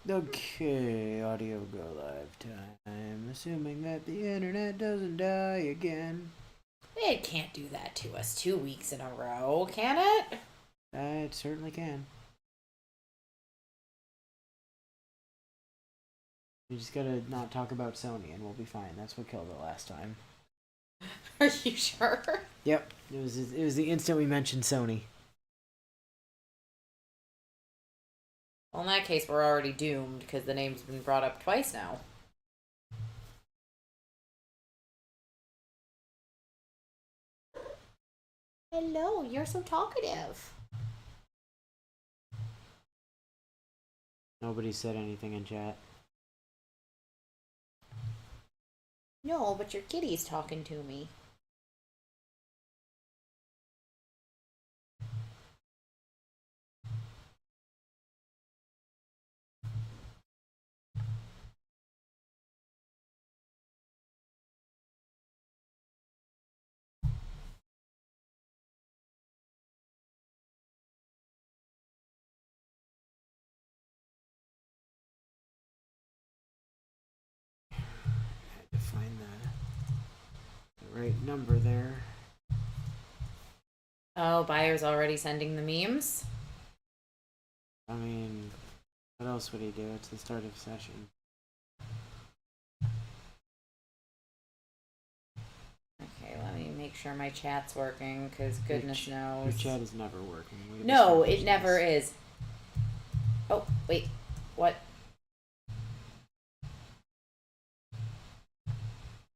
Okay, audio go live time. Assuming that the internet doesn't die again. It can't do that to us 2 weeks in a row, can it? It certainly can. We just gotta not talk about Sony and we'll be fine. That's what killed it last time. Are you sure? Yep, it was the instant we mentioned Sony. Well, in that case, we're already doomed because the name's been brought up twice now. Hello, you're so talkative. Nobody said anything in chat. No, but your kitty's talking to me. I had to find the right number there. Oh, Buyer's already sending the memes? I mean, what else would he do? It's the start of session. Okay, let me make sure my chat's working, because goodness knows. Your chat is never working. No, it never is. Oh, wait. What?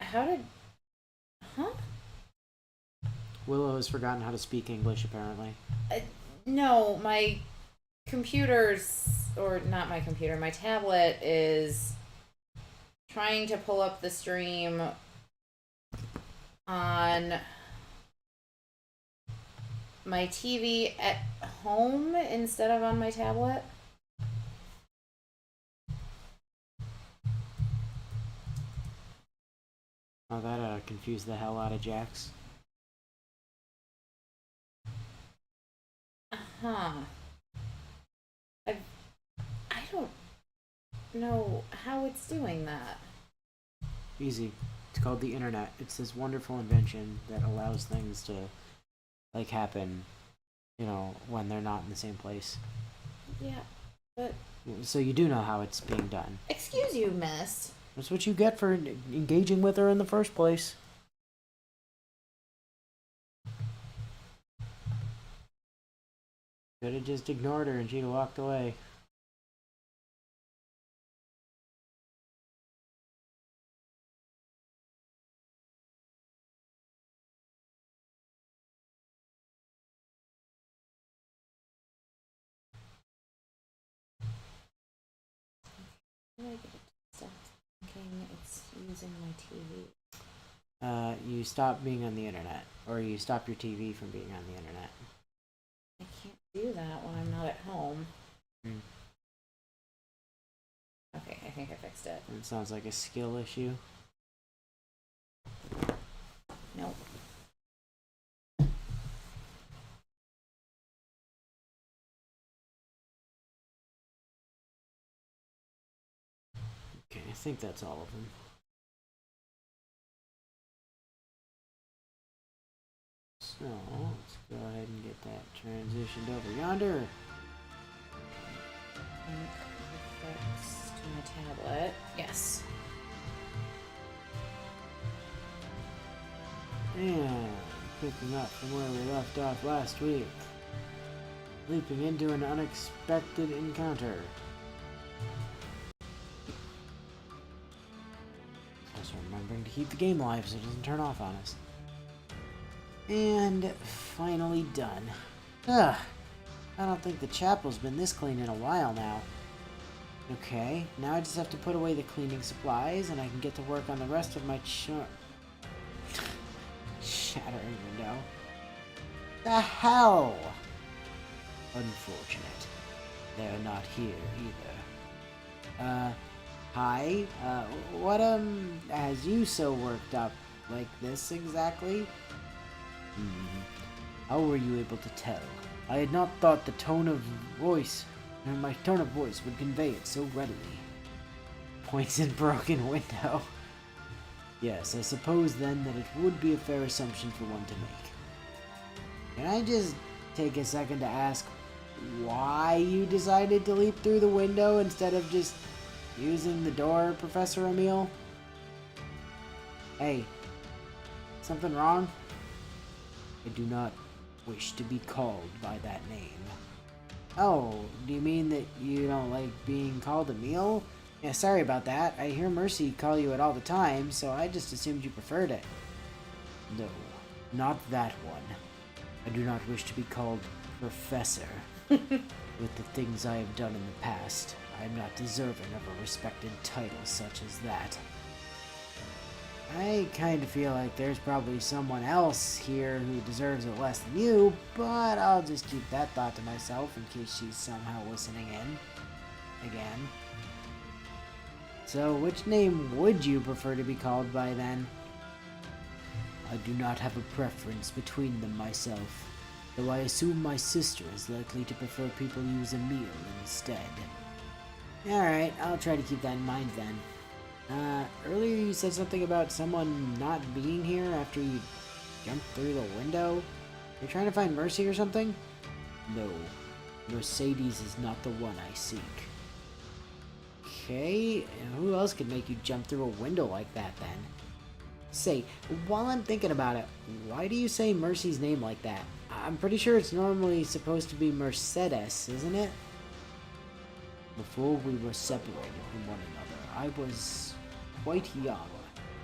How did... Huh? Willow has forgotten how to speak English, apparently. No, my computer's... Or not my computer, my tablet is trying to pull up the stream on my TV at home instead of on my tablet. Oh, that confused the hell out of Jax. Huh. I don't know how it's doing that. Easy. It's called the internet. It's this wonderful invention that allows things to, like, happen, you know, when they're not in the same place. Yeah, but... So you do know how it's being done. Excuse you, miss. That's what you get for engaging with her in the first place. Could have just ignored her and she'd have walked away. How do I get it to stop thinking it's using my TV? You stop being on the internet. Or you stop your TV from being on the internet. I can't do that when I'm not at home. Okay, I think I fixed it. It sounds like a skill issue. Nope. Okay, I think that's all of them. So, let's go ahead and get that transitioned over yonder. I think I fixed my tablet. Yes. And picking up from where we left off last week. Leaping into an unexpected encounter. Also remembering to keep the game alive so it doesn't turn off on us. And finally done. Ugh. I don't think the chapel's been this clean in a while now. Okay, now I just have to put away the cleaning supplies and I can get to work on the rest of my shattering window. The hell! Unfortunate. They're not here either. Hi? What, has you so worked up like this exactly? How were you able to tell? I had not thought the tone of voice and my tone of voice would convey it so readily. Points in broken window. Yes, I suppose then that it would be a fair assumption for one to make. Can I just take a second to ask why you decided to leap through the window instead of just using the door, Professor Emile? Hey, something wrong? I do not wish to be called by that name. Oh, do you mean that you don't like being called Emile? Yeah, sorry about that. I hear Mercy call you it all the time, so I just assumed you preferred it. No, not that one. I do not wish to be called Professor. With the things I have done in the past, I am not deserving of a respected title such as that. I kind of feel like there's probably someone else here who deserves it less than you, but I'll just keep that thought to myself in case she's somehow listening in. Again. So, which name would you prefer to be called by then? I do not have a preference between them myself, though I assume my sister is likely to prefer people use Emile instead. Alright, I'll try to keep that in mind then. Earlier you said something about someone not being here after you jumped through the window? You're trying to find Mercy or something? No, Mercedes is not the one I seek. Okay, and who else could make you jump through a window like that then? Say, while I'm thinking about it, why do you say Mercy's name like that? I'm pretty sure it's normally supposed to be Mercedes, isn't it? Before we were separated from one another, I was quite young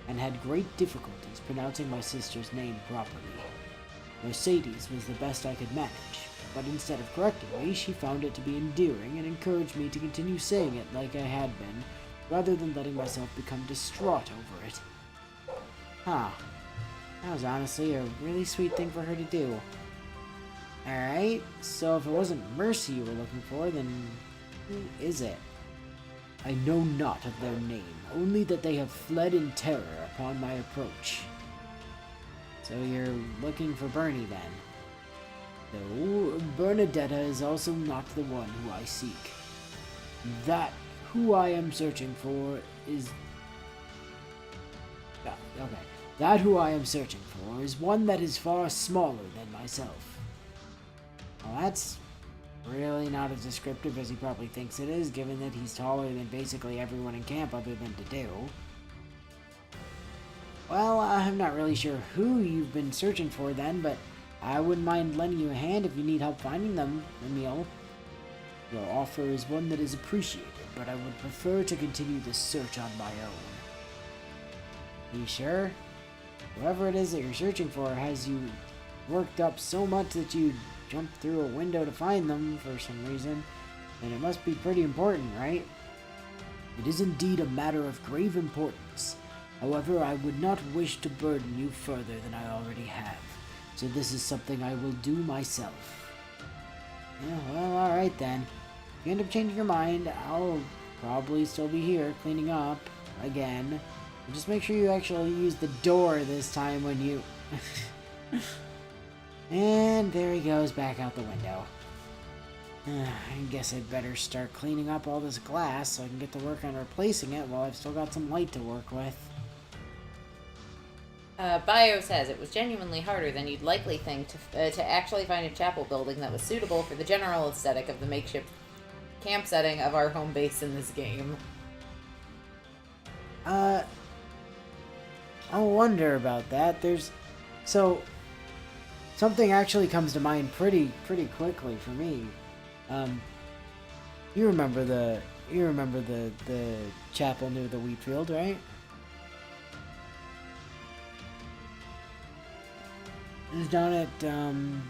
and had great difficulties pronouncing my sister's name properly. Mercedes was the best I could manage, but instead of correcting me, she found it to be endearing and encouraged me to continue saying it like I had been, rather than letting myself become distraught over it. Huh. That was honestly a really sweet thing for her to do. Alright, so if it wasn't Mercy you were looking for, then who is it? I know not of their name, only that they have fled in terror upon my approach. So you're looking for Bernie then? No, Bernadetta is also not the one who I seek. That who I am searching for is... okay. That who I am searching for is one that is far smaller than myself. Well, that's really not as descriptive as he probably thinks it is, given that he's taller than basically everyone in camp other than Dedue. Well, I'm not really sure who you've been searching for then, but I wouldn't mind lending you a hand if you need help finding them, Emile. Your offer is one that is appreciated, but I would prefer to continue this search on my own. You sure? Whoever it is that you're searching for has you worked up so much that you jumped through a window to find them for some reason, then it must be pretty important, right? It is indeed a matter of grave importance. However, I would not wish to burden you further than I already have, so this is something I will do myself. Yeah, well, alright then. If you end up changing your mind, I'll probably still be here cleaning up, again. Just make sure you actually use the door this time when you... And there he goes back out the window. I guess I'd better start cleaning up all this glass so I can get to work on replacing it while I've still got some light to work with. Bio says it was genuinely harder than you'd likely think to actually find a chapel building that was suitable for the general aesthetic of the makeshift camp setting of our home base in this game. I wonder about that. So something actually comes to mind pretty quickly for me. You remember the chapel near the wheat field, right? It was down at I think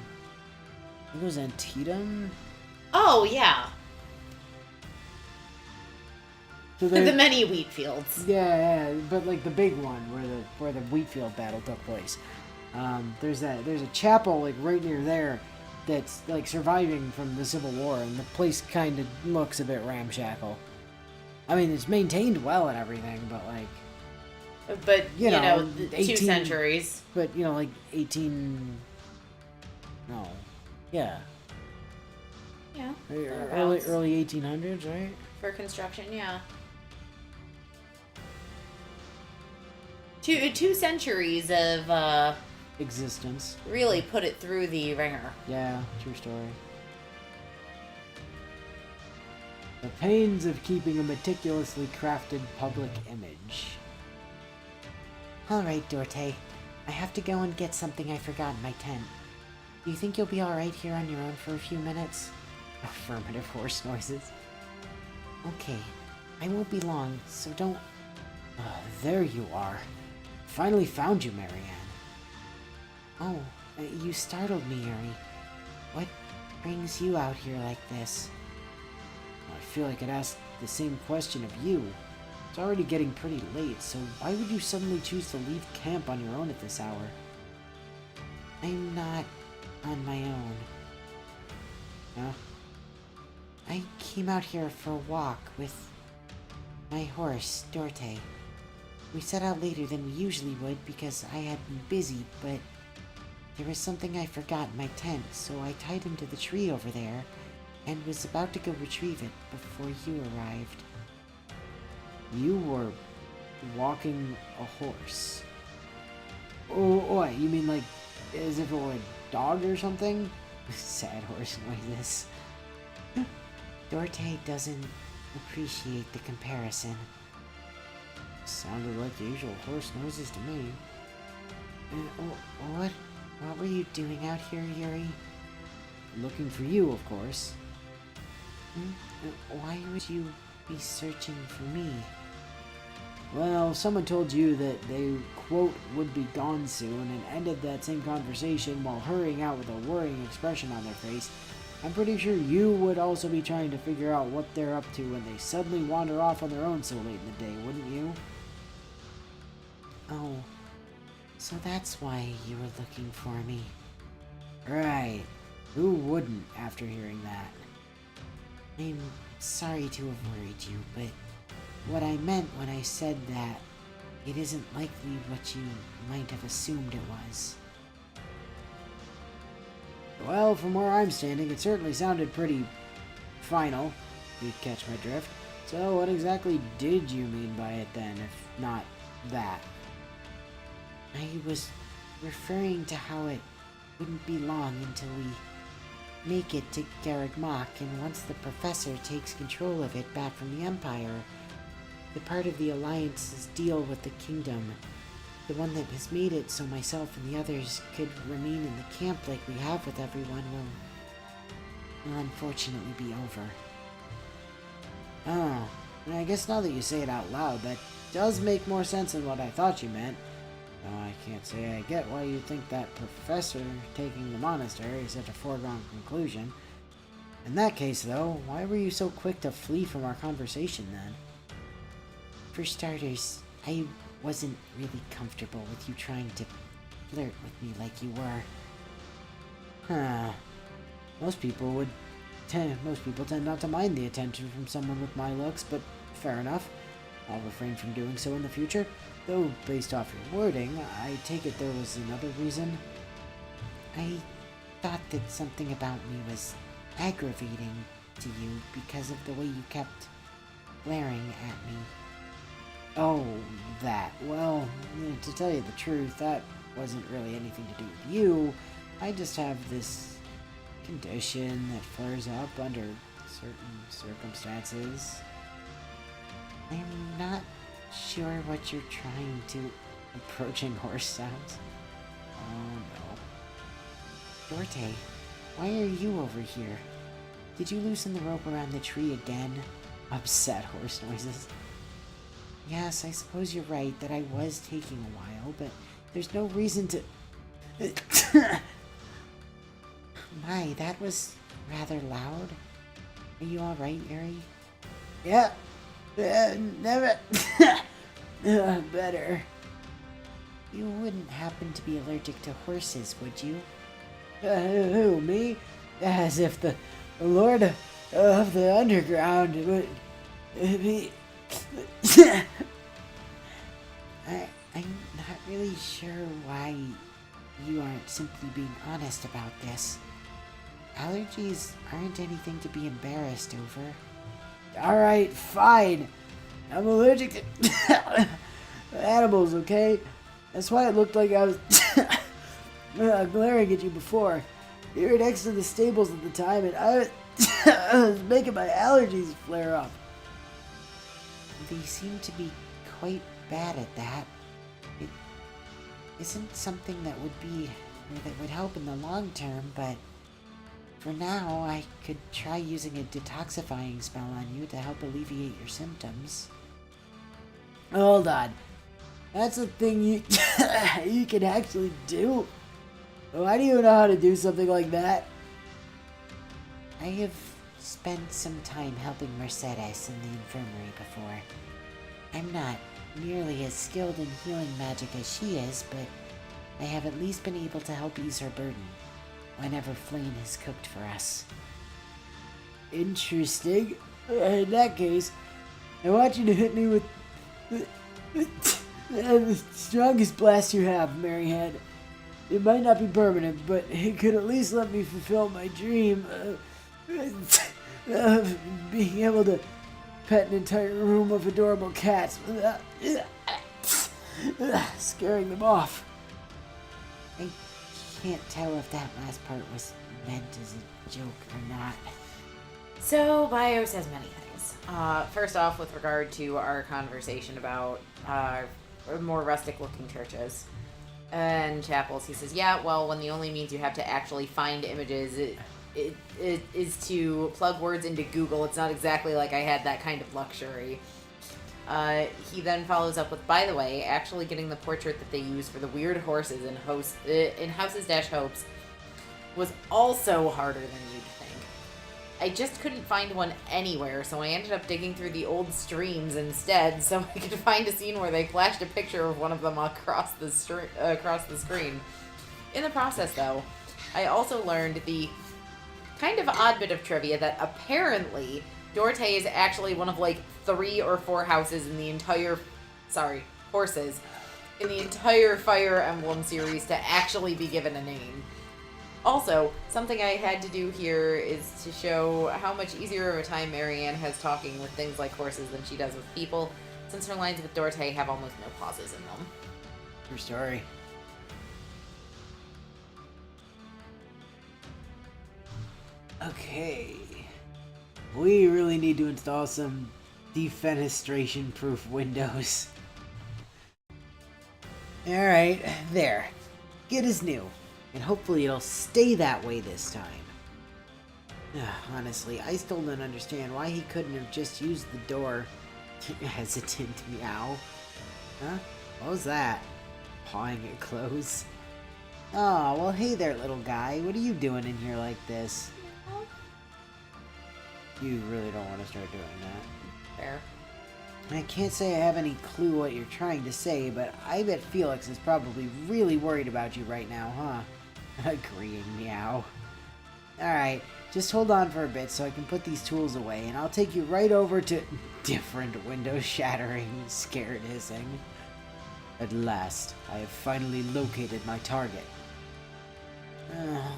it was Antietam. Oh yeah. So the many wheat fields. Yeah, but like the big one where the wheat field battle took place. There's a chapel like right near there that's like surviving from the Civil War, and the place kind of looks a bit ramshackle. I mean, it's maintained well and everything, but like, but you know 2 centuries. But like 18. No, yeah. Yeah. Early 1800s, right? For construction, yeah. 2 centuries of Existence. really put it through the ringer. Yeah, true story. The pains of keeping a meticulously crafted public image. Alright, Dorte. I have to go and get something I forgot in my tent. Do you think you'll be alright here on your own for a few minutes? Affirmative horse noises. Okay. I won't be long, so don't... There you are. Finally found you, Marianne. Oh, you startled me, Yuri. What brings you out here like this? I feel like I'd ask the same question of you. It's already getting pretty late, so why would you suddenly choose to leave camp on your own at this hour? I'm not on my own. Huh? I came out here for a walk with my horse, Dorte. We set out later than we usually would because I had been busy, but there was something I forgot in my tent, so I tied him to the tree over there and was about to go retrieve it before you arrived. You were walking a horse. Oh, what? You mean like as if it were a dog or something? Sad horse noises. Dorte doesn't appreciate the comparison. Sounded like the usual horse noises to me. What were you doing out here, Yuri? Looking for you, of course. Why would you be searching for me? Well, someone told you that they, quote, would be gone soon and ended that same conversation while hurrying out with a worrying expression on their face. I'm pretty sure you would also be trying to figure out what they're up to when they suddenly wander off on their own so late in the day, wouldn't you? Oh, so that's why you were looking for me. Right. Who wouldn't after hearing that? I'm sorry to have worried you, but what I meant when I said that, it isn't likely what you might have assumed it was. Well, from where I'm standing, it certainly sounded pretty final, if you catch my drift. So what exactly did you mean by it then, if not that? I was referring to how it wouldn't be long until we make it to Garreg Mach, and once the professor takes control of it back from the Empire, the part of the Alliance's deal with the Kingdom, the one that has made it so myself and the others could remain in the camp like we have with everyone, will unfortunately be over. Oh, I guess now that you say it out loud, that does make more sense than what I thought you meant. Though I can't say I get why you think that professor taking the monastery is such a foregone conclusion. In that case, though, why were you so quick to flee from our conversation then? For starters, I wasn't really comfortable with you trying to flirt with me like you were. Huh. Most people tend not to mind the attention from someone with my looks, but fair enough. I'll refrain from doing so in the future, though based off your wording, I take it there was another reason. I thought that something about me was aggravating to you because of the way you kept glaring at me. Oh, that. Well, to tell you the truth, that wasn't really anything to do with you. I just have this condition that flares up under certain circumstances. I'm not sure what you're trying to... Approaching horse sounds. Oh no. Dorte, why are you over here? Did you loosen the rope around the tree again? Upset horse noises. Yes, I suppose you're right that I was taking a while, but there's no reason to... My, that was rather loud. Are you alright, Yuri? Yeah. Never. Better. You wouldn't happen to be allergic to horses, would you? Who, me? As if the Lord of the Underground would be... I'm not really sure why you aren't simply being honest about this. Allergies aren't anything to be embarrassed over. Alright, fine. I'm allergic to animals, okay? That's why it looked like I was glaring at you before. You were next to the stables at the time, and I was making my allergies flare up. They seem to be quite bad at that. It isn't something that would help in the long term, but for now, I could try using a detoxifying spell on you to help alleviate your symptoms. Hold on. That's a thing you you can actually do? Why do you know how to do something like that? I have spent some time helping Mercedes in the infirmary before. I'm not nearly as skilled in healing magic as she is, but I have at least been able to help ease her burden whenever Flame has cooked for us. Interesting. In that case, I want you to hit me with the strongest blast you have, Maryhead. It might not be permanent, but it could at least let me fulfill my dream of being able to pet an entire room of adorable cats without scaring them off. I can't tell if that last part was meant as a joke or not. So, Bio says many things. First off, with regard to our conversation about more rustic-looking churches and chapels, he says, yeah, well, when the only means you have to actually find images it is to plug words into Google. It's not exactly like I had that kind of luxury. He then follows up with, by the way, actually getting the portrait that they use for the weird horses in Houses-Hopes was also harder than you'd think. I just couldn't find one anywhere, so I ended up digging through the old streams instead so I could find a scene where they flashed a picture of one of them across the screen. In the process, though, I also learned the kind of odd bit of trivia that apparently Dorte is actually one of like 3 or 4 houses in the entire, horses in the entire Fire Emblem series to actually be given a name. Also, something I had to do here is to show how much easier of a time Marianne has talking with things like horses than she does with people, since her lines with Dorte have almost no pauses in them. True story. Okay. We really need to install some defenestration-proof windows. Alright, there. Good as new. And hopefully it'll stay that way this time. Honestly, I still don't understand why he couldn't have just used the door. Hesitant meow. Huh? What was that? Pawing it closed. Oh, well hey there, little guy. What are you doing in here like this? You really don't want to start doing that. Fair. I can't say I have any clue what you're trying to say, but I bet Felix is probably really worried about you right now, huh? Agreeing, meow. Alright, just hold on for a bit so I can put these tools away, and I'll take you right over to different window shattering, scared hissing. At last, I have finally located my target.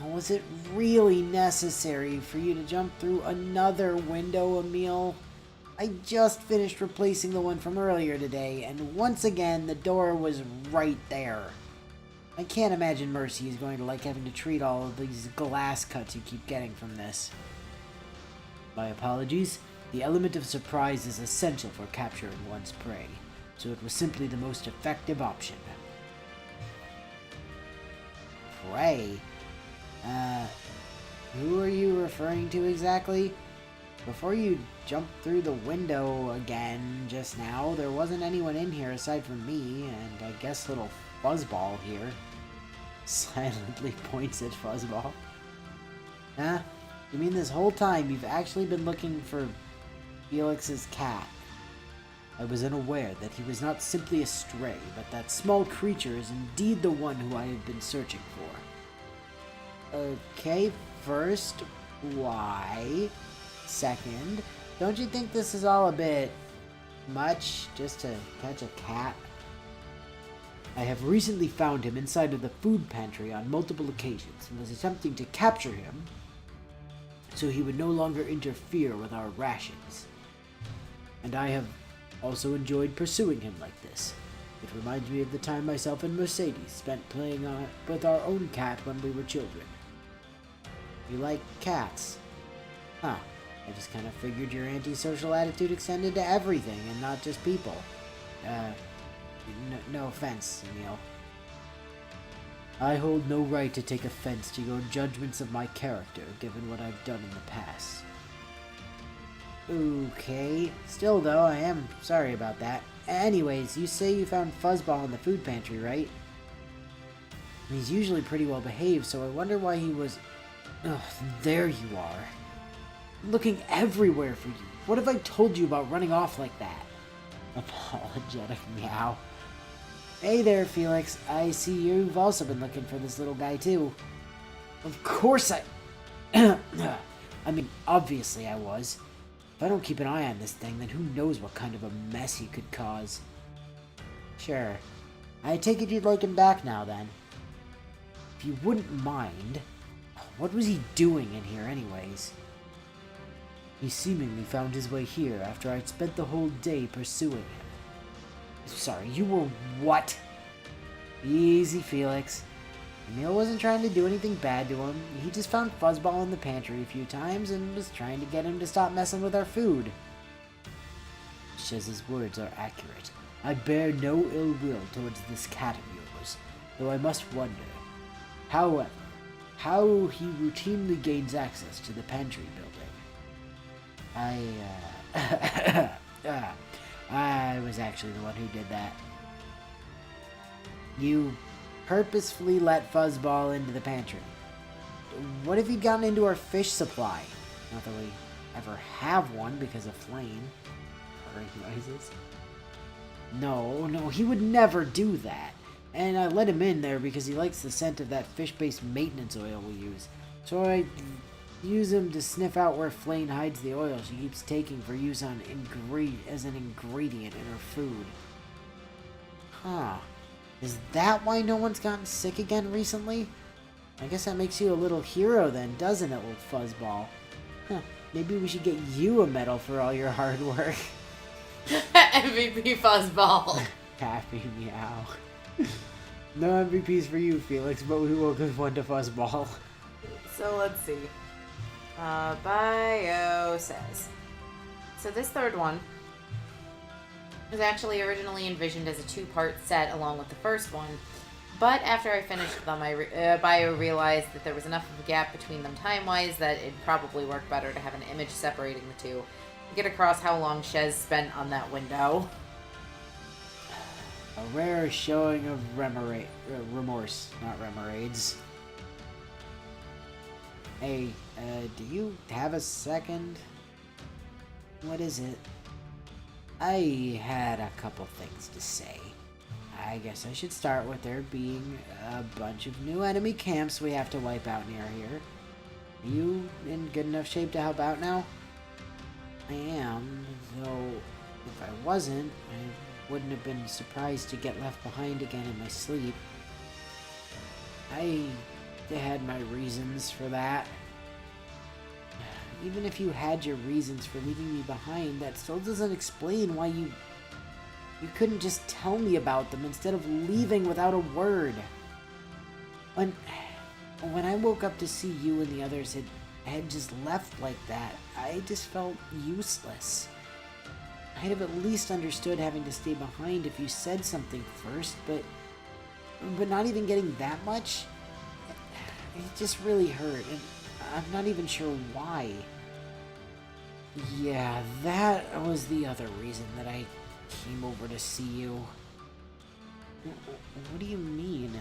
Was it really necessary for you to jump through another window, Emil? I just finished replacing the one from earlier today, and once again, the door was right there. I can't imagine Mercy is going to like having to treat all of these glass cuts you keep getting from this. My apologies. The element of surprise is essential for capturing one's prey, so it was simply the most effective option. Prey? Who are you referring to exactly? Before you jumped through the window again just now, there wasn't anyone in here aside from me, and I guess little Fuzzball here. Silently points at Fuzzball. Huh? You mean this whole time you've actually been looking for Felix's cat? I was unaware that he was not simply a stray, but that small creature is indeed the one who I have been searching for. Okay, first, why? Second, don't you think this is all a bit much just to catch a cat? I have recently found him inside of the food pantry on multiple occasions and was attempting to capture him so he would no longer interfere with our rations. And I have also enjoyed pursuing him like this. It reminds me of the time myself and Mercedes spent playing with our own cat when we were children. You like cats? Huh. I just kind of figured your antisocial attitude extended to everything and not just people. No offense, Emil. I hold no right to take offense to your judgments of my character, given what I've done in the past. Okay. Still, though, I am sorry about that. Anyways, you say you found Fuzzball in the food pantry, right? He's usually pretty well behaved, so I wonder why he was... Ugh, there you are. Looking everywhere for you. What have I told you about running off like that? Apologetic meow. Hey there, Felix. I see you've also been looking for this little guy, too. Of course I... I mean, obviously I was. If I don't keep an eye on this thing, then who knows what kind of a mess he could cause. Sure. I take it you'd like him back now, then. If you wouldn't mind, what was he doing in here anyways? He seemingly found his way here after I'd spent the whole day pursuing him. Sorry, you were what? Easy, Felix. Emil wasn't trying to do anything bad to him. He just found Fuzzball in the pantry a few times and was trying to get him to stop messing with our food. Shez's words are accurate. I bear no ill will towards this cat of yours, though I must wonder. However, how he routinely gains access to the pantry building. I was actually the one who did that. You purposefully let Fuzzball into the pantry. What if he'd gotten into our fish supply? Not that we ever have one because of Flame. Purring noises. No, he would never do that. And I let him in there because he likes the scent of that fish-based maintenance oil we use. So I use him to sniff out where Flame hides the oil she keeps taking for use on as an ingredient in her food. Huh. Is that why no one's gotten sick again recently? I guess that makes you a little hero then, doesn't it, old Fuzzball? Huh. Maybe we should get you a medal for all your hard work. MVP Fuzzball. Happy meow. No MVPs for you, Felix, but we will give one to Fuzzball. So let's see. Bio says. So this third one was actually originally envisioned as a two-part set along with the first one, but after I finished them, Bio realized that there was enough of a gap between them time-wise that it'd probably work better to have an image separating the two to get across how long Shez spent on that window. A rare showing of remorse, not remorades. Hey, do you have a second? What is it? I had a couple things to say. I guess I should start with there being a bunch of new enemy camps we have to wipe out near here. Are you in good enough shape to help out now? I am, though if I wasn't, I wouldn't have been surprised to get left behind again in my sleep. I had my reasons for that. Even if you had your reasons for leaving me behind, that still doesn't explain why you couldn't just tell me about them instead of leaving without a word. When I woke up to see you and the others had just left like that, I just felt useless. I'd have at least understood having to stay behind if you said something first, but not even getting that much, it just really hurt, and I'm not even sure why. Yeah, that was the other reason that I came over to see you. What do you mean?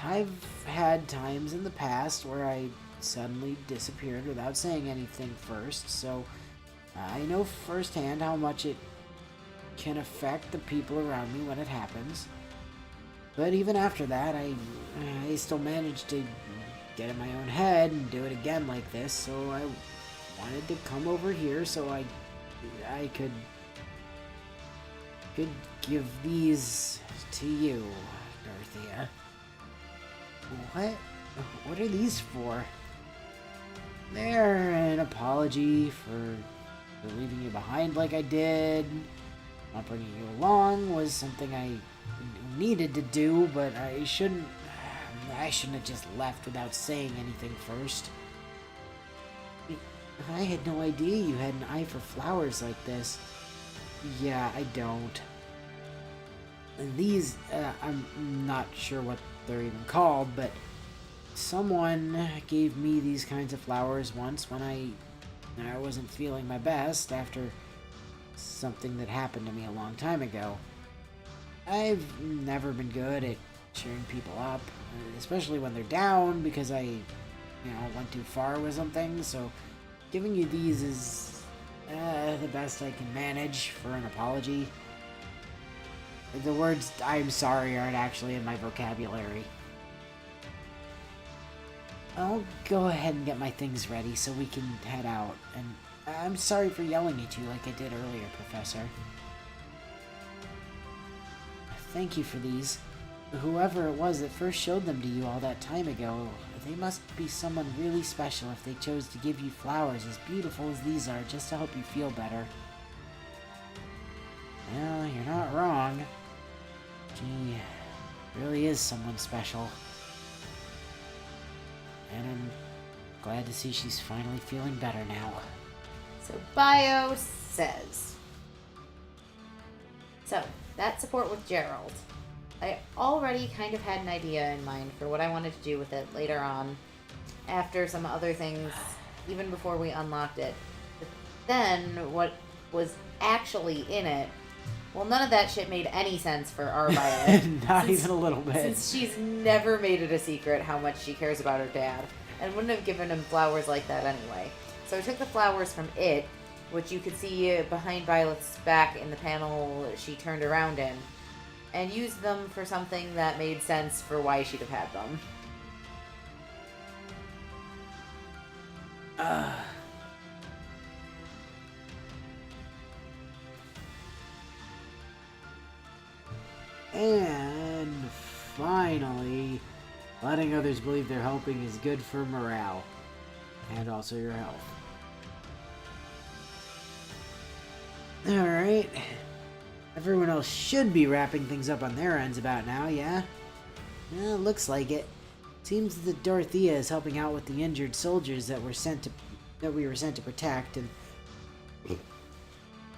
I've had times in the past where I suddenly disappeared without saying anything first, so I know firsthand how much it can affect the people around me when it happens. But even after that, I still managed to get in my own head and do it again like this, so I wanted to come over here so I could give these to you, Dorothea. What are these for? there, an apology for leaving you behind like I did. Not bringing you along was something I needed to do, but I shouldn't have just left without saying anything first. I had no idea you had an eye for flowers like this. Yeah, I don't. And these, I'm not sure what they're even called, but someone gave me these kinds of flowers once when I wasn't feeling my best after something that happened to me a long time ago. I've never been good at cheering people up, especially when they're down, because I, went too far with something, so giving you these is the best I can manage for an apology. The words "I'm sorry" aren't actually in my vocabulary. I'll go ahead and get my things ready so we can head out, and I'm sorry for yelling at you like I did earlier, Professor. Thank you for these. Whoever it was that first showed them to you all that time ago, they must be someone really special if they chose to give you flowers as beautiful as these are just to help you feel better. Well, you're not wrong. She really is someone special. And I'm glad to see she's finally feeling better now. So Bio says, so that support with Gerald. I already kind of had an idea in mind for what I wanted to do with it later on, after some other things, even before we unlocked it. But then, what was actually in it, well, none of that shit made any sense for our Violet. Not even a little bit. Since she's never made it a secret how much she cares about her dad, and wouldn't have given him flowers like that anyway. So I took the flowers from it, which you could see behind Violet's back in the panel she turned around in, and used them for something that made sense for why she'd have had them. And finally, letting others believe they're helping is good for morale. And also your health. Alright. Everyone else should be wrapping things up on their ends about now, yeah? Well, looks like it. Seems that Dorothea is helping out with the injured soldiers that we were sent to protect, and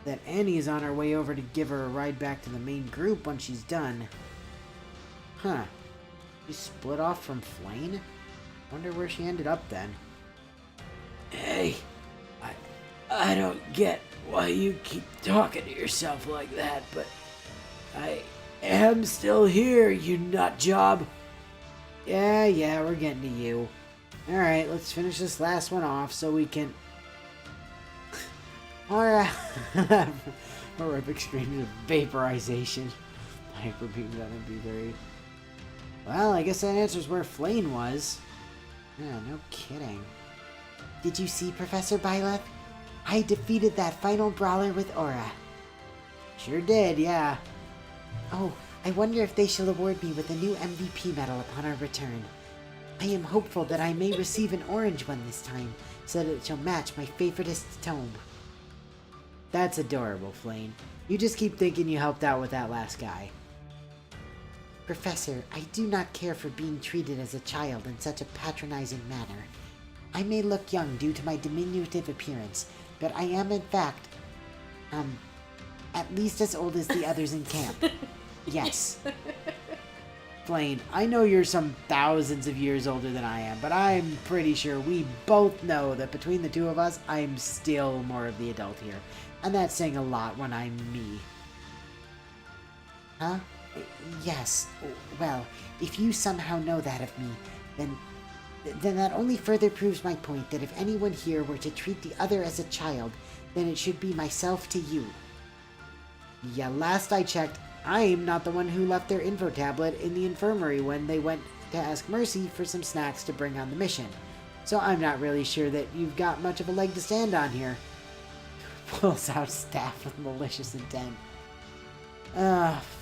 that Annie is on her way over to give her a ride back to the main group when she's done. Huh. She split off from Flayn? Wonder where she ended up then. Hey, I don't get why you keep talking to yourself like that, but I am still here, you nut job. Yeah, we're getting to you. Alright, let's finish this last one off so we can... Alright. Horrific screams of vaporization. Hyper beam that MP3. Well, I guess that answers where Flayn was. Yeah, no kidding. Did you see, Professor Byleth? I defeated that final brawler with Aura. Sure did, yeah. Oh, I wonder if they shall award me with a new MVP medal upon our return. I am hopeful that I may receive an orange one this time, so that it shall match my favoritist tome. That's adorable, Flayn. You just keep thinking you helped out with that last guy. Professor, I do not care for being treated as a child in such a patronizing manner. I may look young due to my diminutive appearance, but I am in fact, at least as old as the others in camp. Yes. Flayn, I know you're some thousands of years older than I am, but I'm pretty sure we both know that between the two of us, I'm still more of the adult here. And that's saying a lot when I'm me. Huh? Yes. Well, if you somehow know that of me, then that only further proves my point that if anyone here were to treat the other as a child, then it should be myself to you. Yeah, last I checked, I'm not the one who left their info tablet in the infirmary when they went to ask Mercy for some snacks to bring on the mission. So I'm not really sure that you've got much of a leg to stand on here. Pulls out staff with malicious intent.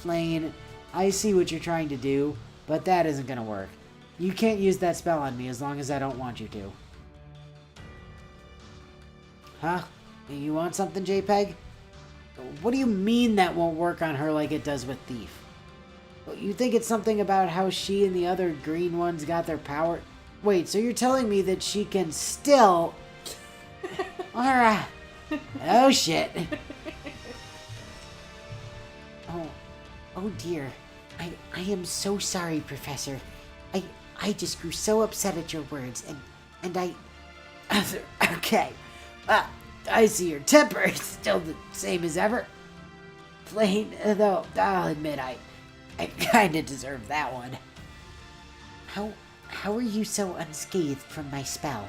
Flayn, I see what you're trying to do, but that isn't gonna work. You can't use that spell on me as long as I don't want you to. Huh? You want something, JPEG? What do you mean that won't work on her like it does with Thief? You think it's something about how she and the other green ones got their power? Wait, so you're telling me that she can still... Alright. Oh, shit. Oh dear. I am so sorry, Professor. I just grew so upset at your words, and I... Okay. I see your temper is still the same as ever. Plain, though I'll admit I kinda deserve that one. How are you so unscathed from my spell?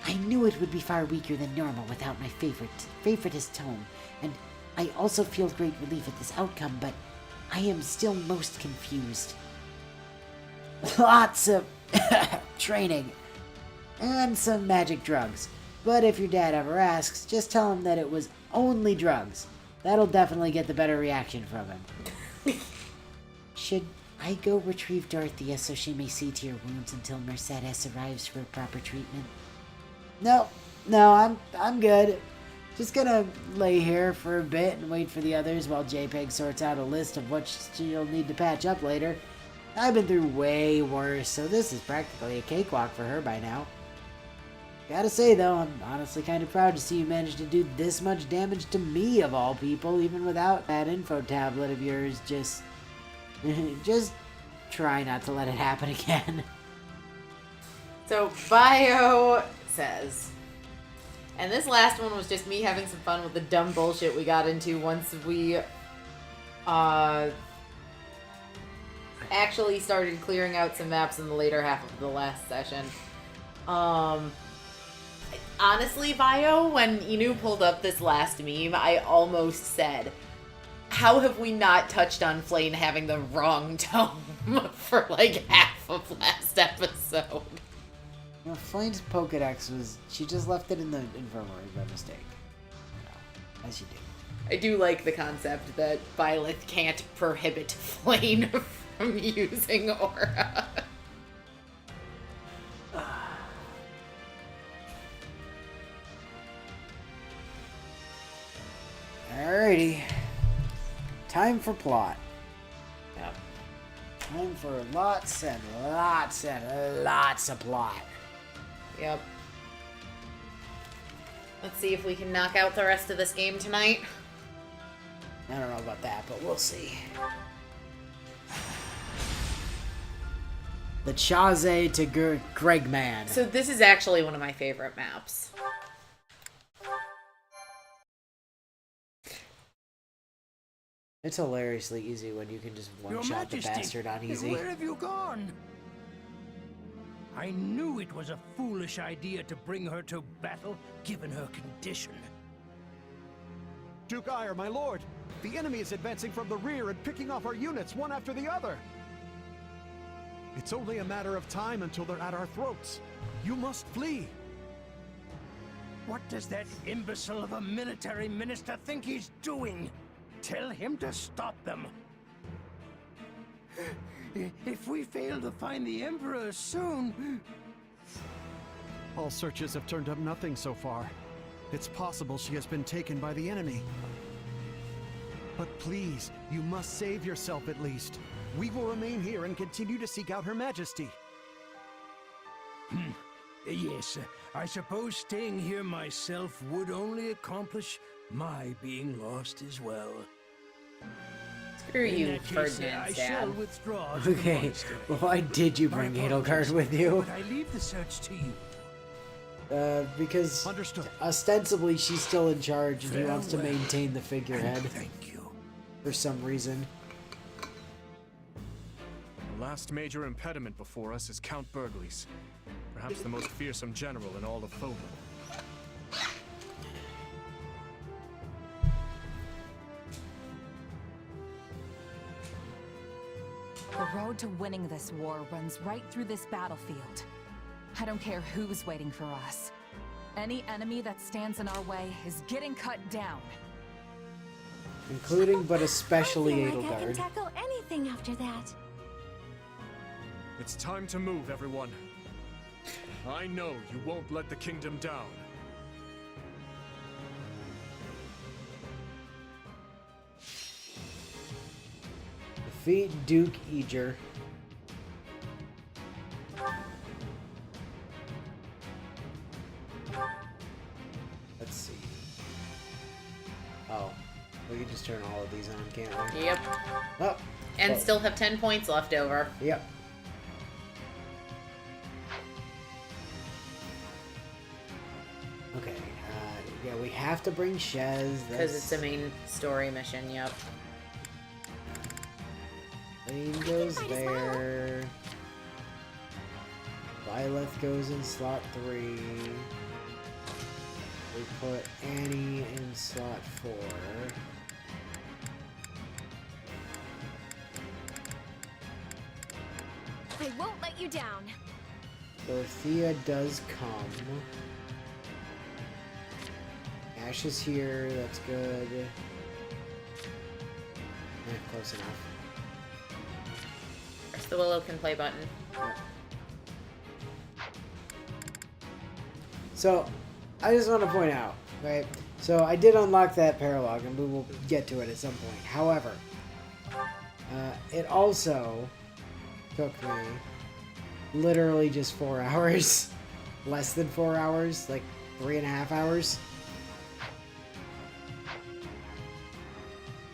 I knew it would be far weaker than normal without my favoritist tome, and I also feel great relief at this outcome, but I am still most confused. Lots of training and some magic drugs. But if your dad ever asks, just tell him that it was only drugs. That'll definitely get the better reaction from him. Should I go retrieve Dorothea so she may see to your wounds until Mercedes arrives for proper treatment? No, I'm good. Just gonna lay here for a bit and wait for the others while JPEG sorts out a list of what she'll need to patch up later. I've been through way worse, so this is practically a cakewalk for her by now. Gotta say though, I'm honestly kind of proud to see you manage to do this much damage to me of all people, even without that info tablet of yours. Just try not to let it happen again. So Bio says, and this last one was just me having some fun with the dumb bullshit we got into once we actually started clearing out some maps in the later half of the last session. Honestly, Bio, when Inu pulled up this last meme, I almost said, how have we not touched on Flame having the wrong tome for like half of last episode? You know, Flame's Pokedex was... She just left it in the infirmary by mistake. You know, as you do. I do like the concept that Violet can't prohibit Flame from using Aura. Alrighty. Time for plot. Yep. Time for lots and lots and lots of plot. Yep. Let's see if we can knock out the rest of this game tonight. I don't know about that, but we'll see. The Chaze to Gregman. So this is actually one of my favorite maps. It's hilariously easy when you can just one-shot the bastard on easy. Where have you gone? I knew it was a foolish idea to bring her to battle, given her condition. Duke Ire, my lord, the enemy is advancing from the rear and picking off our units one after the other. It's only a matter of time until they're at our throats. You must flee. What does that imbecile of a military minister think he's doing? Tell him to stop them. If we fail to find the Emperor soon... All searches have turned up nothing so far. It's possible she has been taken by the enemy. But please, you must save yourself at least. We will remain here and continue to seek out Her Majesty. Yes, I suppose staying here myself would only accomplish my being lost as well. Screw In you, that case, Ferdinand's I shall dad. withdraw to the Okay, monastery. why did you My bring apologies, Edelgard with you? but I leave the search to you. Because Understood. ostensibly she's still in charge and he wants to Farewell. maintain the figurehead Thank you. for some reason. The last major impediment before us is Count Burgles, perhaps the most fearsome general in all of Foden. The road to winning this war runs right through this battlefield. I don't care who's waiting for us. Any enemy that stands in our way is getting cut down. Including, but especially I feel like I can Edelgard. tackle anything after that. It's time to move, everyone. I know you won't let the kingdom down. Defeat Duke Eager. Let's see. Oh, we can just turn all of these on, can't we? Yep. Oh, And oh, still have 10 points left over. Yep. Okay. Yeah, we have to bring Shez. Because it's a main story mission, yep. Lane goes there. Byleth goes in slot 3. We put Annie in slot 4. I won't let you down. Dorothea does come. Ash is here, that's good. Close enough. Press the Willow can play button. So, I just want to point out, right? So, I did unlock that paralog, and we will get to it at some point. However, it also took me literally just 4 hours. Less than 4 hours, like 3.5 hours.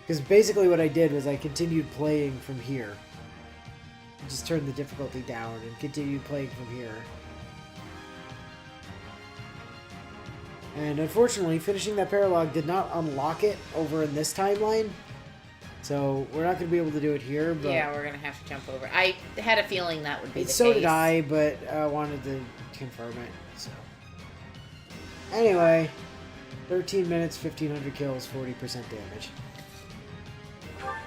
Because basically what I did was I continued playing from here. I just turned the difficulty down and continued playing from here. And unfortunately, finishing that paralog did not unlock it over in this timeline. So we're not going to be able to do it here. But Yeah, we're going to have to jump over. I had a feeling that would be the case. So did I, but I wanted to confirm it. So anyway, 13 minutes, 1,500 kills, 40% damage.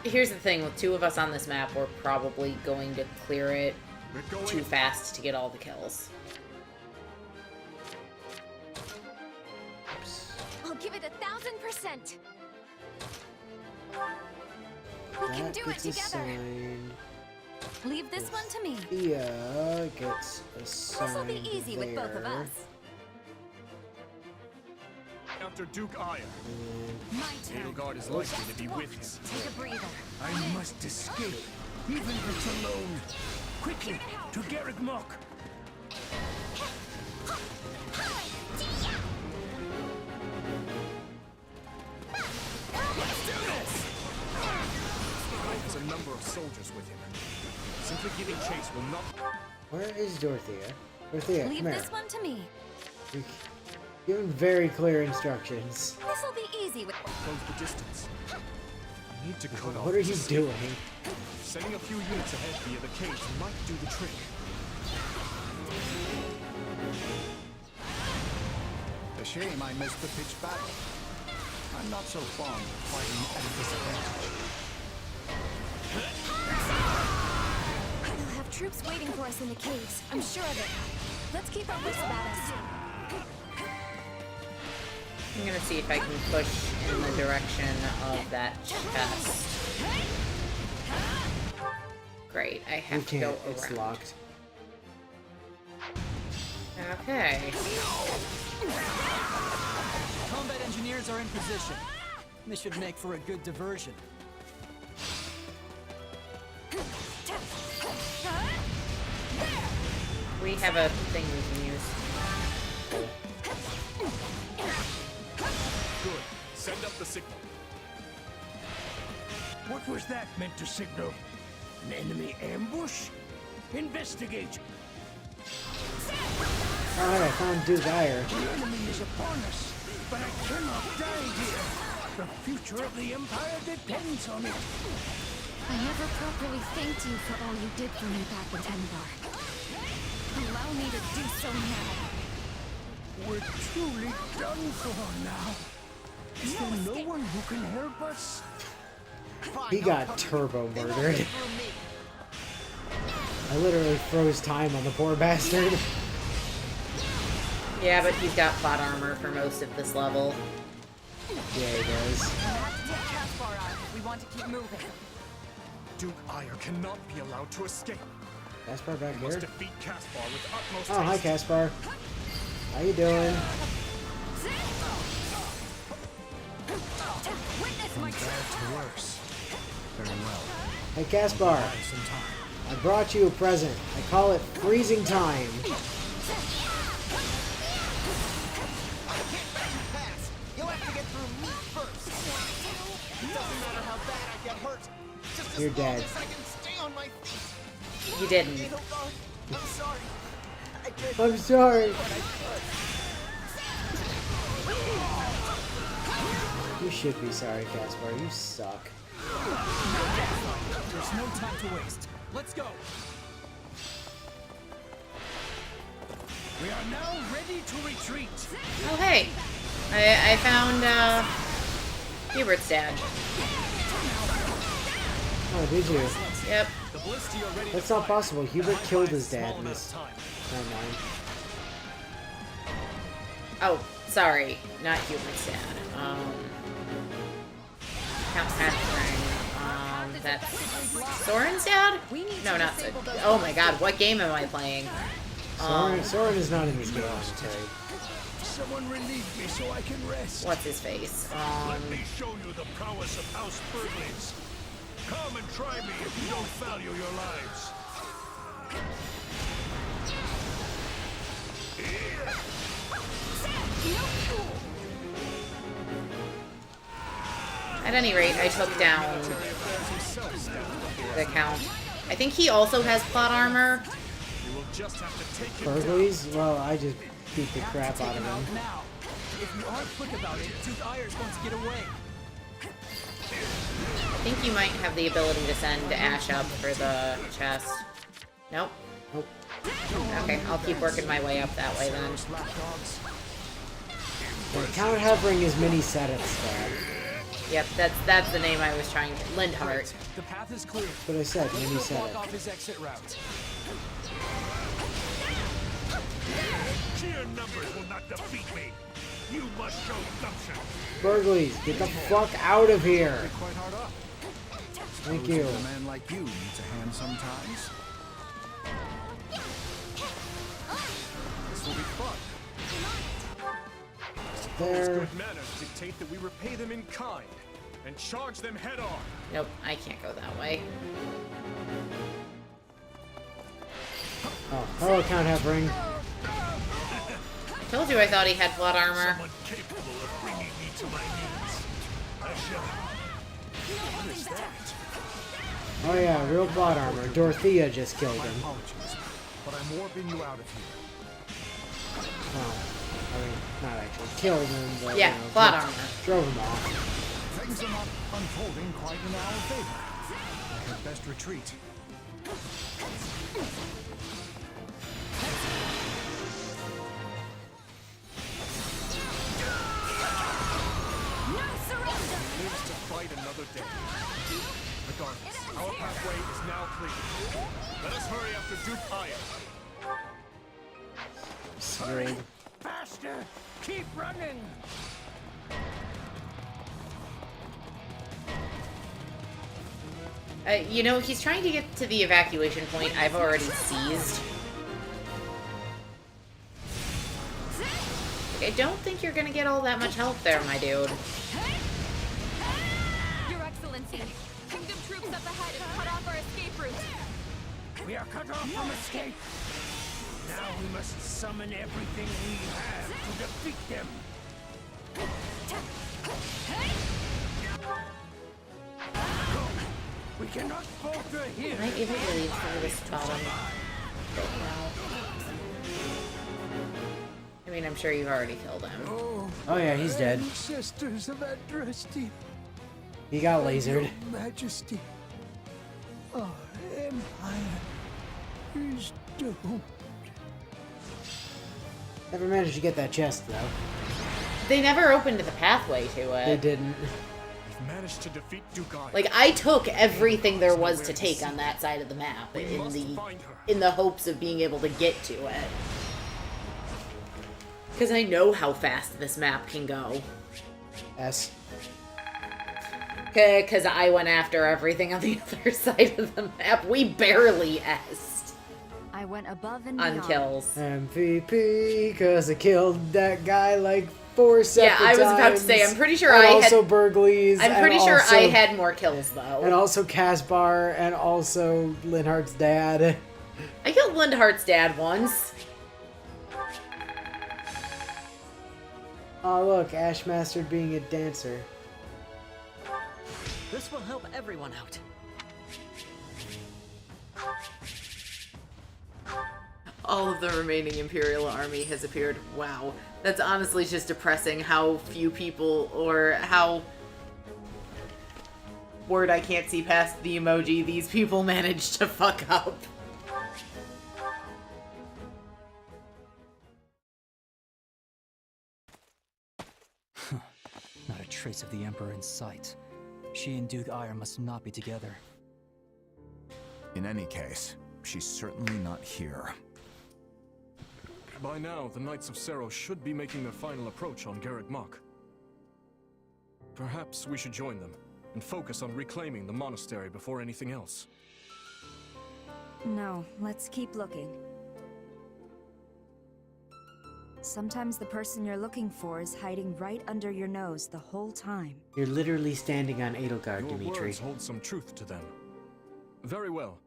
Here's the thing, with 2 of us on this map, we're probably going to clear it too fast to get all the kills. I'll give it 1,000%. We can do it Gets together. assigned. Leave this one to me. Thea gets assigned. This'll be easy with both of us. After Duke Ire, My turn. Edelgard is likely to be with him. Take a breather. I must escape, even if it's alone. Quickly, to Garreg Mach. He has a number of soldiers with him. Simply giving chase will not... Where is Dorothea? Dorothea, Leave come here. this one to me. We've given very clear instructions. This'll be easy with. close the distance. I need to cut off... What are you this. doing? Sending a few units ahead via the caves might do the trick. A shame I missed the pitched battle. I'm not so fond of fighting at a disadvantage. They'll have troops waiting for us in the caves. I'm sure of it. Let's keep up with Sabatis. I'm going to see if I can push in the direction of that chest. Great, I You have to go can't. It's around. locked. Okay. Combat engineers are in position. This should make for a good diversion. We have a thing we can use. Good. Send up the signal. What was that meant to signal? An enemy ambush? Investigate. Alright, I found Duke Ire. The enemy is upon us, but I cannot die here. The future of the Empire depends on it. I never properly thanked you for all you did for me back with Envar. Allow me to do so now. We're truly done for now. Is there no one who can help us? He got turbo murdered. I literally froze time on the poor bastard. Yeah, but he's got plot armor for most of this level. Yeah, he does. We have to take Caspar out if we want to keep moving. Duke Ire cannot be allowed to escape. Caspar back We must here. defeat Caspar with utmost Oh, hi haste. Caspar. How you doing? Witness my Bad to worse. Very well. Hey, Caspar. I brought you a present. I call it freezing time. You're dead. You didn't. I'm sorry. You should be sorry, Caspar. You suck. There's no time to waste. Let's go. We are now ready to retreat. Oh, hey. I found, Hubert's dad. Oh, did you? Yep. That's not possible. Hubert killed his dad in this. Never mind. Oh, sorry. Not Hubert's dad. Count Catherine. That's Soren's dad? No, not so. Oh my god, what game am I playing? Soren is not in this game, I'm afraid. Someone relieve me so I can rest. What's his face? Let me show you the prowess of House Burgleys. Come and try me if you don't value your lives. At any rate, I took down the Count. I think he also has plot armor. Burglaries? Well, I just beat the crap out of him. Now, if you aren't quick about it, Duke Ayers wants to get away. I think you might have the ability to send Ash up for the chest. Nope. Nope. Okay, I'll keep working my way up that way then. The Count Havering is mini setups there. Yep, that's the name I was trying to. Lindhart. The path is clear. That's what I said, mini Block setup. off his exit route. Sheer numbers will not defeat me. You must show gumption. Burglaries, get the fuck out of here! Quite hard up. Thank you. A man like you needs a hand sometimes. This will be fun. There. Good manners dictate that we repay them in kind and charge them head on. Nope, I can't go that way. Oh, hello, Count Havering. Told you I thought he had plot armor. Someone capable of bringing me to my knees. I shall. What is that? Oh yeah, real plot armor. Dorothea just killed him. Apologies, but I'm warping you out of here. Oh, I mean, not actually killed him, but Yeah, you know, plot armor. drove him off. Things are not unfolding quite in our favor. I had best retreat. Lives to fight another day. Regardless, our pathway is now clear. Let us hurry after Duke Ayers. Screwed. Faster! Keep running! You know, he's trying to get to the evacuation point I've already seized. I don't think you're gonna get all that much help there, my dude. Your Excellency, Kingdom troops up ahead have cut off our escape route. We are cut off from escape. Now we must summon everything we have to defeat them. We cannot falter here. Am I able to leave through this bottom right now? I mean, I'm sure you've already killed him. Oh yeah, he's dead. Sisters of Adrasti, He got lasered. Majesty, our empire is doomed. Never managed to get that chest though. They never opened the pathway to They it. didn't. We've managed to defeat Duke Ayers. Like, I took everything there was to take on that side of the map in the hopes of being able to get to it. Because I know how fast this map can go. S. Because I went after everything on the other side of the map. We barely S'd I went above and on beyond. kills. MVP, cause I killed that guy like 4 separate Yeah, I was about to say, times, I'm pretty sure and I also had... Burgleys. I'm and pretty sure also, I had more kills, though. And also Caspar, and also Linhardt's dad. I killed Lindhart's dad once. Oh look, Ash mastered being a dancer. This will help everyone out. All of the remaining Imperial army has appeared. Wow. That's honestly just depressing how few people, or how... Word I can't see past the emoji, these people managed to fuck up. Not a trace of the Emperor in sight. She and Duke Ire must not be together. In any case, she's certainly not here. By now, the Knights of Sero should be making their final approach on Garreg Mach. Perhaps we should join them, and focus on reclaiming the monastery before anything else. No, let's keep looking. Sometimes the person you're looking for is hiding right under your nose the whole time. You're literally standing on Edelgard, Your Dimitri. words hold some truth to them. Very well.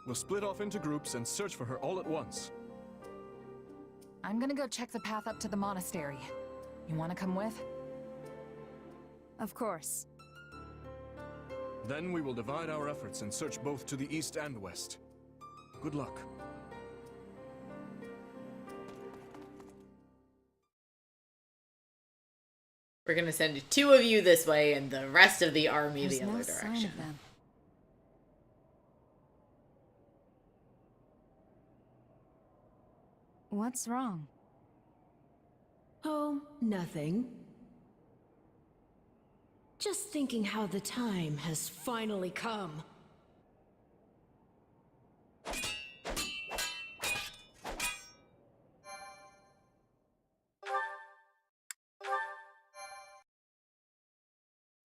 We'll split off into groups and search for her all at once. I'm gonna go check the path up to the monastery. You wanna come with? Of course. Then we will divide our efforts and search both to the east and west. Good luck. We're gonna send 2 of you this way and the rest of the army There's the no other sign direction. of them. What's wrong? Oh, nothing. Just thinking how the time has finally come.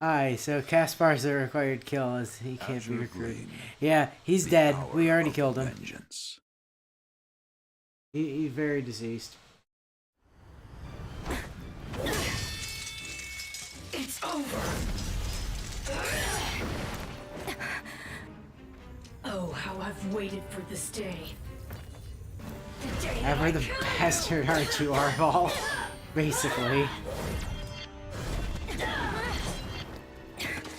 Aye, so Caspar's the required kill as he can't be recruited. Yeah, he's dead. We already killed him. He's very deceased. It's over. Oh, how I've waited for this day. The day Ever the I kill you. bastard aren't you, Arval? Basically.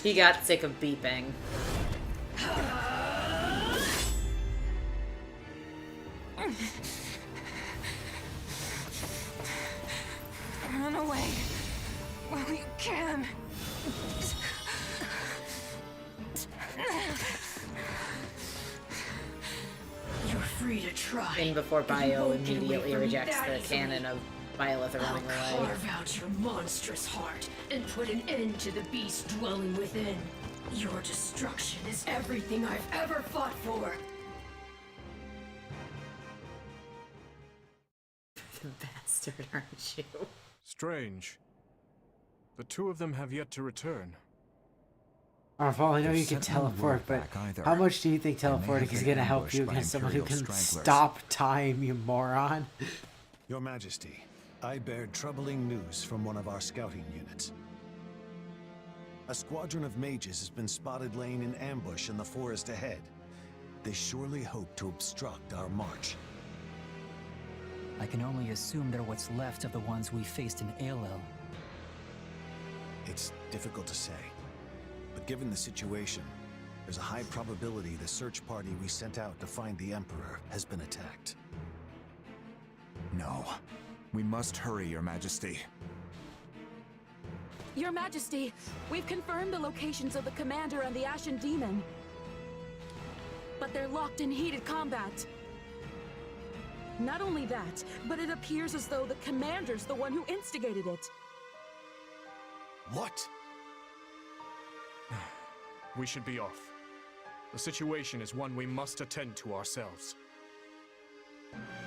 He got sick of beeping. Run away while you can. You're free to try. And before but you Bio won't get away immediately from me rejects that the easily. canon of Byleth running I'll away. carve out your monstrous heart and put an end to the beast dwelling within. Your destruction is everything I've ever fought for. The bastard, aren't you? Strange. The 2 of them have yet to return. Arval, I know They've you can sent no teleport, word but back either. how much do you think They may teleporting have is been going to help you ambushed by against someone who Imperial can stragglers. stop time, you moron? Your Majesty, I bear troubling news from one of our scouting units. A squadron of mages has been spotted laying in ambush in the forest ahead. They surely hope to obstruct our march. I can only assume they're what's left of the ones we faced in Aelel. It's difficult to say, but given the situation, there's a high probability the search party we sent out to find the Emperor has been attacked. No. We must hurry, Your Majesty. Your Majesty, we've confirmed the locations of the Commander and the Ashen Demon. But they're locked in heated combat. Not only that, but it appears as though the Commander's the one who instigated it. What? We should be off. The situation is one we must attend to ourselves.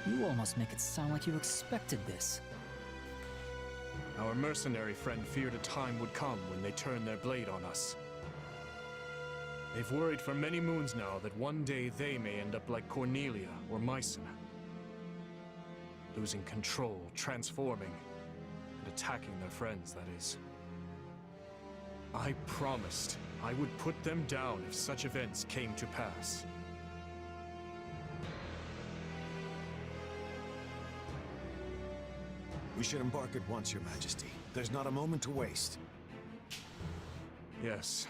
You almost make it sound like you expected this. Our mercenary friend feared a time would come when they turned their blade on us. They've worried for many moons now that one day they may end up like Cornelia or Mycen. Losing control, transforming, and attacking their friends, that is. I promised I would put them down if such events came to pass. We should embark at once, Your Majesty. There's not a moment to waste. Yes,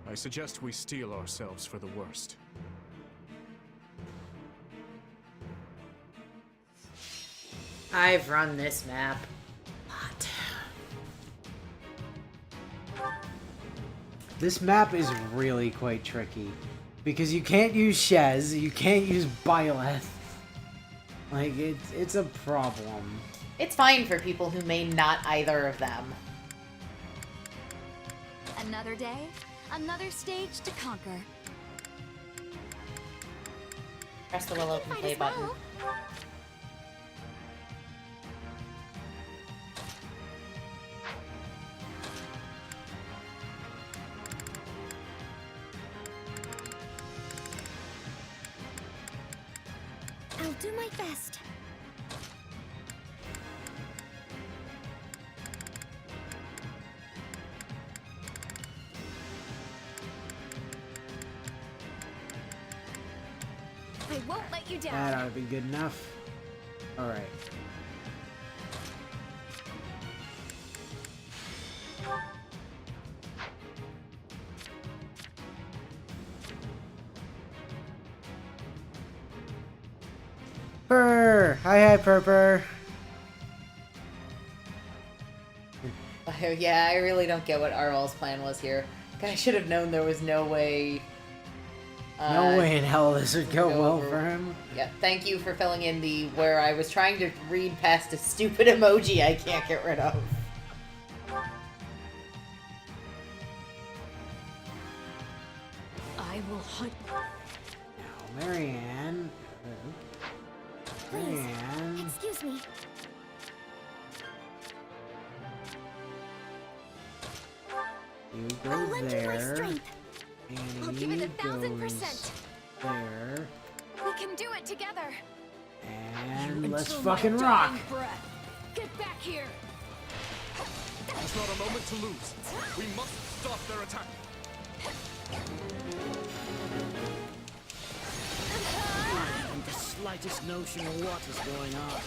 I suggest we steel ourselves for the worst. I've run this map a lot. This map is really quite tricky. Because you can't use Shez, you can't use Byleth. Like, it's a problem. It's fine for people who may not either of them. Another day, another stage to conquer. Press the will open play button. I'll do my best. I won't let you down. That ought to be good enough. Alright. Purr! Hi, Purr. Yeah, I really don't get what Arwell's plan was here. I should have known there was no way... no way in hell this would go well for him. Yeah, thank you for filling in the where I was trying to read past a stupid emoji I can't get rid of. I will hunt. Now, Marianne. Please, Marianne. excuse me. You go I'll lend you my there. strength. And I'll give it 1,000%. There. We can do it together. And let's Until fucking my rock. dying breath. Get back here. There's not a moment to lose. We must stop their attack. I haven't the slightest notion of what is going on,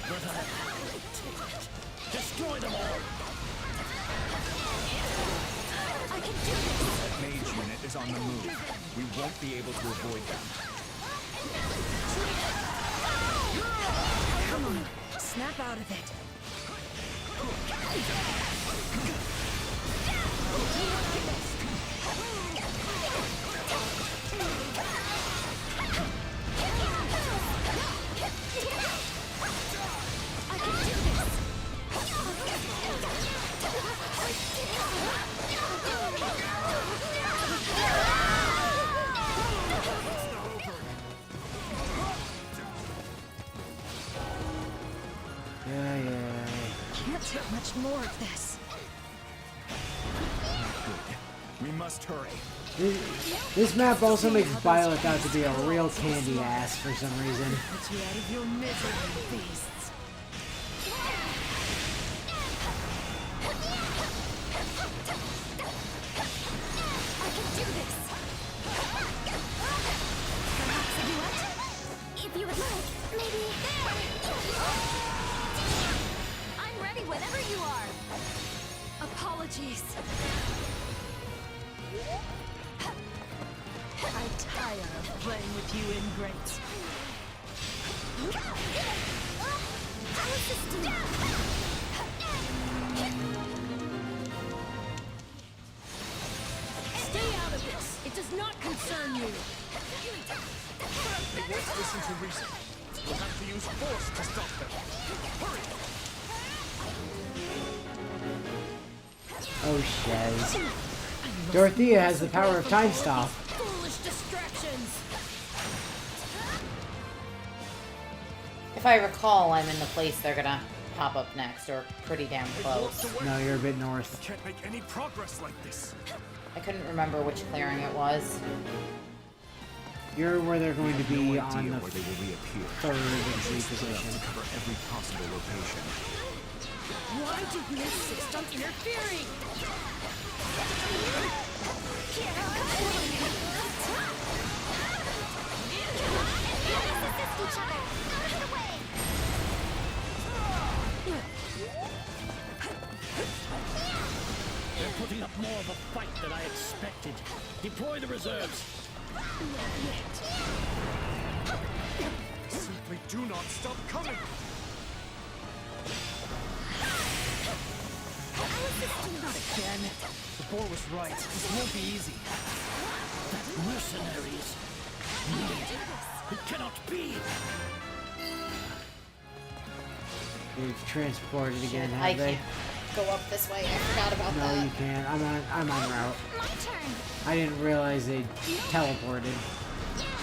but I have it ticked. Destroy them all! I can do this. That mage unit is on the move. We won't be able to avoid them. Come on, snap out of it. I can do this. Yeah. Can't take much more of this. We must hurry. This map also makes Byleth out to be a real candy ass for some reason. Put you out of your misery, beasts. I can do this. Perhaps a duet? If you would like, maybe. I'm ready whenever you are. Apologies. I tire of playing with you ingrates. I'll assist you. Stay out of this. It does not concern you. They won't listen to reason. We'll have to use force to stop them. Hurry! Oh, Shez. Dorothea has the power of time stop. Foolish distractions. If I recall, I'm in the place they're gonna pop up next, or pretty damn close. No, you're a bit north. We can't make any progress like this. I couldn't remember which clearing it was. You're where they're going to be on the where they will reappear. third entry To position. cover every possible location. Why do you insist on interfering? Assist each other. Get away. They're putting up more of a fight than I expected. Deploy the reserves. Simply do not stop coming! Not again. The boar was right. This won't be easy. That mercenaries. It cannot be. They've transported again, I have they? can't go up this way. I forgot about No, that. you can't. I'm on route. My turn. I didn't realize they teleported.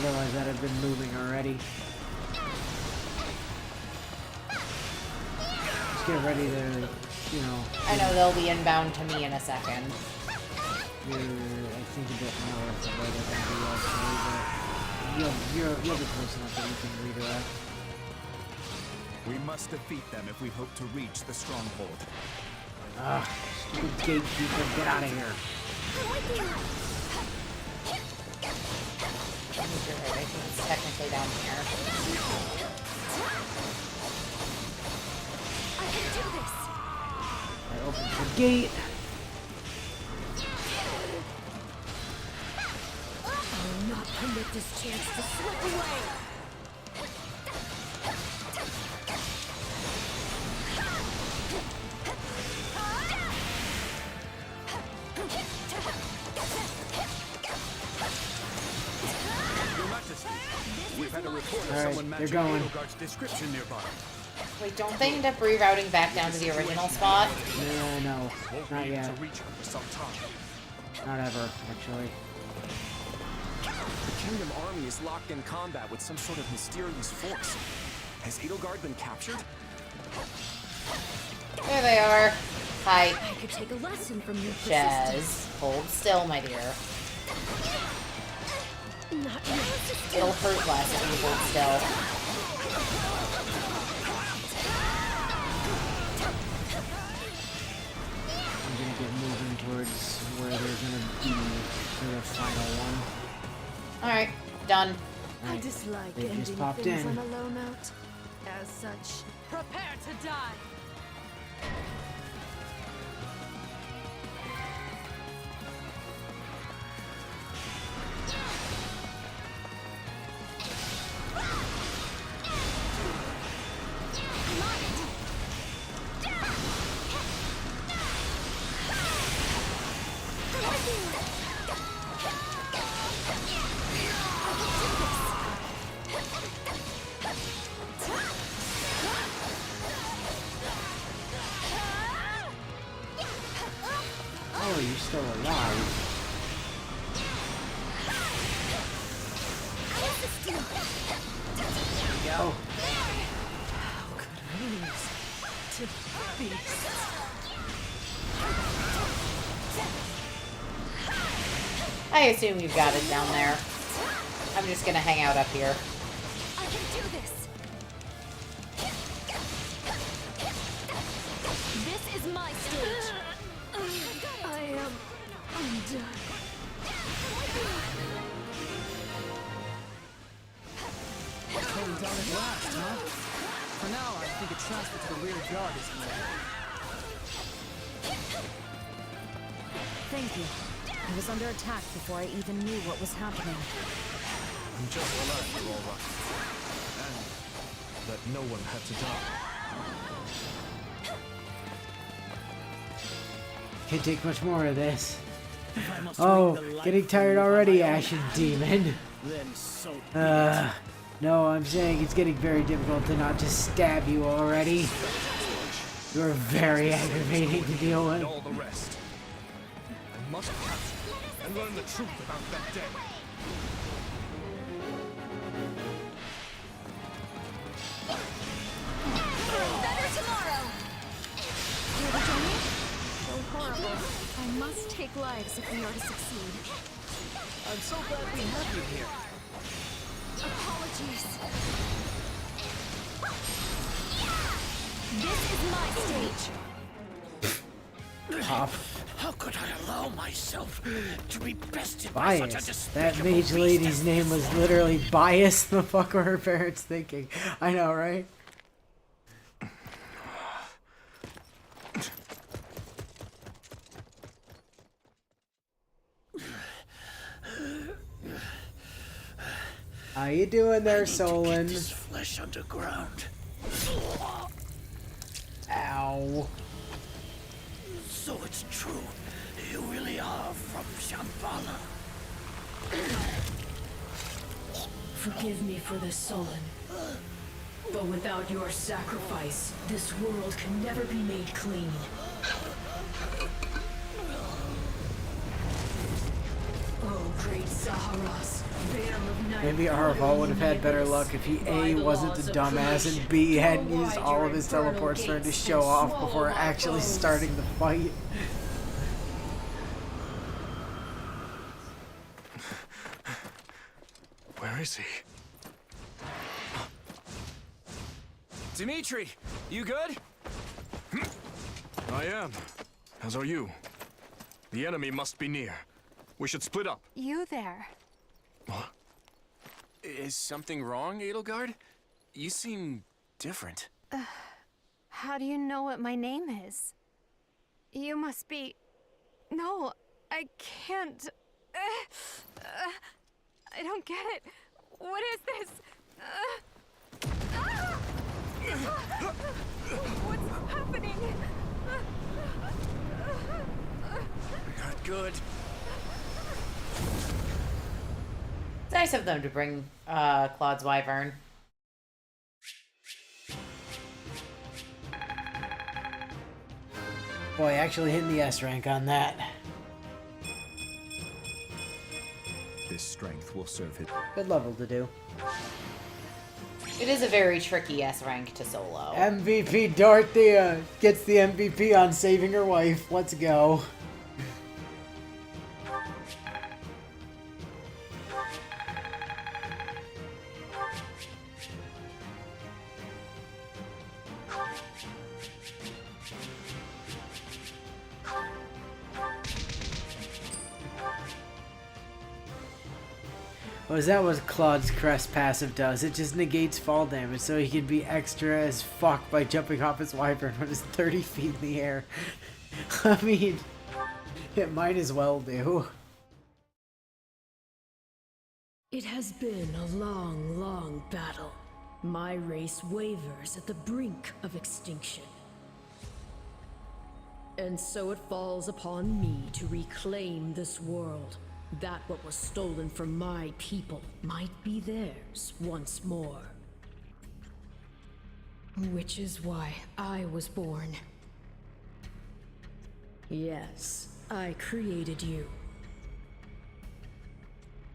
Otherwise, I'd have been moving already. Just get ready to, you know. I know they'll be inbound to me in a second. You're, I think, a bit north of where they're going to be actually, but you'll be close enough that you can redirect. We must defeat them if we hope to reach the stronghold. Ah, stupid gatekeeper, get out of here. I'm with you. I think you're right. I think it's technically down here. I can do this. I opened the gate. I will not permit this chance to slip away. Your Majesty, we've had a report of All right, someone they're matching going. Edelgard's description nearby. Wait, don't they end up rerouting back down to the original spot? No, Won't not be able yet. to reach her for some time. Not ever, actually. The Kingdom army is locked in combat with some sort of mysterious force. Has Edelgard been captured? There they are. Hi. I could take a lesson from your Jazz. persistence. Hold still, my dear. Not yet. It'll hurt less if you hold still. I'm gonna get moving towards where they're gonna be for the final one. Alright, done. I dislike They just ending popped things in. on a low note. As such, Prepare to die. Oh, you're still alive. There we go. to beasts. I assume you've got it down there. I'm just gonna hang out up here. I can do this. This is my stage. I am undone. Going down at last, huh? For now, I think a transfer to the rear guard is needed. Thank you. I was under attack before I even knew what was happening. I'm just glad you're all right. And that no one had to die. Can't take much more of this. Oh, getting tired already, Ashen Demon. Then so No, I'm saying it's getting very difficult to not just stab you already. You're very aggravating to deal with. And all the rest. I must capture you and learn the truth about that day. Better tomorrow. Hear the journey? So horrible. I must take lives if we are to succeed. I'm so glad we have you here. Apologies. This is my stage. Pop. How could I allow myself to be bested by such a Bias. That despicable mage beast lady's as name was literally Bias. The fuck were her parents thinking? I know, right? How you doing there, Solon? this flesh underground. Ow. So it's true. You really are from Shambhala. Forgive me for this, Solon. But without your sacrifice, this world can never be made clean. Oh, great Zaharas, Veil of Night. Maybe Arval would have had better luck if he A, wasn't a dumbass, and B, hadn't used all of his teleports for him to show off before actually starting the fight. Where is he? Dimitri, you good? I am. As are you. The enemy must be near. We should split up. You there. What? Is something wrong, Edelgard? You seem different. How do you know what my name is? You must be... No, I can't. I don't get it. What is this? What's happening? Not good. It's nice of them to bring Claude's Wyvern. Boy, actually hitting the S rank on that. This strength will serve him. Good level to do. It is a very tricky S rank to solo. MVP Dorothea gets the MVP on saving her wife. Let's go. Oh, is that what Claude's Crest passive does? It just negates fall damage, so he can be extra as fuck by jumping off his wyvern when it's 30 feet in the air. I mean, it might as well do. It has been a long, long battle. My race wavers at the brink of extinction. And so it falls upon me to reclaim this world. That what was stolen from my people might be theirs once more. Which is why I was born. Yes, I created you.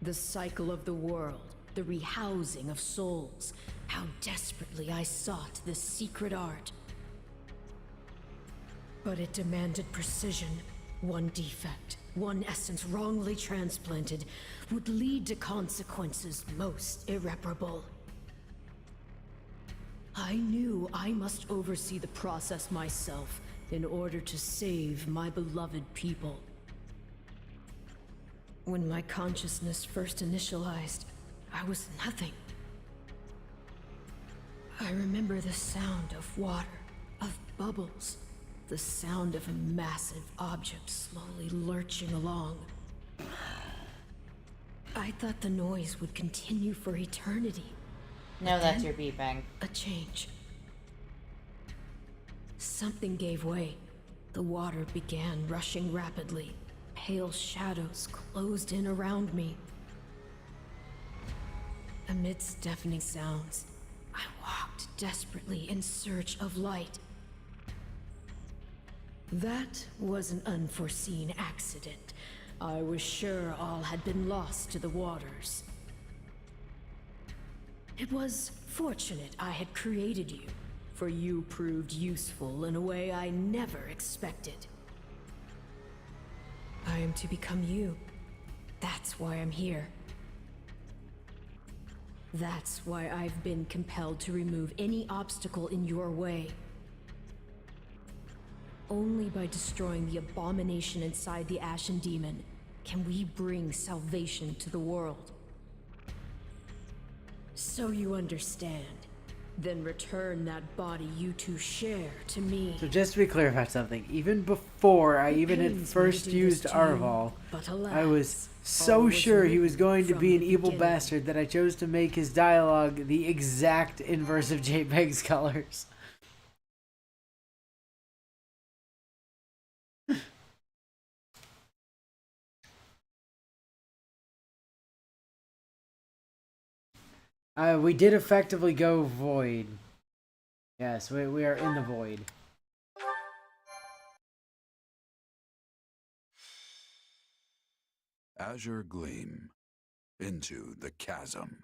The cycle of the world, the rehousing of souls. How desperately I sought this secret art. But it demanded precision. One defect, one essence wrongly transplanted, would lead to consequences most irreparable. I knew I must oversee the process myself in order to save my beloved people. When my consciousness first initialized, I was nothing. I remember the sound of water, of bubbles, the sound of a massive object slowly lurching along. I thought the noise would continue for eternity. No, that's your beeping. A change. Something gave way. The water began rushing rapidly. Pale shadows closed in around me. Amidst deafening sounds, I walked desperately in search of light. That was an unforeseen accident. I was sure all had been lost to the waters. It was fortunate I had created you, for you proved useful in a way I never expected. I am to become you. That's why I'm here. That's why I've been compelled to remove any obstacle in your way. only by destroying the abomination inside the Ashen Demon can we bring salvation to the world. So you understand. Then return that body you two share to me. So just to be clear about something, even before I even had pains me first to do used this to you, Arval, but I alas, was all so was sure he was written going to from be an the evil beginning. bastard that I chose to make his dialogue the exact inverse of JPEG's colors. We did effectively go void. Yes, we are in the void. Azure Gleam. Into the chasm.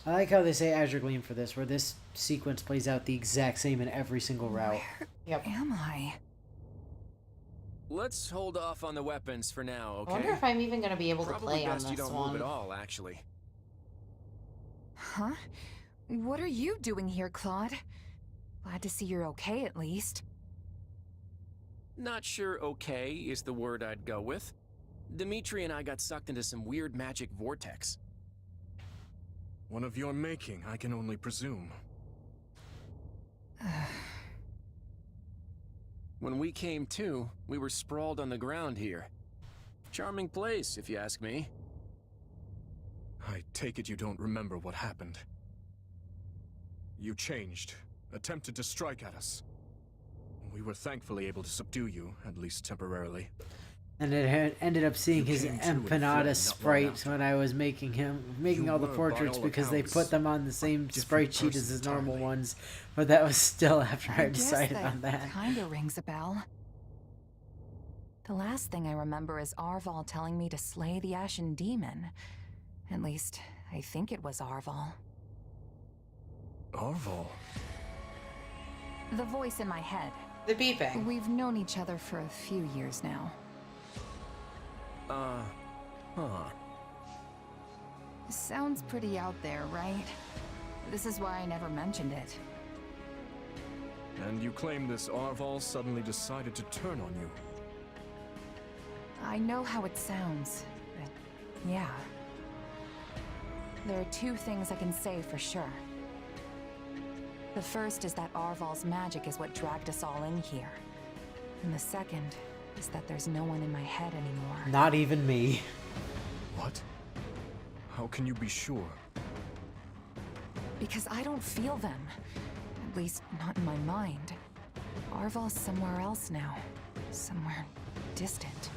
I like how they say Azure Gleam for this, where this sequence plays out the exact same in every single route. Where am I? Let's hold off on the weapons for now, okay? I wonder if I'm even going to be able Probably to play on best this you don't one. move at all, actually. Huh? What are you doing here, Claude? Glad to see you're okay, at least. Not sure okay is the word I'd go with. Dimitri and I got sucked into some weird magic vortex. One of your making, I can only presume. When we came to, we were sprawled on the ground here. Charming place, if you ask me. I take it you don't remember what happened. You changed, attempted to strike at us. We were thankfully able to subdue you, at least temporarily. And it had ended up seeing You his came to and fled empanada not long sprites after. when I was making You all the were, by portraits all because they accounts, put them on the same different sprite sheet as person his normal entirely. ones, but that was still after I guess decided on that. Kinda rings a bell. The last thing I remember is Arval telling me to slay the Ashen Demon. At least, I think it was Arval. Arval? The voice in my head. The beeping. We've known each other for a few years now. Huh. Sounds pretty out there, right? This is why I never mentioned it. And you claim this Arval suddenly decided to turn on you. I know how it sounds, but yeah. There are two things I can say for sure. The first is that Arval's magic is what dragged us all in here. And the second is that there's no one in my head anymore. Not even me. What? How can you be sure? Because I don't feel them. At least, not in my mind. Arval's somewhere else now. Somewhere distant.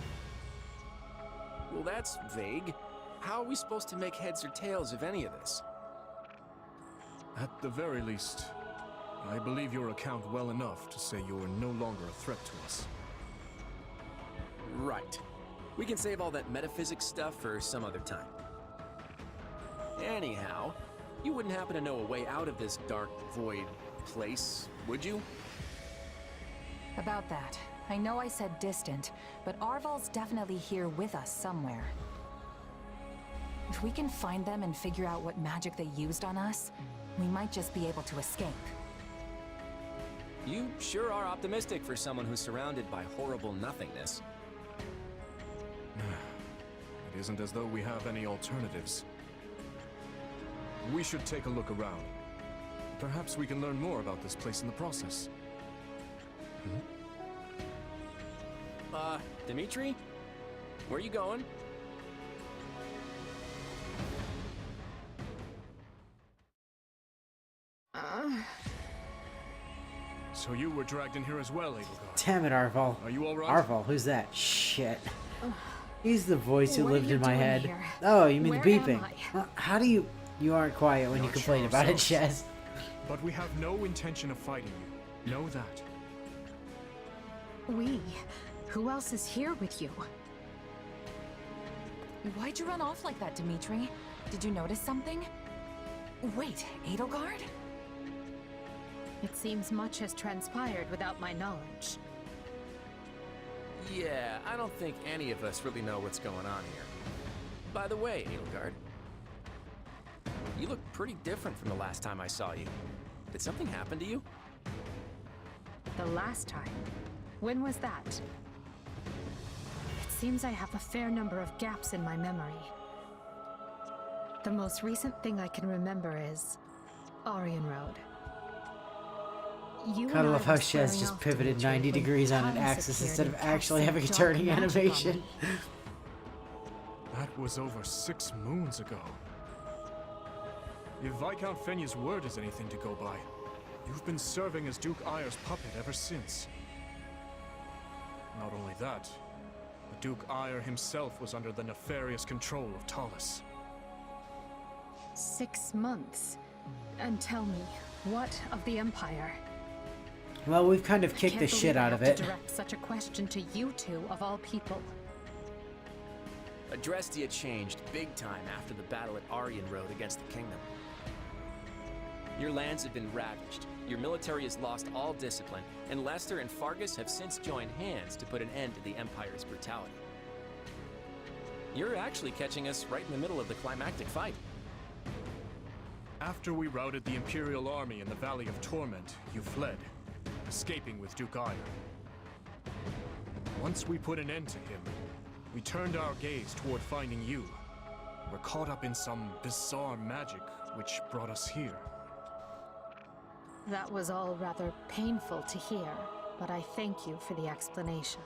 Well, that's vague. How are we supposed to make heads or tails of any of this? At the very least, I believe your account well enough to say you are no longer a threat to us. Right. We can save all that metaphysics stuff for some other time. Anyhow, you wouldn't happen to know a way out of this dark, void place, would you? About that, I know I said distant, but Arval's definitely here with us somewhere. If we can find them and figure out what magic they used on us, we might just be able to escape. You sure are optimistic for someone who's surrounded by horrible nothingness. It isn't as though we have any alternatives. We should take a look around. Perhaps we can learn more about this place in the process. Dimitri? Where are you going? So you were dragged in here as well, Edelgard. Damn it, Arval. Are you alright? Arval, who's that? Shit. He's the voice who What are lived you in my doing head. here? Oh, you mean Where the am beeping. I? Well, how do you... You aren't quiet when you Not complain sure about it, ourselves. Chaz. But we have no intention of fighting you. Know that. We? Who else is here with you? Why'd you run off like that, Dimitri? Did you notice something? Wait, Edelgard? It seems much has transpired without my knowledge. Yeah, I don't think any of us really know what's going on here. By the way, Edelgard, you look pretty different from the last time I saw you. Did something happen to you? The last time? When was that? It seems I have a fair number of gaps in my memory. The most recent thing I can remember is Aryan Road. You Kind and of I love how were Shez squaring just off, pivoted Dimitri, 90 when degrees on an Talus axis appeared instead and of cast actually some having a dark turning magic on animation. me. That was over 6 moons ago. If Viscount Fenya's word is anything to go by, you've been serving as Duke Ayer's puppet ever since. Not only that, but Duke Ayer himself was under the nefarious control of Talus. 6 months. And tell me, what of the Empire? Well, we've kind of I kicked the can't shit believe I out of have it. to direct such a question to you two, of all people. Adrestia changed big time after the battle at Aryan Road against the Kingdom. Your lands have been ravaged, your military has lost all discipline, and Lester and Fargus have since joined hands to put an end to the Empire's brutality. You're actually catching us right in the middle of the climactic fight. After we routed the Imperial army in the Valley of Torment, you fled, escaping with Duke Ayer. Once we put an end to him, we turned our gaze toward finding you. We're caught up in some bizarre magic which brought us here. That was all rather painful to hear, but I thank you for the explanation.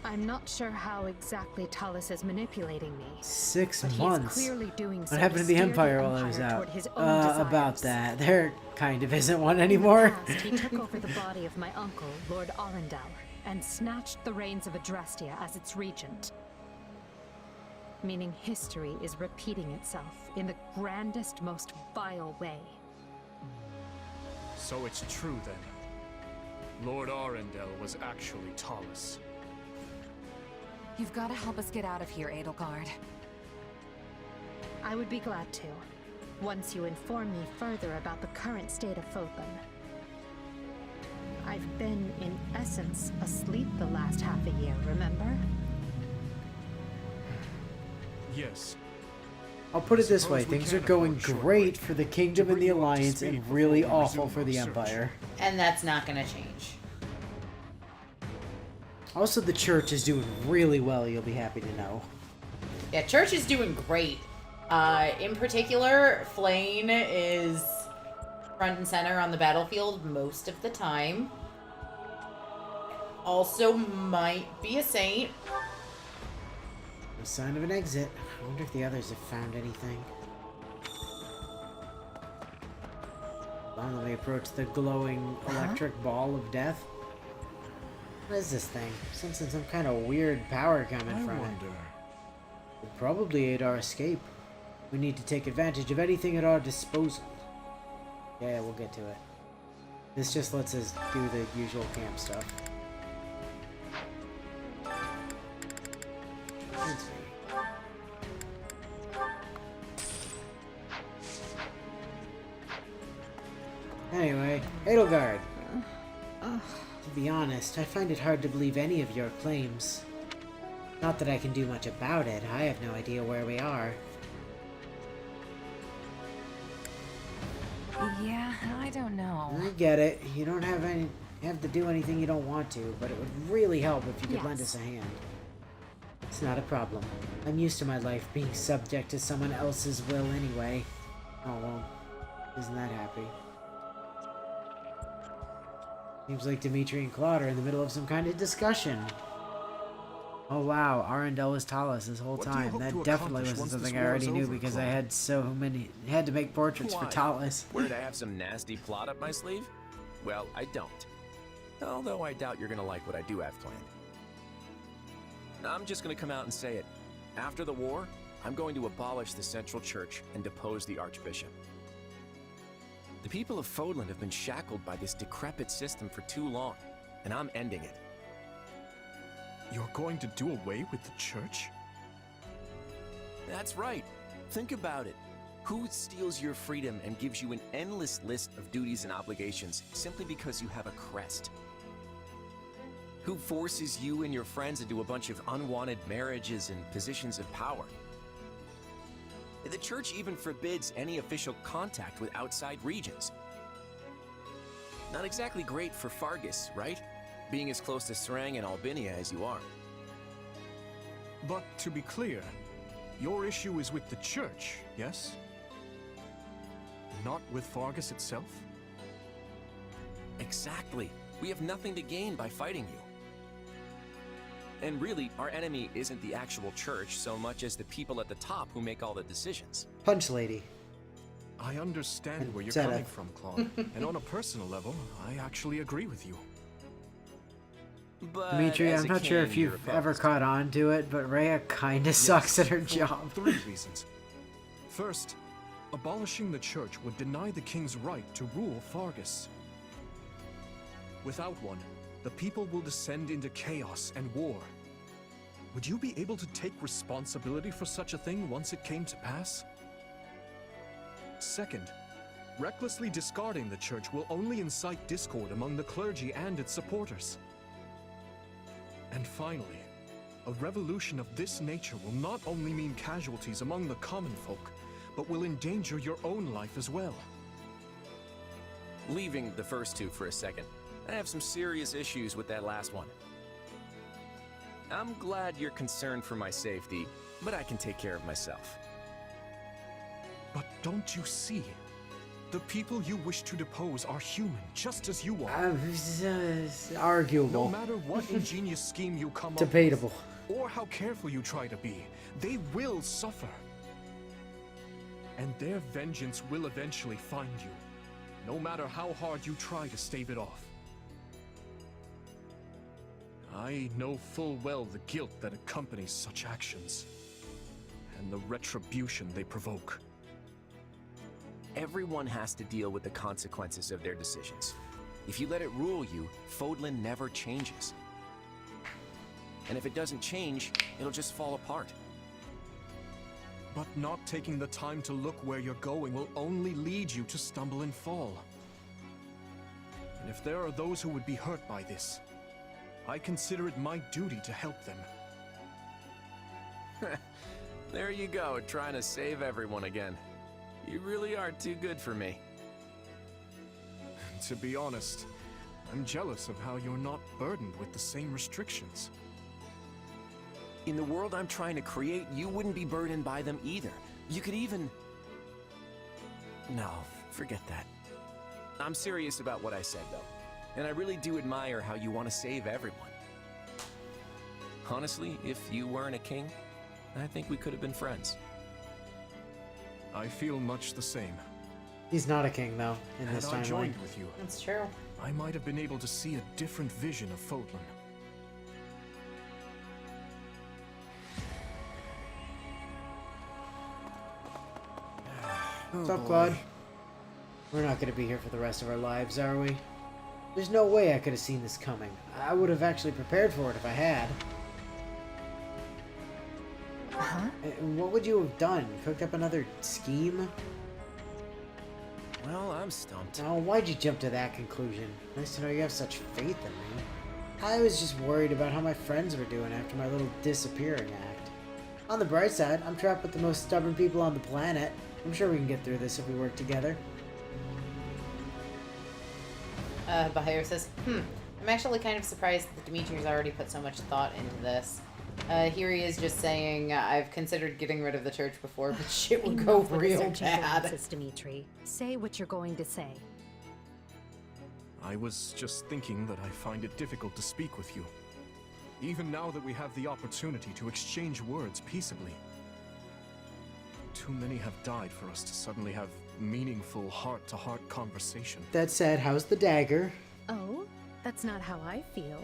I'm not sure how exactly Talus is manipulating me. 6 but months. He's clearly doing What so happened to the Empire while I was Empire out? toward his own About desires. that. There kind of isn't one anymore. In the past, he took over the body of my uncle, Lord Arundel, and snatched the reins of Adrestia as its regent. Meaning history is repeating itself in the grandest, most vile way. So it's true then. Lord Arundel was actually Talus. You've got to help us get out of here, Edelgard. I would be glad to, once you inform me further about the current state of Fodlan. I've been, in essence, asleep the last half a year, remember? Yes. I'll put it this Suppose way, we things can are going afford a short great break for the Kingdom to and the bring you up to Alliance speed and before really we awful resume for our the search. Empire. And that's not gonna change. Also, the Church is doing really well, you'll be happy to know. Yeah, Church is doing great. In particular, Flane is front and center on the battlefield most of the time. Also might be a saint. No sign of an exit. I wonder if the others have found anything. Long as we approach the glowing electric ball of death. What is this thing? Sensing some kind of weird power coming from it. Will probably aid our escape. We need to take advantage of anything at our disposal. Yeah, we'll get to it. This just lets us do the usual camp stuff. Let's see. Anyway, Edelgard. To be honest, I find it hard to believe any of your claims. Not that I can do much about it, I have no idea where we are. Yeah, I don't know. I get it. You don't have to do anything you don't want to, but it would really help if you could lend us a hand. It's not a problem. I'm used to my life being subject to someone else's will anyway. Oh well, isn't that happy? Seems like Dimitri and Claude are in the middle of some kind of discussion. Oh wow, Arundel was Talus this whole time. That definitely wasn't something I already knew because I had had to make portraits for Why? Talus. Where did I have some nasty plot up my sleeve? Well, I don't. Although I doubt you're gonna like what I do have planned. I'm just gonna come out and say it. After the war, I'm going to abolish the Central Church and depose the Archbishop. The people of Fodlan have been shackled by this decrepit system for too long, and I'm ending it. You're going to do away with the Church? That's right. Think about it. Who steals your freedom and gives you an endless list of duties and obligations simply because you have a crest? Who forces you and your friends into a bunch of unwanted marriages and positions of power? The Church even forbids any official contact with outside regions. Not exactly great for Fargus, right? Being as close to Serang and Albinia as you are. But to be clear, your issue is with the Church, yes? Not with Fargus itself? Exactly. We have nothing to gain by fighting you. And really, our enemy isn't the actual Church so much as the people at the top who make all the decisions. Punch lady. I understand where you're Zeta. coming from, Claude. And on a personal level, I actually agree with you. But Dimitri, as I'm a not sure king, if you're you've ever caught on to it, but Rhea kinda sucks at her for job. 3 reasons. First, abolishing the Church would deny the king's right to rule Fargus. Without one, the people will descend into chaos and war. Would you be able to take responsibility for such a thing once it came to pass? Second, recklessly discarding the Church will only incite discord among the clergy and its supporters. And finally, a revolution of this nature will not only mean casualties among the common folk, but will endanger your own life as well. Leaving the first two for a second, I have some serious issues with that last one. I'm glad you're concerned for my safety, but I can take care of myself. But don't you see? The people you wish to depose are human, just as you are. Arguable. No matter what ingenious scheme you come Debatable. up with, or how careful you try to be, they will suffer. And their vengeance will eventually find you, no matter how hard you try to stave it off. I know full well the guilt that accompanies such actions, and the retribution they provoke. Everyone has to deal with the consequences of their decisions. If you let it rule you, Fodlan never changes. And if it doesn't change, it'll just fall apart. But not taking the time to look where you're going will only lead you to stumble and fall. And if there are those who would be hurt by this, I consider it my duty to help them. There you go, trying to save everyone again. You really are too good for me. To be honest, I'm jealous of how you're not burdened with the same restrictions. In the world I'm trying to create, you wouldn't be burdened by them either. You could even... No, forget that. I'm serious about what I said, though. And I really do admire how you want to save everyone. Honestly, if you weren't a king, I think we could have been friends. I feel much the same. He's not a king, though, in this Had I timeline. joined with you, That's true. I might have been able to see a different vision of Fodlan. What's up, Claude? We're not going to be here for the rest of our lives, are we? There's no way I could have seen this coming. I would have actually prepared for it if I had. Huh? What would you have done? Cooked up another scheme? Well, I'm stumped. Oh, why'd you jump to that conclusion? Nice to know you have such faith in me. I was just worried about how my friends were doing after my little disappearing act. On the bright side, I'm trapped with the most stubborn people on the planet. I'm sure we can get through this if we work together. Bahir says, I'm actually kind of surprised that Dimitri's already put so much thought into this. Here he is just saying, I've considered getting rid of the church before, but shit would go Enough with real searching for bad. answers, Dimitri. Say what you're going to say. I was just thinking that I find it difficult to speak with you. Even now that we have the opportunity to exchange words peaceably. Too many have died for us to suddenly have meaningful heart-to-heart conversation. That said, how's the dagger? Oh, that's not how I feel.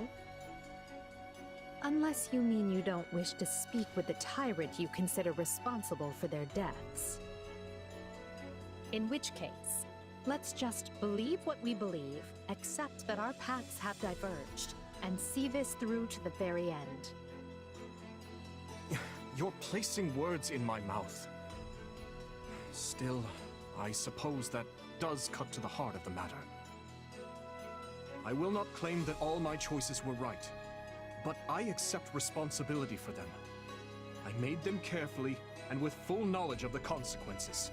Unless you mean you don't wish to speak with the tyrant you consider responsible for their deaths. In which case, let's just believe what we believe, accept that our paths have diverged, and see this through to the very end. You're placing words in my mouth. Still, I suppose that does cut to the heart of the matter. I will not claim that all my choices were right, but I accept responsibility for them. I made them carefully, and with full knowledge of the consequences.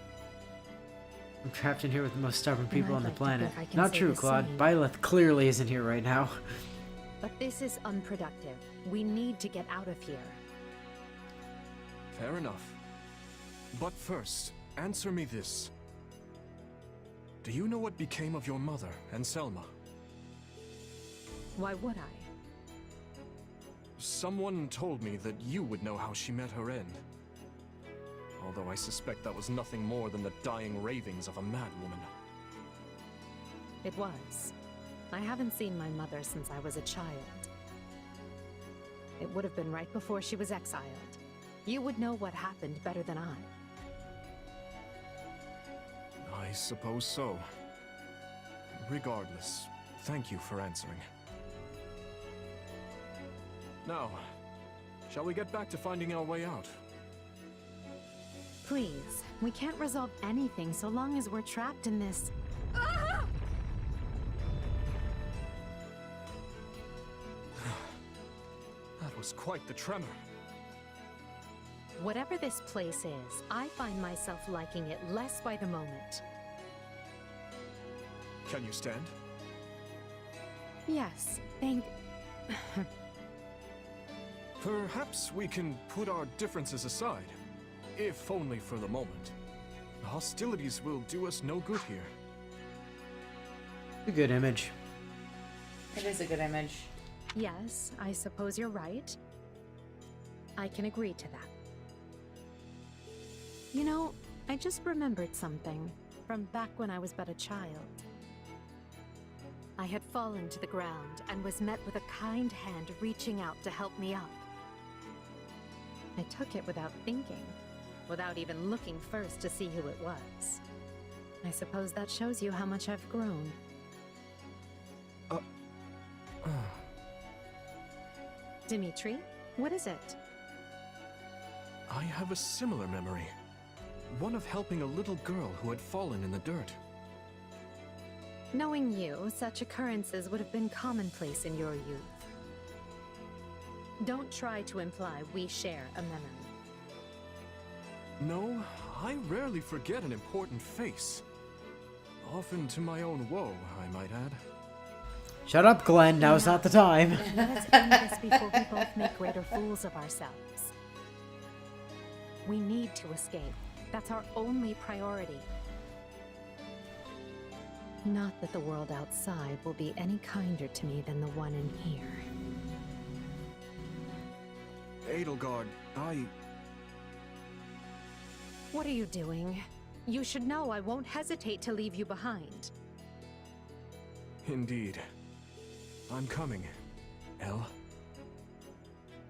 I'm trapped in here with the most stubborn people on the like to planet. think I can Not say true, the Claude. same. Byleth clearly isn't here right now. But this is unproductive. We need to get out of here. Fair enough. But first, answer me this. Do you know what became of your mother and Selma? Why would I? Someone told me that you would know how she met her end. Although I suspect that was nothing more than the dying ravings of a madwoman. It was. I haven't seen my mother since I was a child. It would have been right before she was exiled. You would know what happened better than I. I suppose so. Regardless, thank you for answering. Now, shall we get back to finding our way out? Please, we can't resolve anything so long as we're trapped in this. That was quite the tremor. Whatever this place is, I find myself liking it less by the moment. Can you stand? Yes, thank... Perhaps we can put our differences aside, if only for the moment. The hostilities will do us no good here. A good image. It is a good image. Yes, I suppose you're right. I can agree to that. You know, I just remembered something from back when I was but a child. I had fallen to the ground and was met with a kind hand reaching out to help me up. I took it without thinking, without even looking first to see who it was. I suppose that shows you how much I've grown. Dimitri, what is it? I have a similar memory. One of helping a little girl who had fallen in the dirt. Knowing you, such occurrences would have been commonplace in your youth. Don't try to imply we share a memory. No, I rarely forget an important face. Often to my own woe, I might add. Shut up, Glenn. Now's not the time. Let us end this before we both make greater fools of ourselves. We need to escape. That's our only priority. Not that the world outside will be any kinder to me than the one in here. Edelgard, What are you doing? You should know I won't hesitate to leave you behind. Indeed. I'm coming, Elle.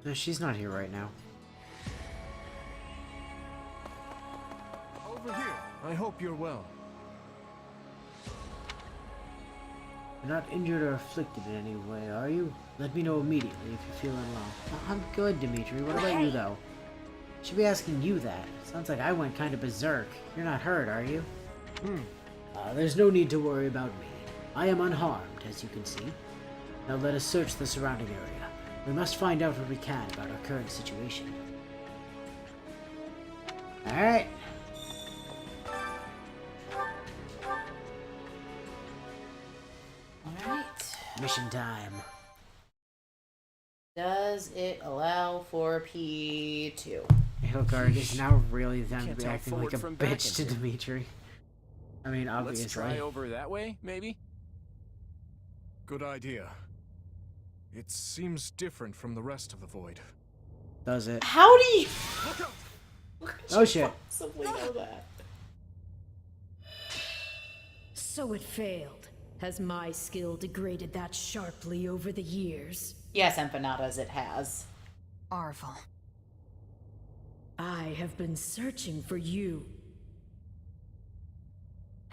No, she's not here right now. Over here. I hope you're well. You're not injured or afflicted in any way, are you? Let me know immediately if you're feeling low. I'm good, Dimitri. What about you, though? Should be asking you that. Sounds like I went kind of berserk. You're not hurt, are you? There's no need to worry about me. I am unharmed, as you can see. Now let us search the surrounding area. We must find out what we can about our current situation. Alright. Alright. Mission time. Does it allow for P2? Edelgard is now really them Can't tell acting like a forward from back bitch to in here. Dimitri. I mean, obviously. Let's try over that way, maybe? Good idea. It seems different from the rest of the void. Does it? How do you... Oh shit. possibly know that? So it failed. Has my skill degraded that sharply over the years? Yes, empanadas, it has. Arval. I have been searching for you.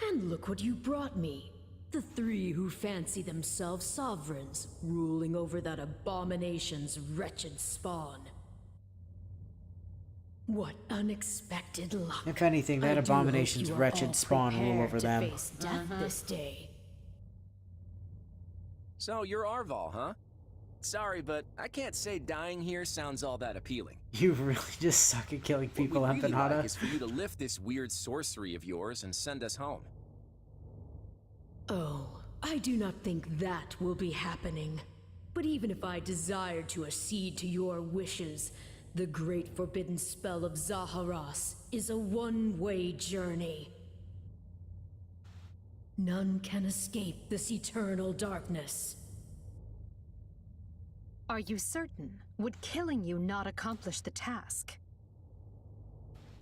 And look what you brought me. The three who fancy themselves sovereigns, ruling over that abomination's wretched spawn. What unexpected luck. If anything, that I do hope abomination's you are wretched all spawn rule prepared over to them. face death this day. So you're Arval, huh? Sorry, but I can't say dying here sounds all that appealing. You really just suck at killing people, What we'd really Empanada. like is for you to lift this weird sorcery of yours and send us home. Oh, I do not think that will be happening. But even if I desired to accede to your wishes, the great forbidden spell of Zaharas is a one-way journey. None can escape this eternal darkness. Are you certain? Would killing you not accomplish the task?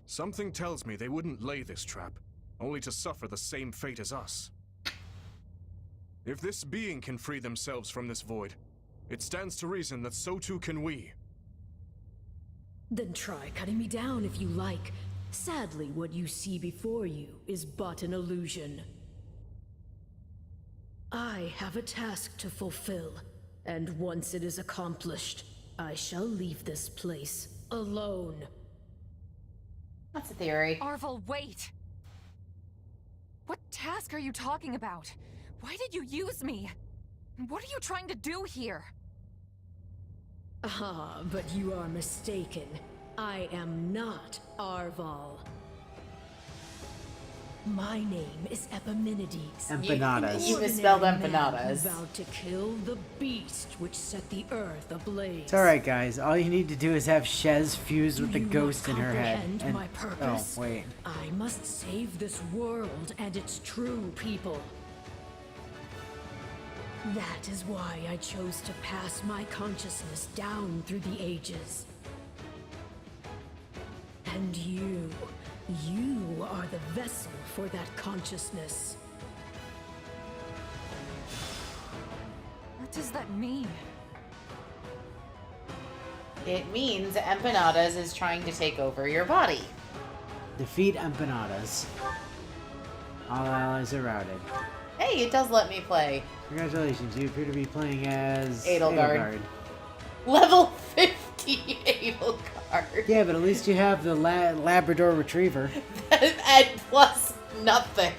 Something tells me they wouldn't lay this trap, only to suffer the same fate as us. If this being can free themselves from this void, it stands to reason that so too can we. Then try cutting me down if you like. Sadly, what you see before you is but an illusion. I have a task to fulfill, and once it is accomplished, I shall leave this place alone. That's a theory. Arval, wait! What task are you talking about? Why did you use me? What are you trying to do here? Ah, but you are mistaken. I am not Arval. My name is Epimenides. Empanadas. You misspelled Ordinary man empanadas. who vowed to kill the beast which set the earth ablaze. It's alright, guys. All you need to do is have Shez fused with the Do you ghost not in her head. comprehend my purpose? Oh, wait. I must save this world and its true people. That is why I chose to pass my consciousness down through the ages. And you are the vessel for that consciousness. What does that mean? It means Empanadas is trying to take over your body. Defeat Empanadas. All allies are routed. Hey, it does let me play. Congratulations, you appear to be playing as Edelgard. Level 50 Edelgard. Yeah, but at least you have the Labrador Retriever. And plus nothing.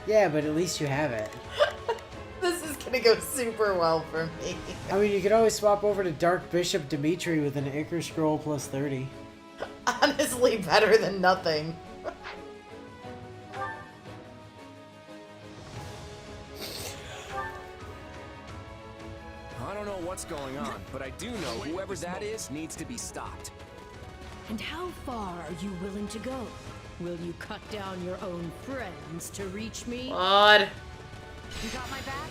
Yeah, but at least you have it. This is gonna go super well for me. I mean, you could always swap over to Dark Bishop Dimitri with an Ichor Scroll plus 30. Honestly, better than nothing. I don't know what's going on, but I do know whoever that is needs to be stopped. And how far are you willing to go? Will you cut down your own friends to reach me? God. You got my back?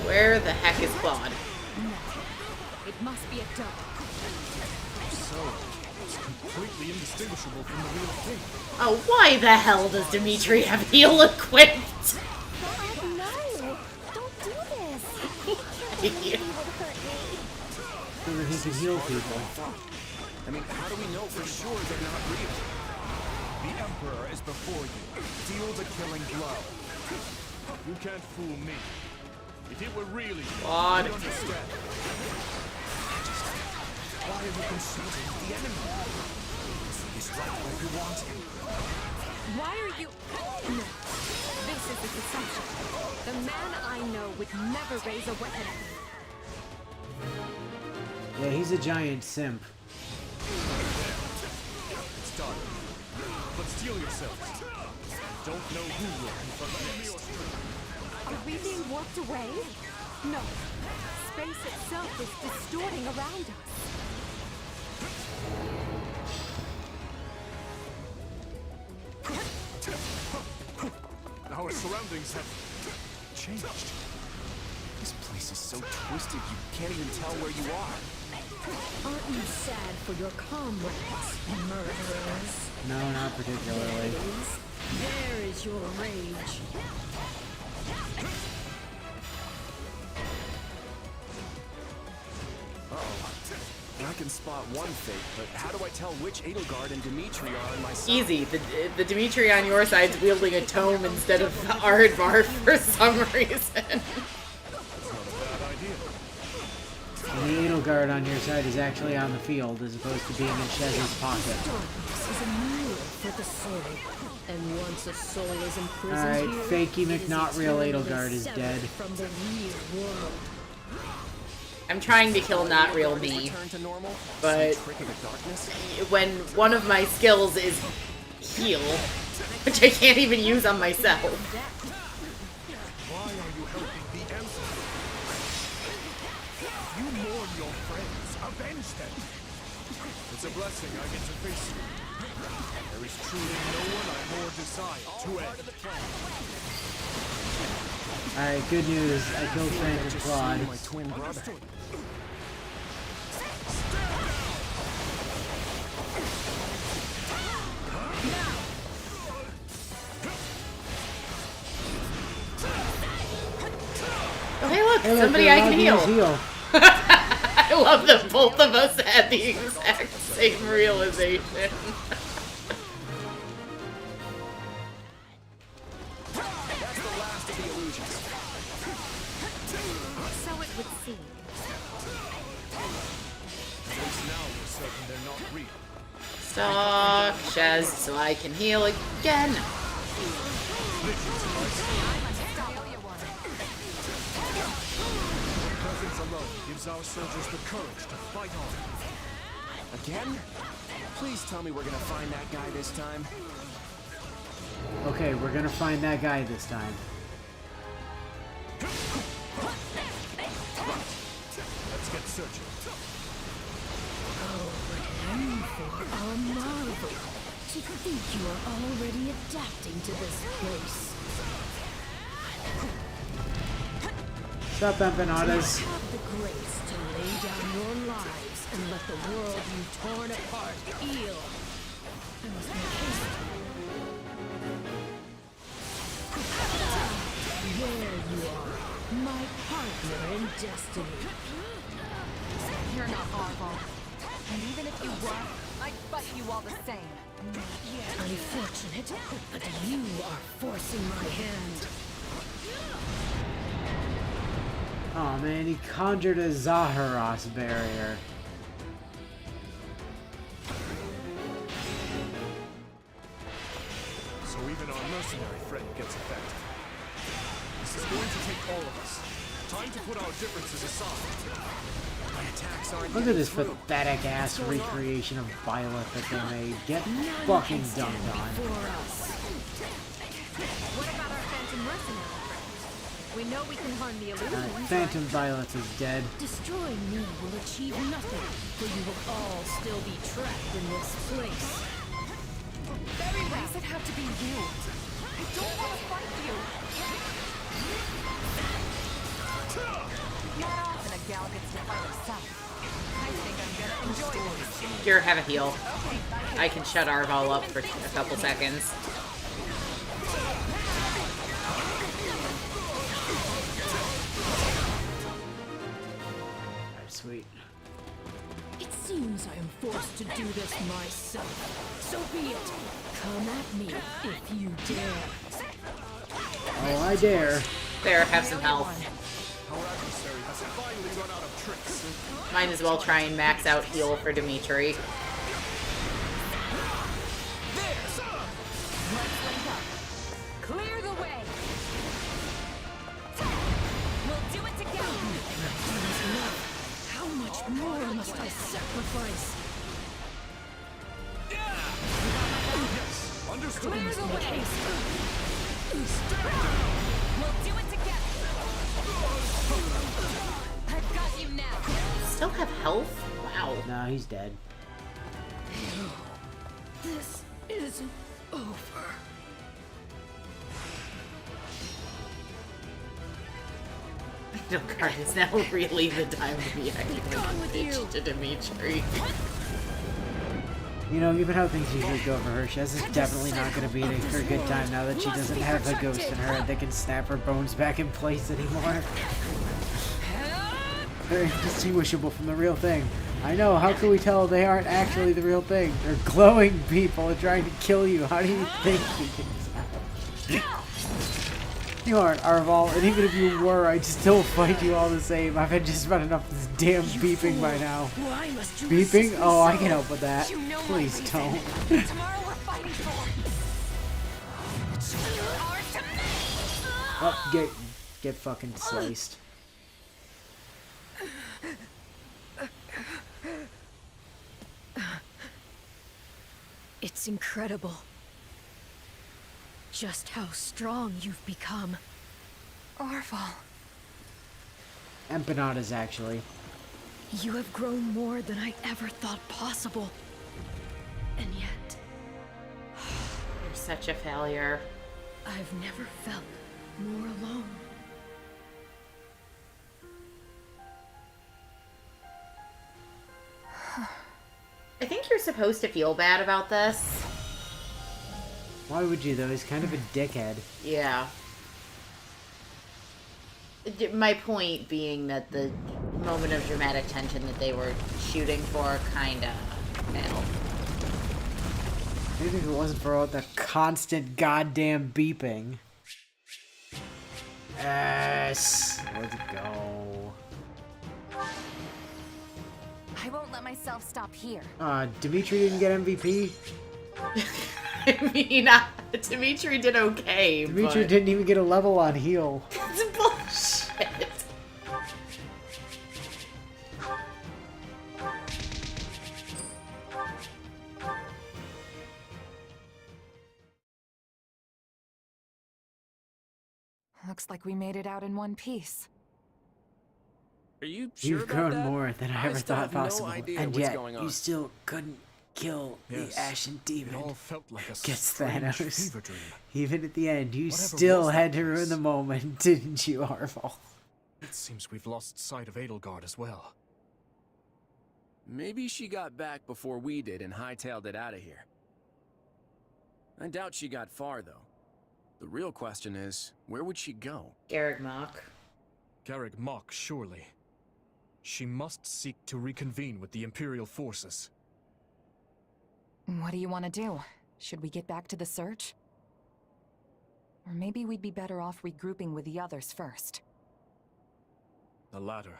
Where the heck is Claude? It must be a dog. So, it's completely indistinguishable from the real thing. Oh, why the hell does Dimitri have heal equipped? No! Don't do this! So that he can heal people. I mean, how do we know for sure they're not real? The Emperor is before you. Deal the killing blow. You can't fool me. If it were really you, God. you'd understand. Why are you consulting the enemy? He's right where you want him. Why are you... No. This is a deception. The man I know would never raise a weapon. Yeah, he's a giant simp. It's done. But steel yourselves. Don't know who will confront me. Are we being warped away? No. Space itself is distorting around us. Our surroundings have changed. This place is so twisted you can't even tell where you are. Aren't you sad for your comrades, murderers? No, not particularly. There is your rage. I can spot one fate, but how do I tell which Edelgard and Dimitri are on my side? Easy. The Dimitri on your side's wielding a tome instead of Aardvark for some reason. And the Edelgard on your side is actually on the field as opposed to being in Shez's pocket. Darkness is a mere for the soul. And once a soul is imprisoned Alright, here, fakey it is McNot real eternally Edelgard is severed dead. from the real world. I'm trying to kill not real me, but when one of my skills is heal, which I can't even use on myself. Why are you helping the Emperor? You mourn your friends. Avenge them. It's a blessing I get to face you. There is truly no one I more desire to end. Alright, good news. I killed Phantom Claude. My twin brother. Oh, hey, look, Hey, somebody they're I can allowed to heal. use I love that both of us had the exact same realization. That's the last of the illusions. So it would seem. At least now we're certain they're not real. Stop, Shez, so I can heal again. Presence alone gives our soldiers the courage to fight on. Again? Please tell me we're gonna find that guy this time. Okay, we're gonna find that guy this time. Let's get searching. Oh, but you for a marvel. To think you are already adapting to this place. Stop empanadas. Have the grace to lay down your lives and let the world you torn apart heal. I must make haste. There you are, my partner in destiny. You're not Arval. And even if you were, I'd fight you all the same. Unfortunate, but you are forcing my hand. Oh man, he conjured a Zaharos barrier. So even our mercenary friend gets affected. This is going to take all of us. Time to put our differences aside. My attacks aren't Look at this pathetic ass recreation of Violet that they made. Get fucking dunked on. What about our Phantom Mercenary friend? We know we can harm the illusions. Phantom Violet is dead. Destroying me will achieve nothing, for you will all still be trapped in this place. Very well. Why does it have to be you? I don't want to fight you. Not often a gal gets to fight herself. I think I'm gonna enjoy this. Here, have a heal. I can shut Arval up for a couple seconds. Alright, sweet. It seems I am forced to do this myself. So be it. Come at me if you dare. Oh, I dare. There, have some health. Our adversary has finally run out of tricks. Might as well try and max out heal for Dimitri. Clear the way. We'll do it together. How much more must I sacrifice? Yes, understood. Clear the way. We'll do it together. I've got you now. Still have health? Wow. No, he's dead. This isn't over. Edelgard is now really the time to be acting like a bitch to Dimitri. You know, given how things usually go for her, Shez is definitely not going to be her good time now that she doesn't have a ghost in her head that can snap her bones back in place anymore. They're indistinguishable from the real thing. I know, how can we tell they aren't actually the real thing? They're glowing people trying to kill you. How do you think we can tell? You aren't Arval, and even if you were, I'd still fight you all the same. I've had just about enough of this damn beeping by now. Beeping? Oh, I can help with that. Please don't. Tomorrow we're fighting for. It's ours to make. Oh, get fucking sliced. It's incredible. Just how strong you've become. Arval. Empanadas, actually. You have grown more than I ever thought possible. And yet... You're such a failure. I've never felt more alone. I think you're supposed to feel bad about this. Why would you, though? He's kind of a dickhead. Yeah. My point being that the moment of dramatic tension that they were shooting for kinda failed. Maybe if it wasn't for all the constant goddamn beeping. Yes! Let's go. I won't let myself stop here. Dimitri didn't get MVP? I mean, Dimitri did okay, Dimitri but... didn't even get a level on heal. It's bullshit. Looks like we made it out in one piece. Are you sure You've about grown that? more than I ever still thought have possible, no idea and what's yet going on. you still couldn't kill the Ashen Demon. It all felt like a Gets strange Thanos. fever dream. Even at the end, you Whatever still was had that to ruin place? the moment, didn't you, Arval? It seems we've lost sight of Edelgard as well. Maybe she got back before we did and hightailed it out of here. I doubt she got far, though. The real question is, where would she go? Garreg Mach. Garreg Mach, surely. She must seek to reconvene with the Imperial forces. What do you want to do? Should we get back to the search? Or maybe we'd be better off regrouping with the others first. The latter.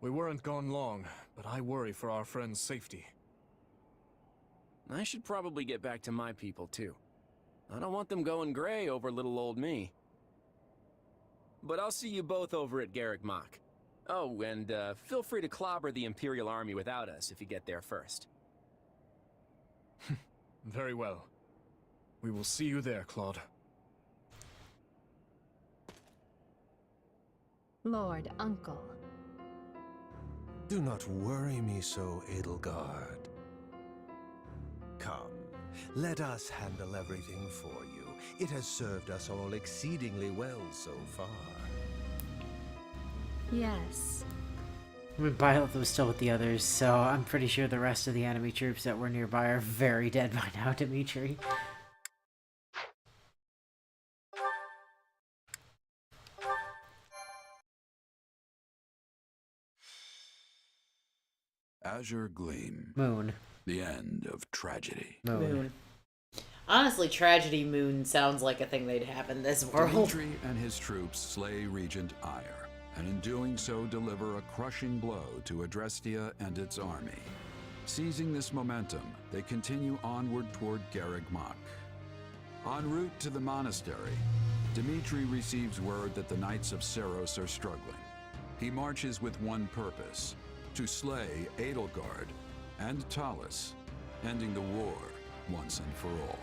We weren't gone long, but I worry for our friend's safety. I should probably get back to my people, too. I don't want them going gray over little old me. But I'll see you both over at Garreg Mach. Oh, and feel free to clobber the Imperial Army without us if you get there first. Very well. We will see you there, Claude. Lord Uncle. Do not worry me so, Edelgard. Come, let us handle everything for you. It has served us all exceedingly well so far. Yes. I mean, Byleth was still with the others, so I'm pretty sure the rest of the enemy troops that were nearby are very dead by now, Dimitri. Azure Gleam. Moon. The end of tragedy. Moon. Honestly, Tragedy Moon sounds like a thing they'd have in this world. Dimitri and his troops slay Regent Ire, and in doing so deliver a crushing blow to Adrestia and its army. Seizing this momentum, they continue onward toward Garreg Mach. En route to the monastery, Dimitri receives word that the Knights of Seiros are struggling. He marches with one purpose, to slay Edelgard and Talus, ending the war once and for all.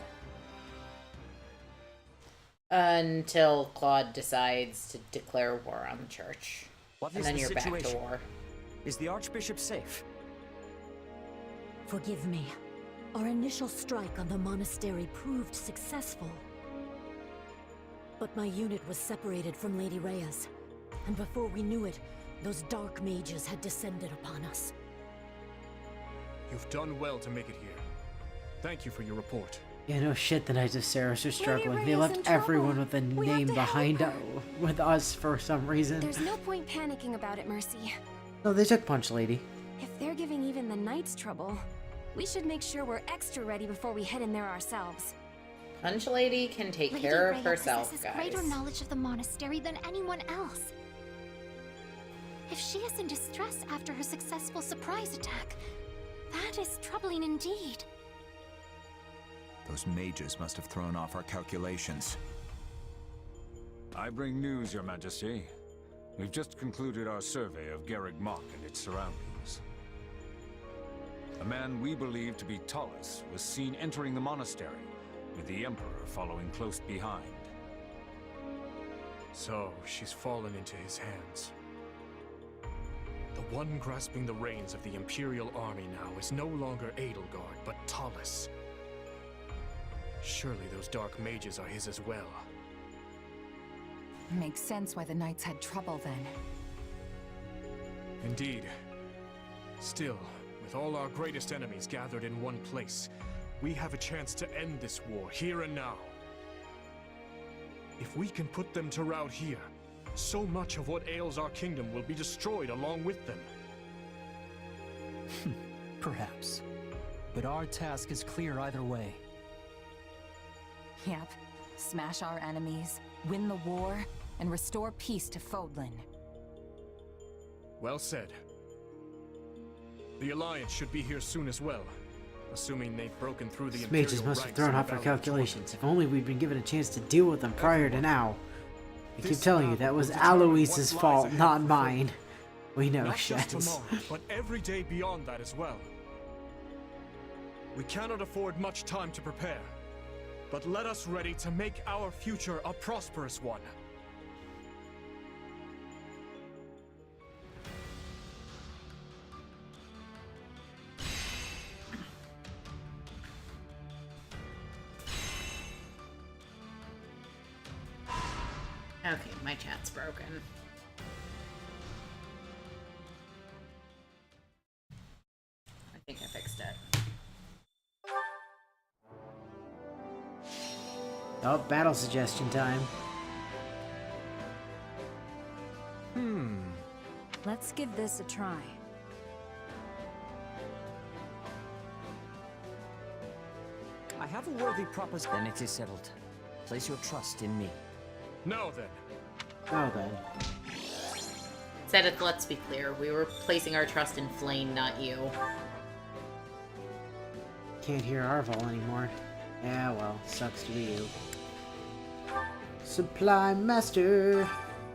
Until Claude decides to declare war on the church. What and is then the you're back to situation? war. Is the Archbishop safe? Forgive me. Our initial strike on the monastery proved successful. But my unit was separated from Lady Rhea's, and before we knew it, those dark mages had descended upon us. You've done well to make it here. Thank you for your report. Yeah, no shit, the Knights of Seiros are struggling. They Rhea's left in trouble. everyone with a We have name to help behind her. with us for some reason. There's no point panicking about it, Mercy. No, they took Punch Lady. If they're giving even the Knights trouble, we should make sure we're extra ready before we head in there ourselves. Punch Lady can take Lady care of Rhea herself, possesses guys. greater knowledge of the monastery than anyone else. If she is in distress after her successful surprise attack, that is troubling indeed. Those mages must have thrown off our calculations. I bring news, Your Majesty. We've just concluded our survey of Garreg Mach and its surroundings. A man we believe to be Tullus was seen entering the monastery, with the Emperor following close behind. So, she's fallen into his hands. The one grasping the reins of the Imperial army now is no longer Edelgard, but Tullus. Surely those dark mages are his as well. Makes sense why the Knights had trouble then. Indeed. Still, with all our greatest enemies gathered in one place, we have a chance to end this war here and now. If we can put them to rout here, so much of what ails our kingdom will be destroyed along with them. Perhaps. But our task is clear either way. Yep. Smash our enemies, win the war, and restore peace to Fodlan. Well said. The Alliance should be here soon as well, assuming they've broken through the Imperial Mages must have ranks thrown and off our Valley calculations. If only we'd been given a chance to deal with them prior to now. I keep telling you, that was Alois's fault, not mine. We know, Not just Shaz. tomorrow, but every day beyond that as well. We cannot afford much time to prepare, but let us ready to make our future a prosperous one. Okay, my chat's broken. I think I fixed it. Oh, battle suggestion time. Let's give this a try. I have a worthy proposition. Then it is settled. Place your trust in me. Now then. Now then. Said it, let's be clear. We were placing our trust in Flame, not you. Can't hear Arval anymore. Yeah, well, sucks to be you. Supply master.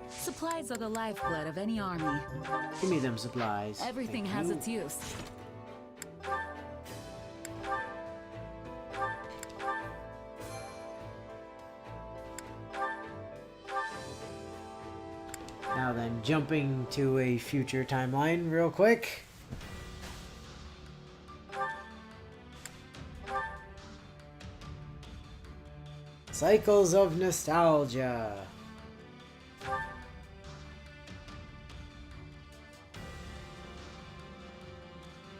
Supplies are the lifeblood of any army. Give me them supplies. Everything Thank has you. its use. Now then, jumping to a future timeline real quick. Cycles of Nostalgia.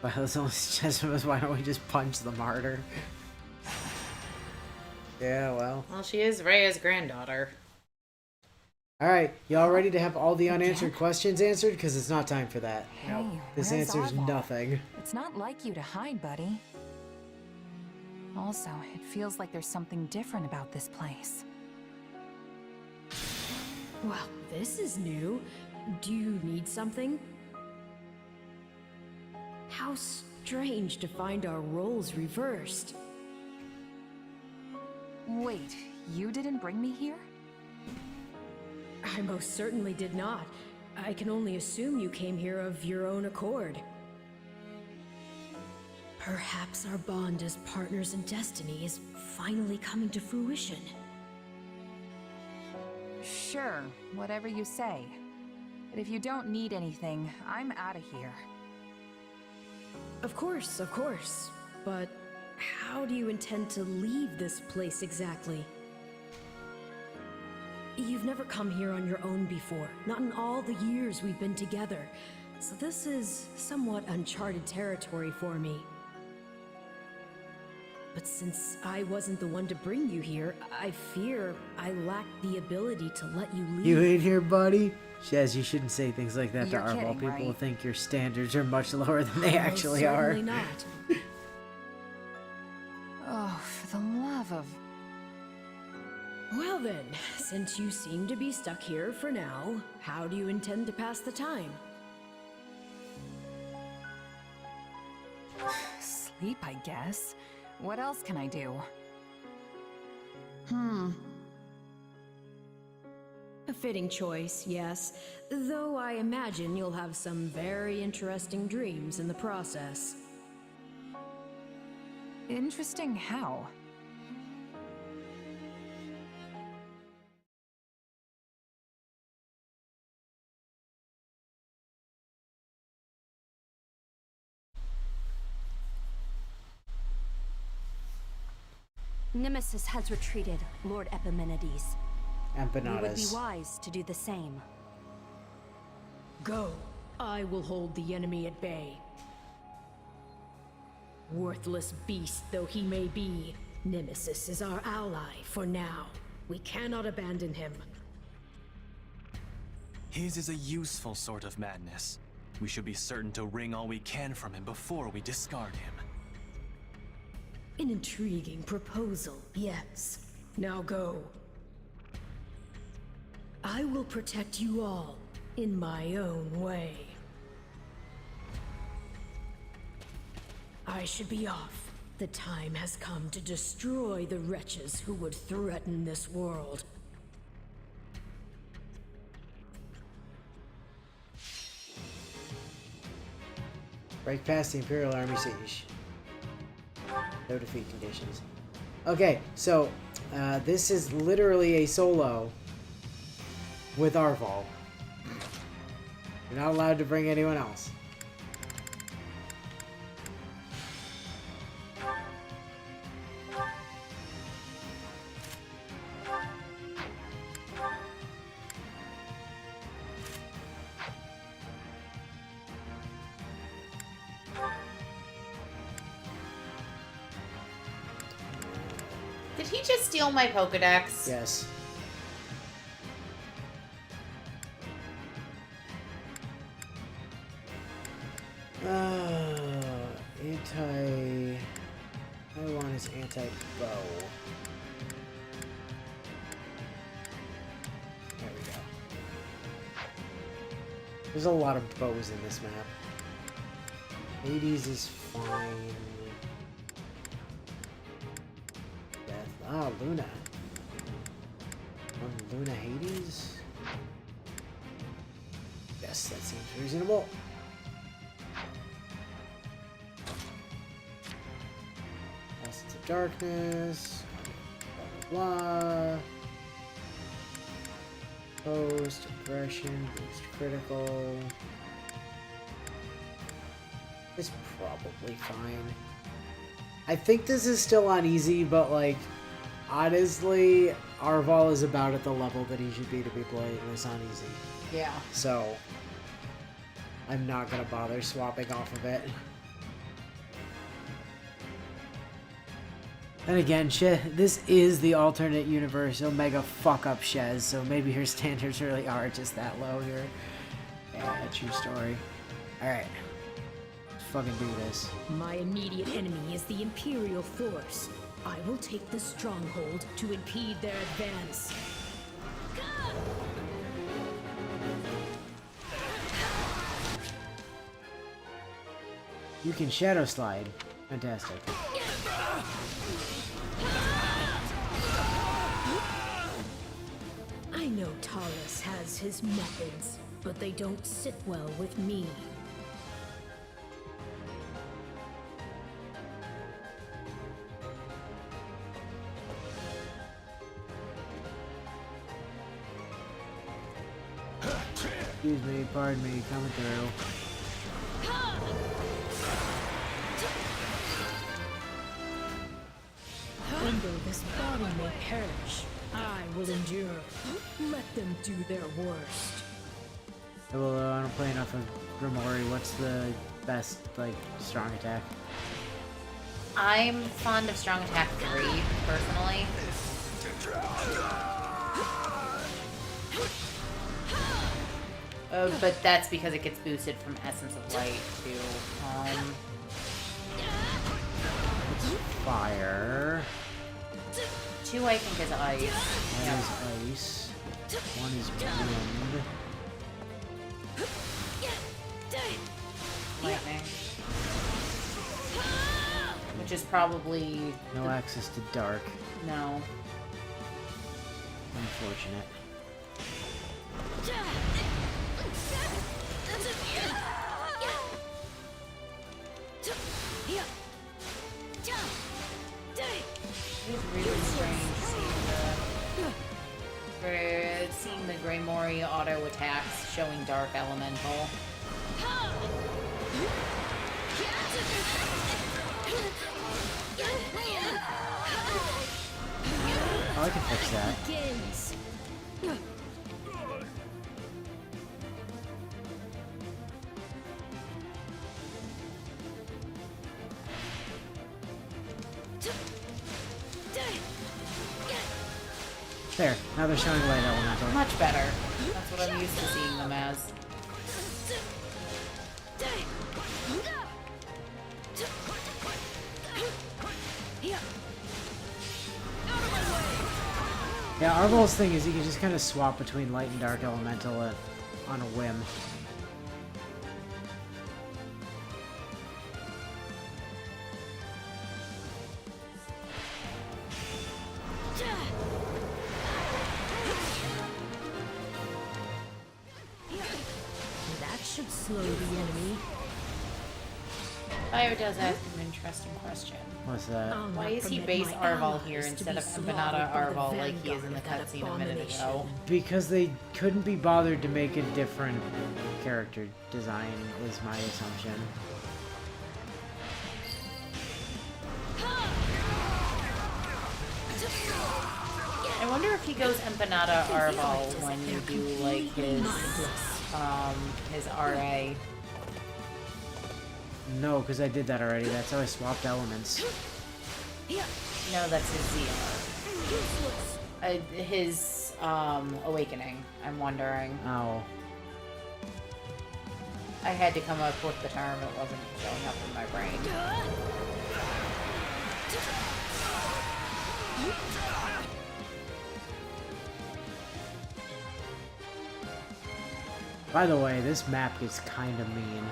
Well, that's only suggestion. Why don't we just punch the martyr? Yeah, well. Well, she is Rhea's granddaughter. Alright, y'all ready to have all the unanswered questions answered? Because it's not time for that. Hey, This where's answers Arval? nothing. It's not like you to hide, buddy. Also, it feels like there's something different about this place. Well, this is new. Do you need something? How strange to find our roles reversed. Wait, you didn't bring me here? I most certainly did not. I can only assume you came here of your own accord. Perhaps our bond as partners in destiny is finally coming to fruition. Sure, whatever you say. But if you don't need anything, I'm out of here. Of course, of course. But how do you intend to leave this place exactly? You've never come here on your own before, not in all the years we've been together. So this is somewhat uncharted territory for me. But since I wasn't the one to bring you here, I fear I lack the ability to let you leave. You ain't here, buddy? Shaz, you shouldn't say things like that You're to Arval. kidding, People will right? think your standards are much lower than they Most actually are. certainly not. Oh, for the love of... Well then, since you seem to be stuck here for now, how do you intend to pass the time? Sleep, I guess. What else can I do? A fitting choice, yes. Though I imagine you'll have some very interesting dreams in the process. Interesting how? Nemesis has retreated, Lord Epimenides. We would be Empanadas. wise to do the same. Go. I will hold the enemy at bay. Worthless beast though he may be, Nemesis is our ally for now. We cannot abandon him. His is a useful sort of madness. We should be certain to wring all we can from him before we discard him. An intriguing proposal, yes. Now go. I will protect you all in my own way. I should be off. The time has come to destroy the wretches who would threaten this world. Break past the Imperial Army siege. No defeat conditions. Okay, so this is literally a solo with Arval. You're not allowed to bring anyone else. Did he just steal my Pokedex? Yes. I want his anti-bow. There we go. There's a lot of bows in this map. Hades is fine. Luna. Luna Hades? Yes, that seems reasonable. Essence of Darkness. Blah, blah, blah. Post, aggression, boost critical. It's probably fine. I think this is still on easy, but like, honestly, Arval is about at the level that he should be to be playing this on easy. Yeah. So, I'm not gonna bother swapping off of it. And again, this is the alternate universe Omega fuck up Shez, so maybe your standards really are just that low here. Yeah, true story. Alright. Let's fucking do this. My immediate enemy is the Imperial force. I will take the stronghold to impede their advance. You can shadow slide. Fantastic. I know Taurus has his methods, but they don't sit well with me. Excuse me, pardon me, coming through. And though this body may perish, I will endure. Let them do their worst. Well, I don't play enough of Grimori. What's the best, like, strong attack? I'm fond of Strong Attack 3, personally. But that's because it gets boosted from Essence of Light, too. Fire. 2, I think, is Ice. One is ice. One is wind. Lightning. Which is probably... No access to dark. No. Unfortunate. It's really strange seeing the Greymori auto attacks showing Dark Elemental. Oh, I can fix that. There, now they're showing light elemental. Much better. That's what I'm used to seeing them as. Yeah, Arvol's thing is you can just kind of swap between light and dark elemental on a whim. That should slow the enemy. Bio does ask an interesting question. What's that? Why is he base Arval here instead of Empanada Arval like he is in the cutscene a minute ago? Because they couldn't be bothered to make a different character design, is my assumption. I wonder if he goes Empanada Arval when you do like his RA. No, because I did that already. That's how I swapped elements. No, that's his ZR. His Awakening, I'm wondering. Oh. I had to come up with the term, it wasn't showing up in my brain. By the way, this map gets kind of mean.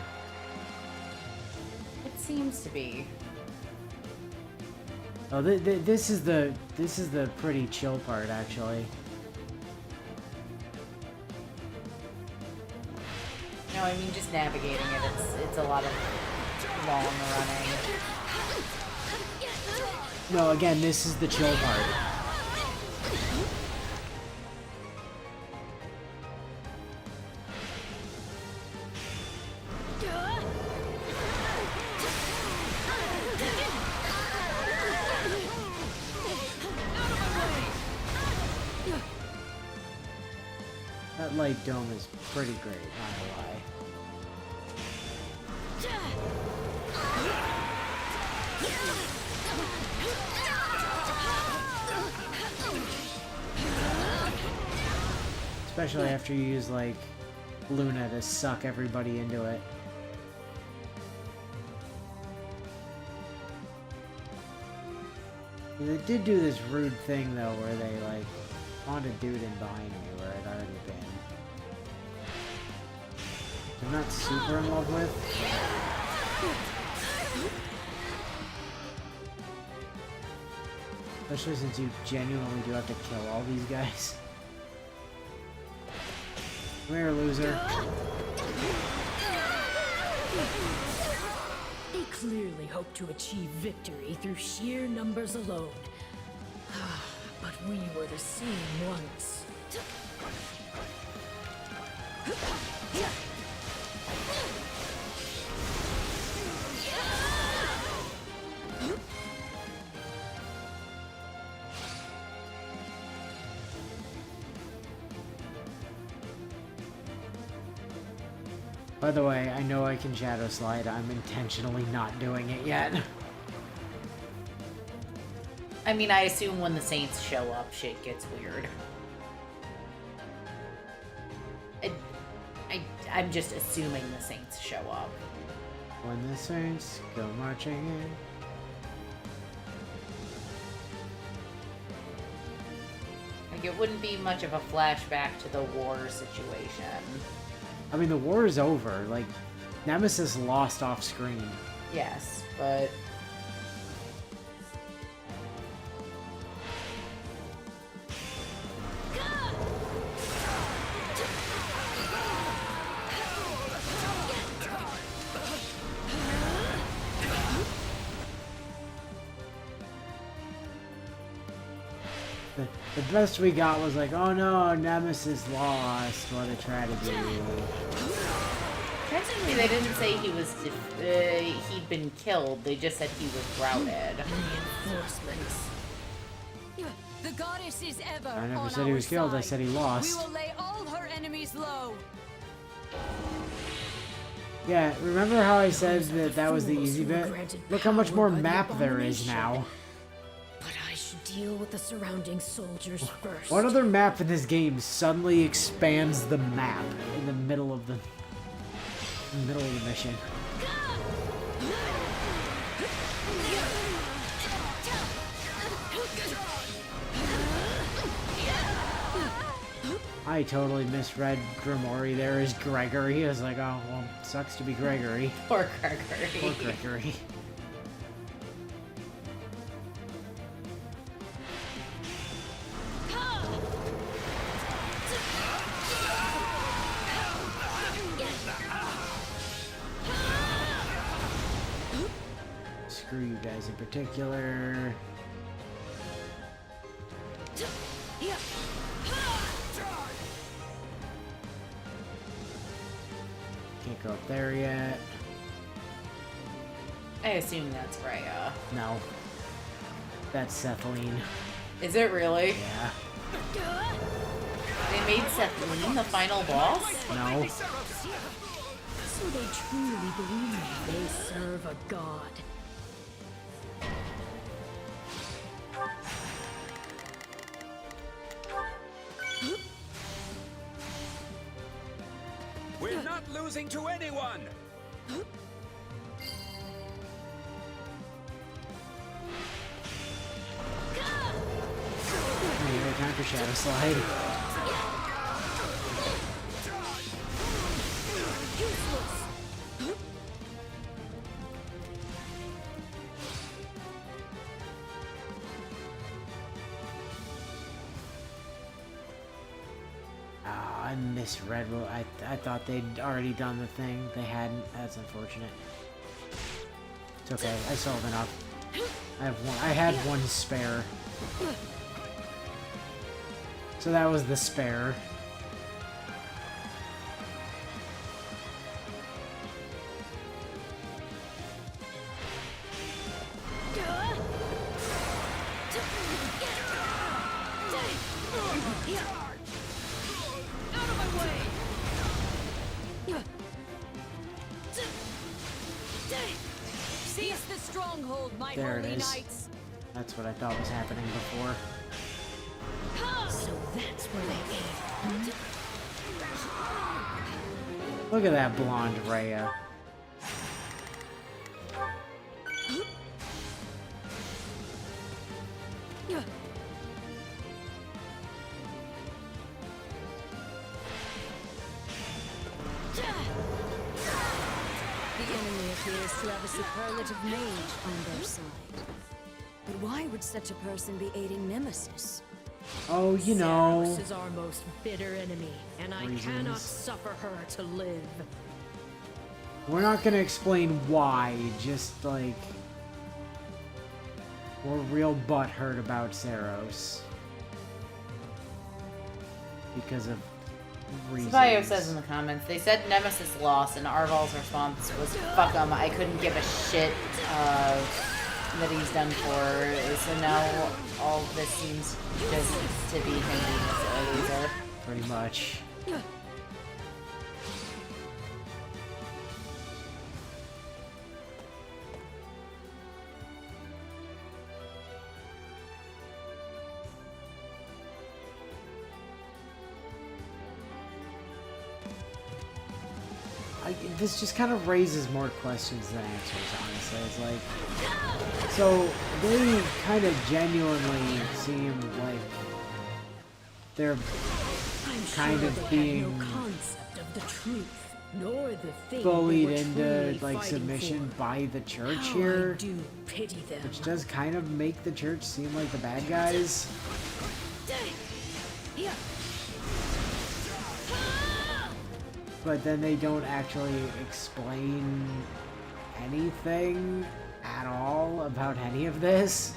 It seems to be. Oh, this is the pretty chill part, actually. No, I mean just navigating it. It's a lot of long running. No, again, this is the chill part. That light dome is pretty great, not gonna lie. Especially after you use, like, Luna to suck everybody into it. They did do this rude thing, though, where they, like, spawned a dude in behind me where I'd already been. I'm not super in love with. Especially since you genuinely do have to kill all these guys. Come here, loser. They clearly hope to achieve victory through sheer numbers alone. But we were the same once. By the way, I know I can shadow slide. I'm intentionally not doing it yet. I mean, I assume when the Saints show up, shit gets weird. I'm just assuming the Saints show up. When the Saints go marching in. Like, it wouldn't be much of a flashback to the war situation. I mean, the war is over. Like, Nemesis lost off screen. Yes, but... The best we got was like, oh no, Nemesis lost. What they try to do. Technically, they didn't say he was he'd been killed. They just said he was routed. Reinforcements. The goddess is ever I never on said he our was killed. I side. said he lost. We will lay all her enemies low. Yeah, remember how I said that that was the easy bit? Look how much more map there is now. But I should deal with the surrounding soldiers first. What other map in this game suddenly expands the map in the middle of the mission? I totally misread Grimory there as Gregory. I was like, oh, well, sucks to be Gregory. Poor Gregory. Poor Gregory. Screw you guys in particular. Can't go up there yet. I assume that's Rhea. No. That's Sethlene. Is it really? Yeah. They made Sethlene the final boss? No. So they truly believe they serve a god. We're not losing to anyone! Anyway, time for Shadow Slide. I misread. I thought they'd already done the thing. They hadn't. That's unfortunate. It's okay. I still have enough. I have one. I had one spare. So that was the spare. Seize the stronghold, my There it holy is. knights. That's what I thought was happening before. So that's where they aim. Look at that blonde Rhea. The enemy appears to have a superlative mage on their side. But why would such a person be aiding Nemesis? Oh, you know. Ceros is our most bitter enemy, and I cannot suffer her to live. We're not gonna explain why, just like we're real butthurt about Ceros. Because of reasons. Sabio says in the comments, they said Nemesis lost, and Arval's response was, fuck him, I couldn't give a shit that he's done for. So now all this seems just to be him being a loser. Pretty much. This just kind of raises more questions than answers, honestly. It's like, so they kind of genuinely seem like they're kind of being bullied into like submission by the church here, which does kind of make the church seem like the bad guys. But then they don't actually explain anything at all about any of this.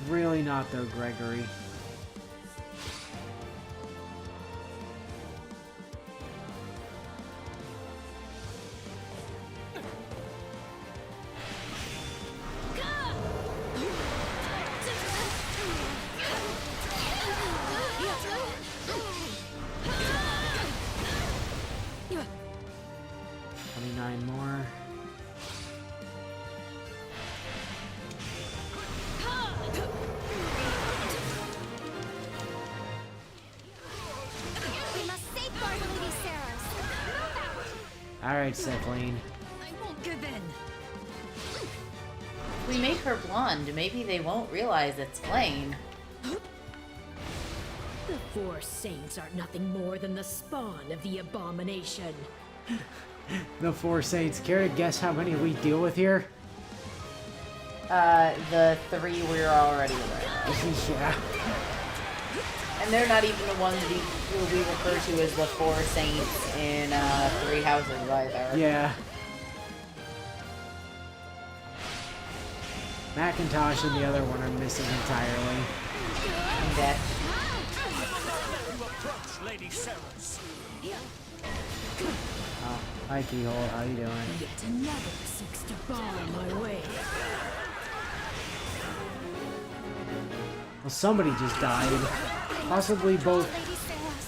really not, though, Gregory. More. We must safeguard Lady Saros. Alright, Sethleen. I won't give in. If we make her blonde, maybe they won't realize it's Flame. The Four Saints are nothing more than the spawn of the abomination. The Four Saints. Care to guess how many we deal with here? The 3 we're already aware of. Yeah. And they're not even the ones we refer to as the Four Saints in Three Houses either. Yeah. Macintosh and the other one are missing entirely. I'm dead. You approach Lady Saros. Oh, hi Keyhole, how you doing? Yet another seeks to bar my way. Well, somebody just died. Possibly both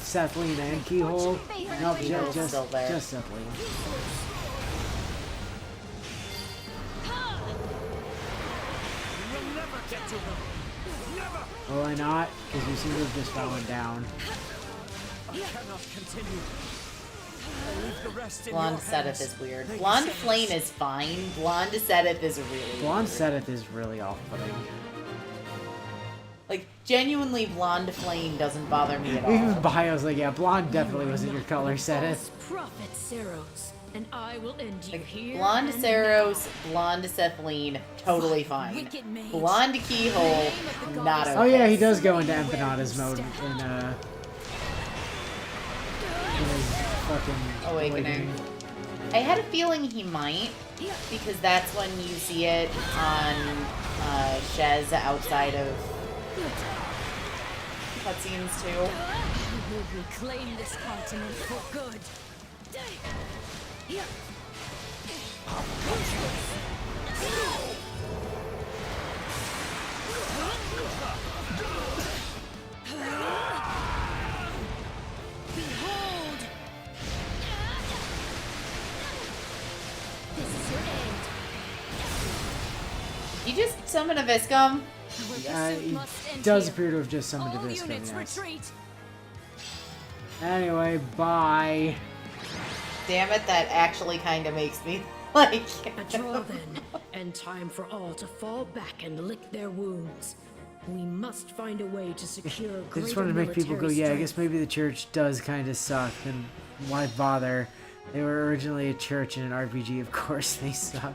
Sethleen and Keyhole. Nope, just Sethleen. You'll never get to them. Never. Will I not? Because we seem to have just fallen down. I cannot continue. I leave the rest in Blonde your Sedith hands. is weird. Lady Blonde Saros. Flame is fine. Blonde Sedith is really Blonde weird. Sedith is really off-putting. Like, genuinely, Blonde Flame doesn't bother me at all. Even Bio's like, yeah, blonde definitely wasn't your color, Sedith. Prophet Saros, and I will end you here. Blonde and Saros, Blonde Sethleen, totally fine. wicked mage. Blonde Keyhole, not okay. Oh yeah, he does go into Empanadas mode in his fucking Awakening. I had a feeling he might, because that's when you see it on Shez outside of cutscenes too. I will reclaim this continent for good. Behold! This is your end. You just summon a Viscum? He does appear to have just summoned a Viscum, yes. Retreat. Anyway, bye. Damn it, that actually kind of makes me like... A draw then, and time for all to fall back and lick their wounds. We must find a way to secure I greater just wanted to make people go, military yeah, I strength. guess maybe the church does kind of suck, and why bother? They were originally a church in an RPG, of course they suck.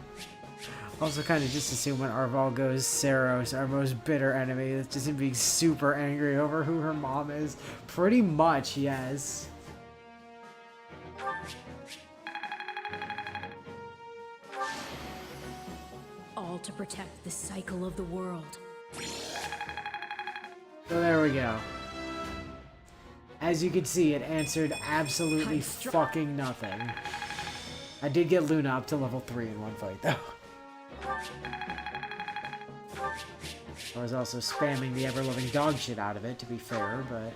Also kind of just assume when Arval goes, Saros, our most bitter enemy, that's just him being super angry over who her mom is. Pretty much, yes. All to protect the cycle of the world. So there we go. As you can see, it answered absolutely fucking nothing. I did get Luna up to level 3 in one fight, though. I was also spamming the ever-loving dog shit out of it, to be fair, but...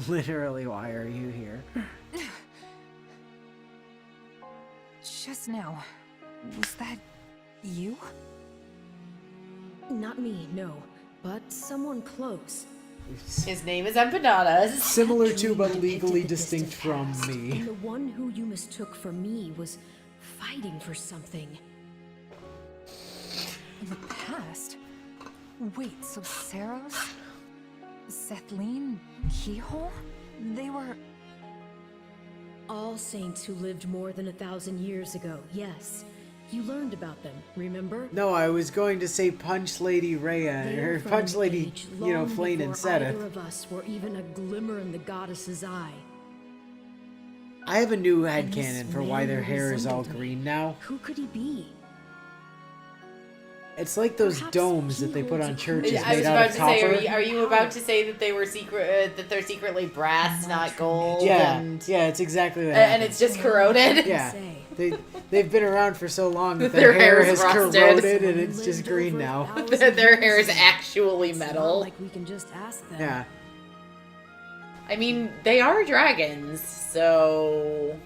Literally, why are you here? Just now, was that you? Not me, no, but someone close. His name is Empanadas. Similar to, but legally distinct from me. And the one who you mistook for me was fighting for something. In the past? Wait, so Saros? Sethleen? Keyhole? They were... All saints who lived more than 1,000 years ago, yes. You learned about them, remember? No, I was going to say Punch Lady Rhea, or From Punch an Lady, age you know, long Flame and before either Sedith. of us were even a glimmer in the goddess's eye. I have a new And this headcanon for why their man who hair is all resembled me, green now. Who could he be? It's like those Perhaps domes that they put on churches I was made out about of to copper. say, are you about to say that they were that they're secretly brass, not gold? Yeah, and, yeah, it's exactly that. and it's just corroded. Yeah, they've been around for so long that their hair has corroded and it's just green now. Their hair is actually metal. Like we can just ask them. Yeah. I mean, they are dragons, so.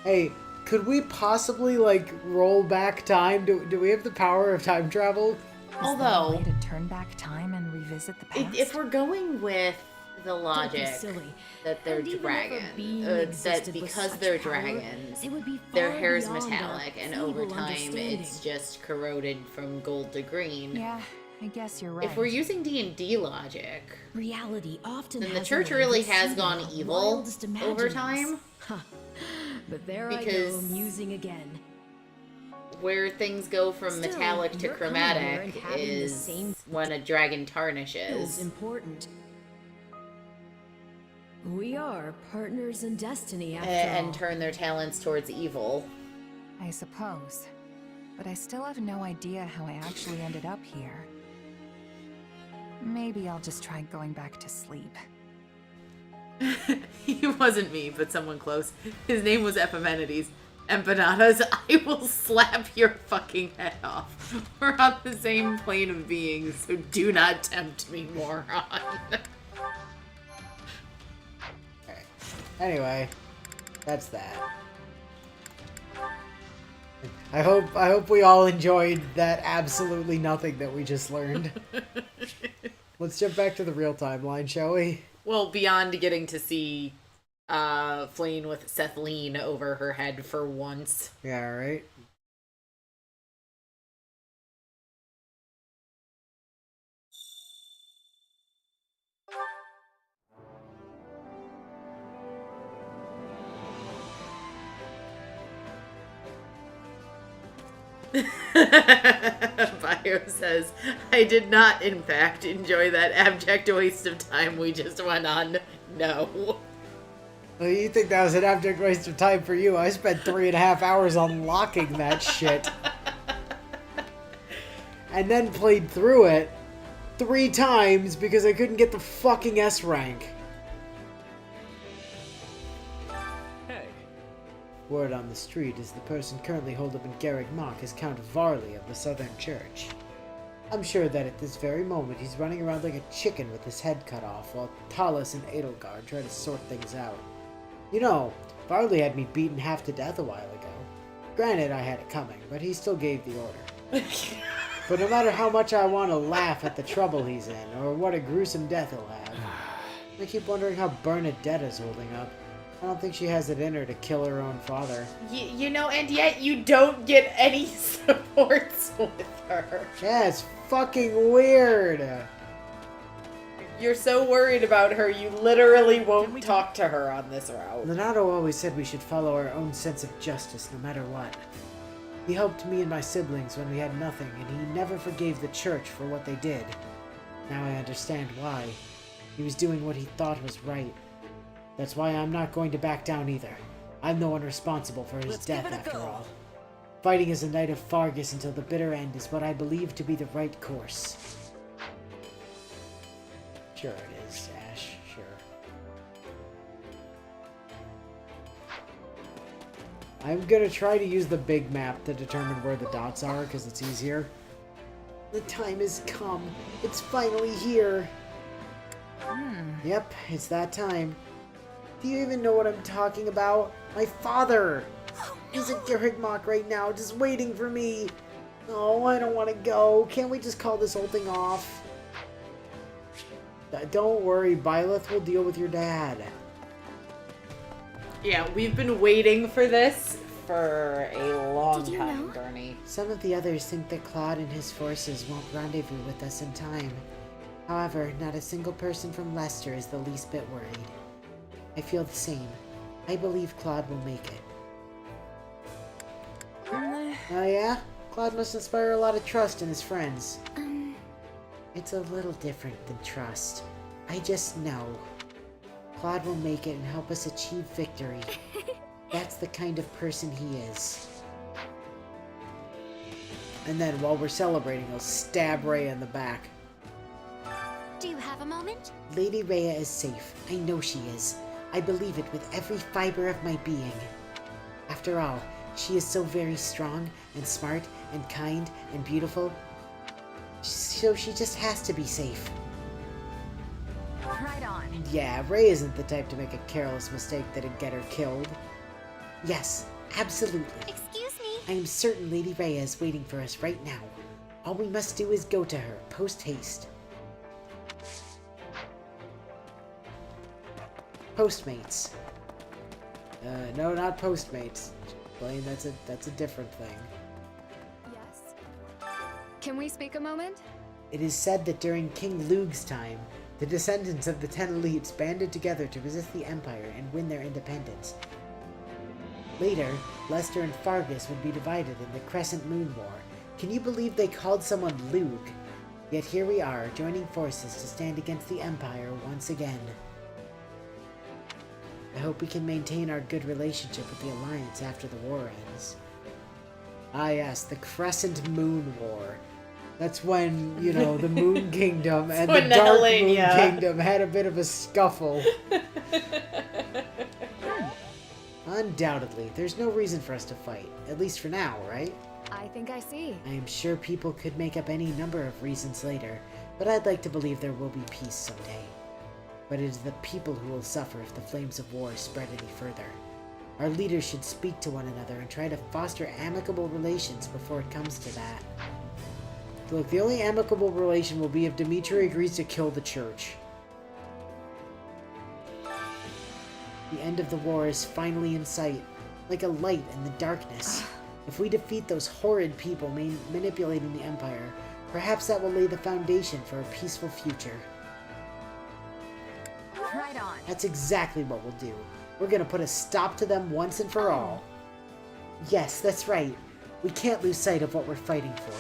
Hey, could we possibly like roll back time? Do we have the power of time travel? Although, Is there a way to turn back time and revisit the past? if we're going with the logic silly. that they're And even if a dragons, being that existed with because such they're power, dragons, it would be their far hair's beyond our metallic, and over feeble time understanding. it's just corroded from gold to green. Yeah, I guess you're right. If we're using D&D logic, reality often then the has church a way of really has exceeding gone our evil wildest over imaginings. time. But there I Because- go, musing again. Where things go from Still, metallic to you're coming here and chromatic having the is same when a dragon feels tarnishes. important. We are partners in destiny after And all. turn their talents towards evil. I suppose. But I still have no idea how I actually ended up here. Maybe I'll just try going back to sleep. He wasn't me, but someone close. His name was Epimenides. Empanadas, I will slap your fucking head off. We're on the same plane of being, so do not tempt me, moron. Anyway, that's that. I hope we all enjoyed that absolutely nothing that we just learned. Let's jump back to the real timeline, shall we? Well, beyond getting to see Flayne with Sethleen over her head for once. Yeah, right? Bio says, I did not, in fact, enjoy that abject waste of time we just went on. No. Well, you think that was an abject waste of time for you? I spent 3.5 hours unlocking that shit. And then played through it 3 times because I couldn't get the fucking S rank. Hey. Word on the street is the person currently holed up in Garreg Mach is Count Varley of the Southern Church. I'm sure that at this very moment he's running around like a chicken with his head cut off while Talus and Edelgard try to sort things out. You know, Varley had me beaten half to death a while ago. Granted, I had it coming, but he still gave the order. But no matter how much I want to laugh at the trouble he's in, or what a gruesome death he'll have, I keep wondering how Bernadetta's holding up. I don't think she has it in her to kill her own father. You know, and yet you don't get any supports with her. Yeah, it's fucking weird. You're so worried about her, you literally won't talk to her on this route. Leonardo always said we should follow our own sense of justice no matter what. He helped me and my siblings when we had nothing, and he never forgave the church for what they did. Now I understand why. He was doing what he thought was right. That's why I'm not going to back down either. I'm the one responsible for his death after all. Fighting as a Knight of Fargus until the bitter end is what I believe to be the right course. Sure it is, Ash. Sure. I'm gonna try to use the big map to determine where the dots are, because it's easier. The time has come. It's finally here. Yep, it's that time. Do you even know what I'm talking about? My father! He's at Garreg Mach right now, just waiting for me. Oh, I don't want to go. Can't we just call this whole thing off? Don't worry, Byleth will deal with your dad. Yeah, we've been waiting for this for a long time, Bernie. Some of the others think that Claude and his forces won't rendezvous with us in time. However, not a single person from Leicester is the least bit worried. I feel the same. I believe Claude will make it. Oh yeah? Claude must inspire a lot of trust in his friends. It's a little different than trust. I just know. Claude will make it and help us achieve victory. That's the kind of person he is. And then, while we're celebrating, he'll stab Rhea in the back. Do you have a moment? Lady Rhea is safe. I know she is. I believe it with every fiber of my being. After all, she is so very strong and smart and kind and beautiful. So she just has to be safe. Right on. Yeah, Rhea isn't the type to make a careless mistake that'd get her killed. Yes, absolutely. Excuse me. I am certain Lady Rhea is waiting for us right now. All we must do is go to her, post-haste. Postmates. No, not Postmates. Blaine, that's a different thing. Yes? Can we speak a moment? It is said that during King Lug's time, the descendants of the 10 elites banded together to resist the Empire and win their independence. Later, Lester and Fargus would be divided in the Crescent Moon War. Can you believe they called someone Lug? Yet here we are, joining forces to stand against the Empire once again. I hope we can maintain our good relationship with the Alliance after the war ends. Ah yes, the Crescent Moon War. That's when, you know, the Moon Kingdom and the Dark Moon Kingdom had a bit of a scuffle. Undoubtedly, there's no reason for us to fight. At least for now, right? I think I see. I am sure people could make up any number of reasons later, but I'd like to believe there will be peace someday. But it is the people who will suffer if the flames of war spread any further. Our leaders should speak to one another and try to foster amicable relations before it comes to that. Look, the only amicable relation will be if Dimitri agrees to kill the church. The end of the war is finally in sight, like a light in the darkness. If we defeat those horrid people manipulating the Empire, perhaps that will lay the foundation for a peaceful future. Right on. That's exactly what we'll do. We're gonna put a stop to them once and for all. Yes, that's right. We can't lose sight of what we're fighting for.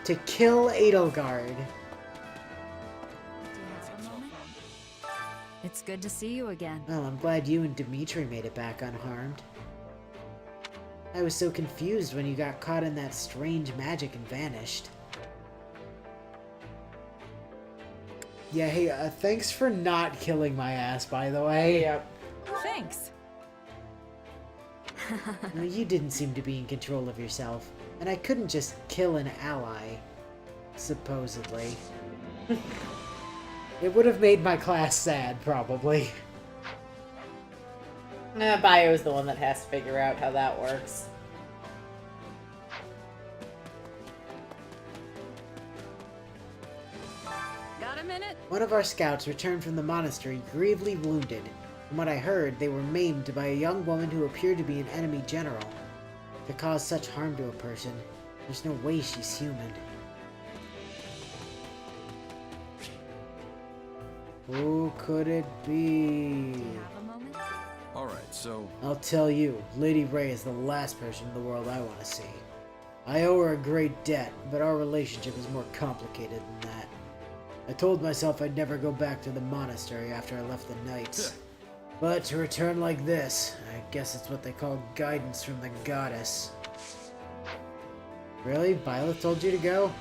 To kill Edelgard. It's good to see you again. Well, I'm glad you and Dimitri made it back unharmed. I was so confused when you got caught in that strange magic and vanished. Yeah, hey, thanks for not killing my ass, by the way. Yep. Thanks. No, you didn't seem to be in control of yourself, and I couldn't just kill an ally, supposedly. It would have made my class sad, probably. Bio's the one that has to figure out how that works. Got a minute? One of our scouts returned from the monastery gravely wounded. From what I heard, they were maimed by a young woman who appeared to be an enemy general. To cause such harm to a person, there's no way she's human. Who could it be? Alright, so... I'll tell you, Lady Rhea is the last person in the world I want to see. I owe her a great debt, but our relationship is more complicated than that. I told myself I'd never go back to the monastery after I left the Knights. But to return like this, I guess it's what they call guidance from the goddess. Really? Violet told you to go?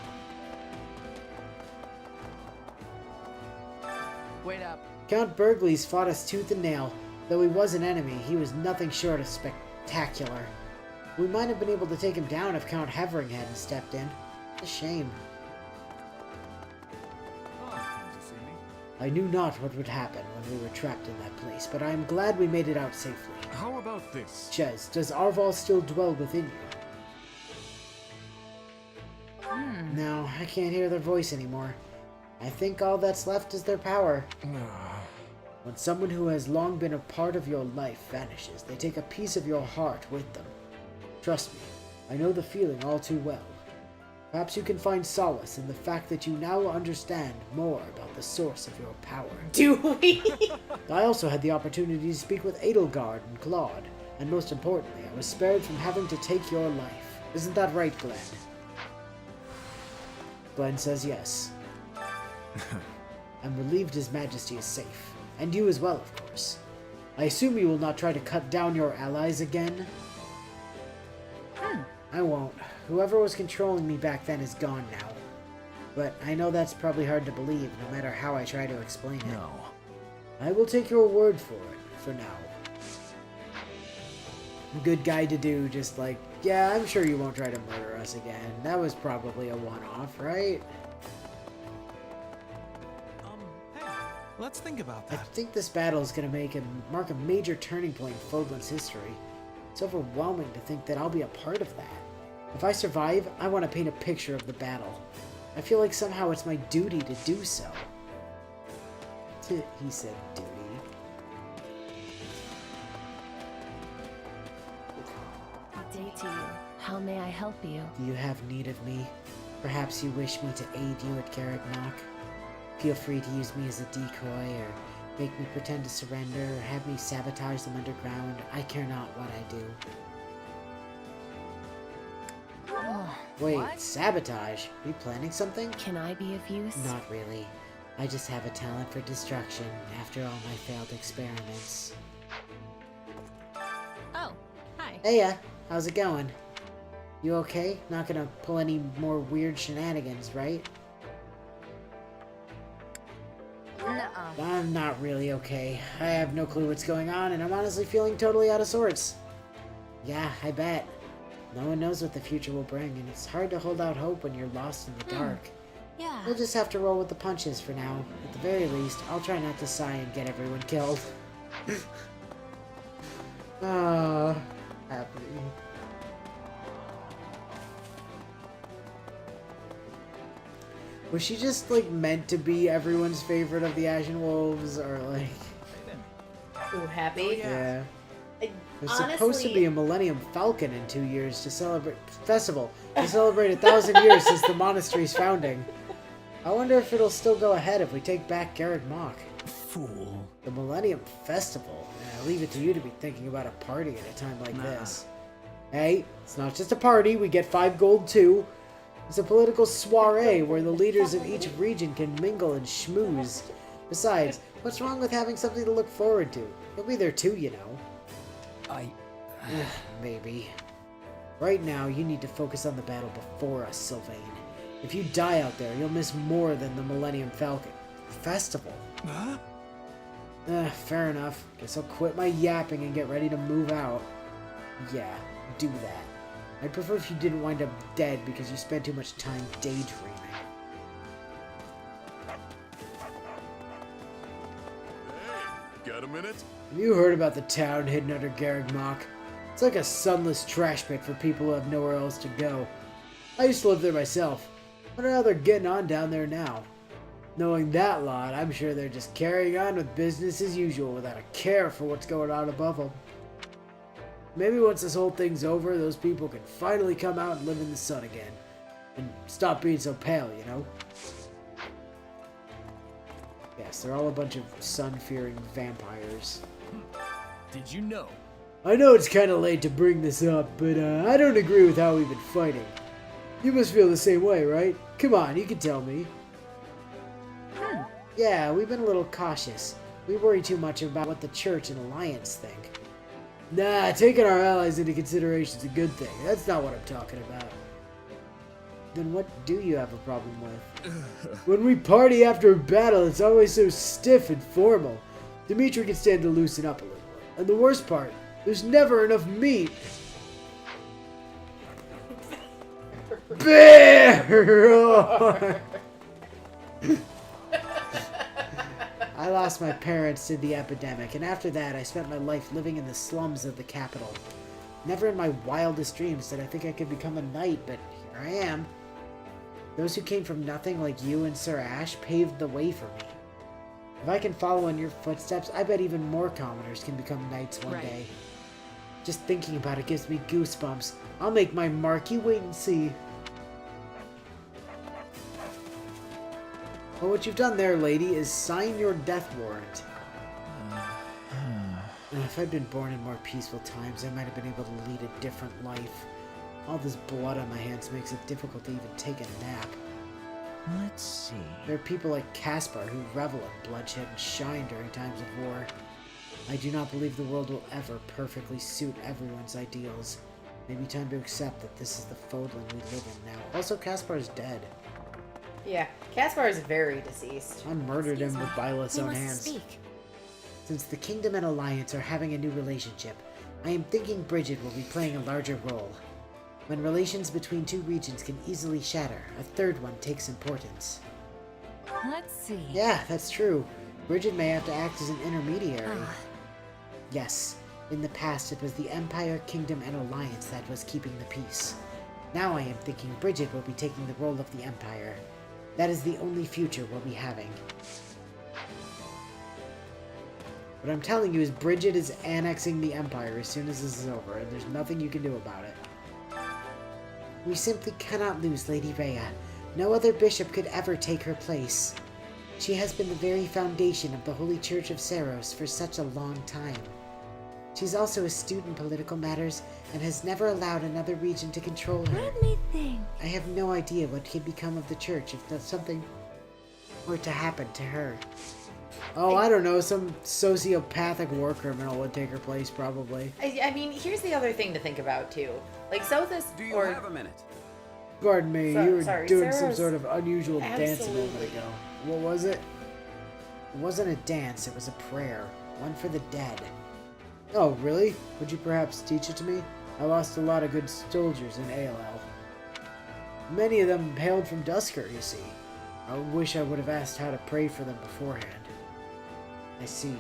Wait up. Count Burgley's fought us tooth and nail. Though he was an enemy, he was nothing short of spectacular. We might have been able to take him down if Count Hevering hadn't stepped in. A shame. I knew not what would happen when we were trapped in that place, but I am glad we made it out safely. How about this? Ches, does Arval still dwell within you? No, I can't hear their voice anymore. I think all that's left is their power. When someone who has long been a part of your life vanishes, they take a piece of your heart with them. Trust me, I know the feeling all too well. Perhaps you can find solace in the fact that you now understand more about the source of your power. Do we? I also had the opportunity to speak with Edelgard and Claude, and most importantly, I was spared from having to take your life. Isn't that right, Glenn? Glenn says yes. I'm relieved His Majesty is safe. And you as well, of course. I assume you will not try to cut down your allies again? I won't. Whoever was controlling me back then is gone now. But I know that's probably hard to believe, no matter how I try to explain it. No. I will take your word for it, for now. Good guy to do, just like, yeah, I'm sure you won't try to murder us again. That was probably a one-off, right? Hey, let's think about I that. think this battle is going to mark a major turning point in Fogland's history. It's overwhelming to think that I'll be a part of that. If I survive, I want to paint a picture of the battle. I feel like somehow it's my duty to do so. He said duty. Good day to you. How may I help you? Do you have need of me? Perhaps you wish me to aid you at Garreg Mach? Feel free to use me as a decoy, or make me pretend to surrender, or have me sabotage them underground. I care not what I do. Wait, what? sabotage? Are you planning something? Can I be of use? Not really. I just have a talent for destruction after all my failed experiments. Oh, hi. Heya, how's it going? You okay? Not gonna pull any more weird shenanigans, right? Nuh-uh. I'm not really okay. I have no clue what's going on, and I'm honestly feeling totally out of sorts. Yeah, I bet. No one knows what the future will bring, and it's hard to hold out hope when you're lost in the dark. Yeah. We'll just have to roll with the punches for now. At the very least, I'll try not to sigh and get everyone killed. Ah, happy. Was she just, like, meant to be everyone's favorite of the Ashen Wolves, or, like... Ooh, happy? Yeah. There's Honestly, supposed to be a Millennium Falcon in 2 years to celebrate... Festival. To celebrate 1,000 years since the monastery's founding. I wonder if it'll still go ahead if we take back Garreg Mach. Fool. The Millennium Festival. I'll leave it to you to be thinking about a party at a time like this. Hey, it's not just a party. We get 5 gold too. It's a political soiree where the leaders of each region can mingle and schmooze. Besides, what's wrong with having something to look forward to? You'll be there too, you know. Maybe. Right now, you need to focus on the battle before us, Sylvain. If you die out there, you'll miss more than the Millennium Falcon Festival. Huh? Fair enough. Guess I'll quit my yapping and get ready to move out. Yeah, do that. I'd prefer if you didn't wind up dead because you spent too much time daydreaming. Got a minute? Have you heard about the town hidden under Garreg Mach? It's like a sunless trash pit for people who have nowhere else to go. I used to live there myself. Wonder how they're getting on down there now. Knowing that lot, I'm sure they're just carrying on with business as usual without a care for what's going on above them. Maybe once this whole thing's over, those people can finally come out and live in the sun again. And stop being so pale, you know? Yes, they're all a bunch of sun-fearing vampires. Did you know? I know it's kind of late to bring this up, but I don't agree with how we've been fighting. You must feel the same way, right? Come on, you can tell me. Yeah, we've been a little cautious. We worry too much about what the Church and Alliance think. Nah, taking our allies into consideration is a good thing. That's not what I'm talking about. Then what do you have a problem with? When we party after a battle, it's always so stiff and formal. Dimitri can stand to loosen up a little. And the worst part, there's never enough meat. Bear! I lost my parents to the epidemic, and after that I spent my life living in the slums of the capital. Never in my wildest dreams did I think I could become a knight, but here I am. Those who came from nothing like you and Sir Ash paved the way for me. If I can follow in your footsteps, I bet even more commoners can become knights one day. Just thinking about it gives me goosebumps. I'll make my mark, you wait and see. Well, what you've done there, lady, is sign your death warrant. If I'd been born in more peaceful times, I might have been able to lead a different life. All this blood on my hands makes it difficult to even take a nap. Let's see. There are people like Caspar who revel in bloodshed and shine during times of war. I do not believe the world will ever perfectly suit everyone's ideals. Maybe time to accept that this is the Fodlan we live in now. Also, Caspar is dead. Yeah, Caspar is very deceased. I murdered him with Byleth's He own must hands. speak. Since the Kingdom and Alliance are having a new relationship, I am thinking Bridget will be playing a larger role. When relations between two regions can easily shatter, a third one takes importance. Let's see. Yeah, that's true. Bridget may have to act as an intermediary. Yes, in the past it was the Empire, Kingdom, and Alliance that was keeping the peace. Now I am thinking Bridget will be taking the role of the Empire. That is the only future we'll be having. What I'm telling you is Bridget is annexing the Empire as soon as this is over, and there's nothing you can do about it. We simply cannot lose Lady Rhea. No other bishop could ever take her place. She has been the very foundation of the Holy Church of Seros for such a long time. She's also astute in political matters and has never allowed another region to control her. Let me think. I have no idea what could become of the church if something were to happen to her. Oh, I don't know. Some sociopathic war criminal would take her place, probably. I mean, here's the other thing to think about, too. Like, Sothis... Do you have a minute? Pardon me, you were sorry, doing some Sarah's sort of unusual dance a moment absolutely- ago. What was it? It wasn't a dance, it was a prayer. One for the dead. Oh, really? Would you perhaps teach it to me? I lost a lot of good soldiers in ALL. Many of them hailed from Dusker, you see. I wish I would have asked how to pray for them beforehand. I see.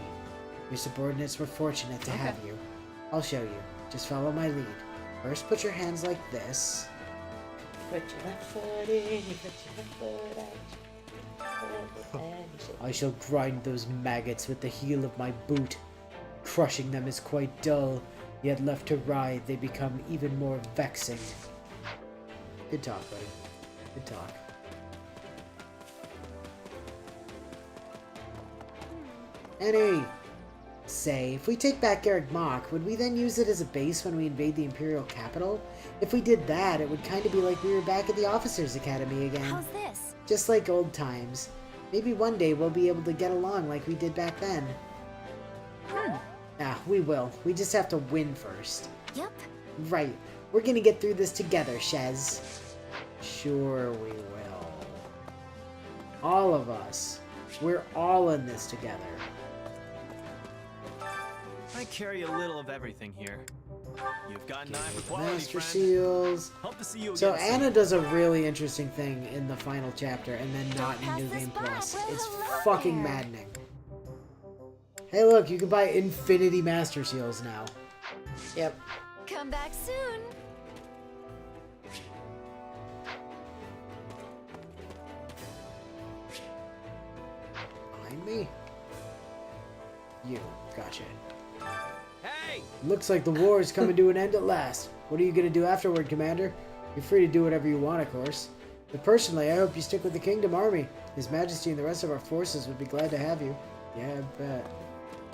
Your subordinates were fortunate to have you. I'll show you. Just follow my lead. First, put your hands like this. Put your left foot in, you put your left foot out. I shall grind those maggots with the heel of my boot. Crushing them is quite dull, yet left to ride they become even more vexing. Good talk, buddy. Good talk. Annie! Say, if we take back Garrick Mach, would we then use it as a base when we invade the Imperial capital? If we did that, it would kind of be like we were back at the Officers' Academy again. How's this? Just like old times. Maybe one day we'll be able to get along like we did back then. Ah, we will. We just have to win first. Yep. Right. We're gonna get through this together, Shez. Sure we will. All of us. We're all in this together. I carry a little of everything here. You've got an eye for quality, Master friend. Seals. Hope to see you So again Anna soon. does a really interesting thing in the final chapter and then not in New Game Plus. It's fucking maddening. Hey look, you can buy Infinity Master Seals now. Yep. Come back soon. Behind me? You. Gotcha. Hey! Looks like the war is coming to an end at last. What are you gonna do afterward, Commander? You're free to do whatever you want, of course. But personally, I hope you stick with the Kingdom Army. His Majesty and the rest of our forces would be glad to have you. Yeah, I bet.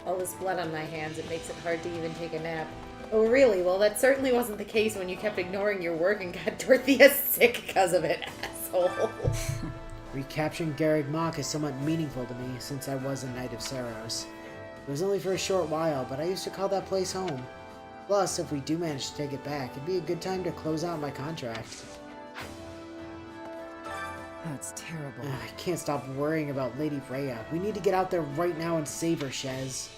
All this blood on my hands, it makes it hard to even take a nap. Oh, really? Well, that certainly wasn't the case when you kept ignoring your work and got Dorothea sick because of it, asshole. Recapturing Garrick Mach is somewhat meaningful to me, since I was a Knight of Saros. It was only for a short while, but I used to call that place home. Plus, if we do manage to take it back, it'd be a good time to close out my contract. That's terrible. I can't stop worrying about Lady Rhea. We need to get out there right now and save her, Shez.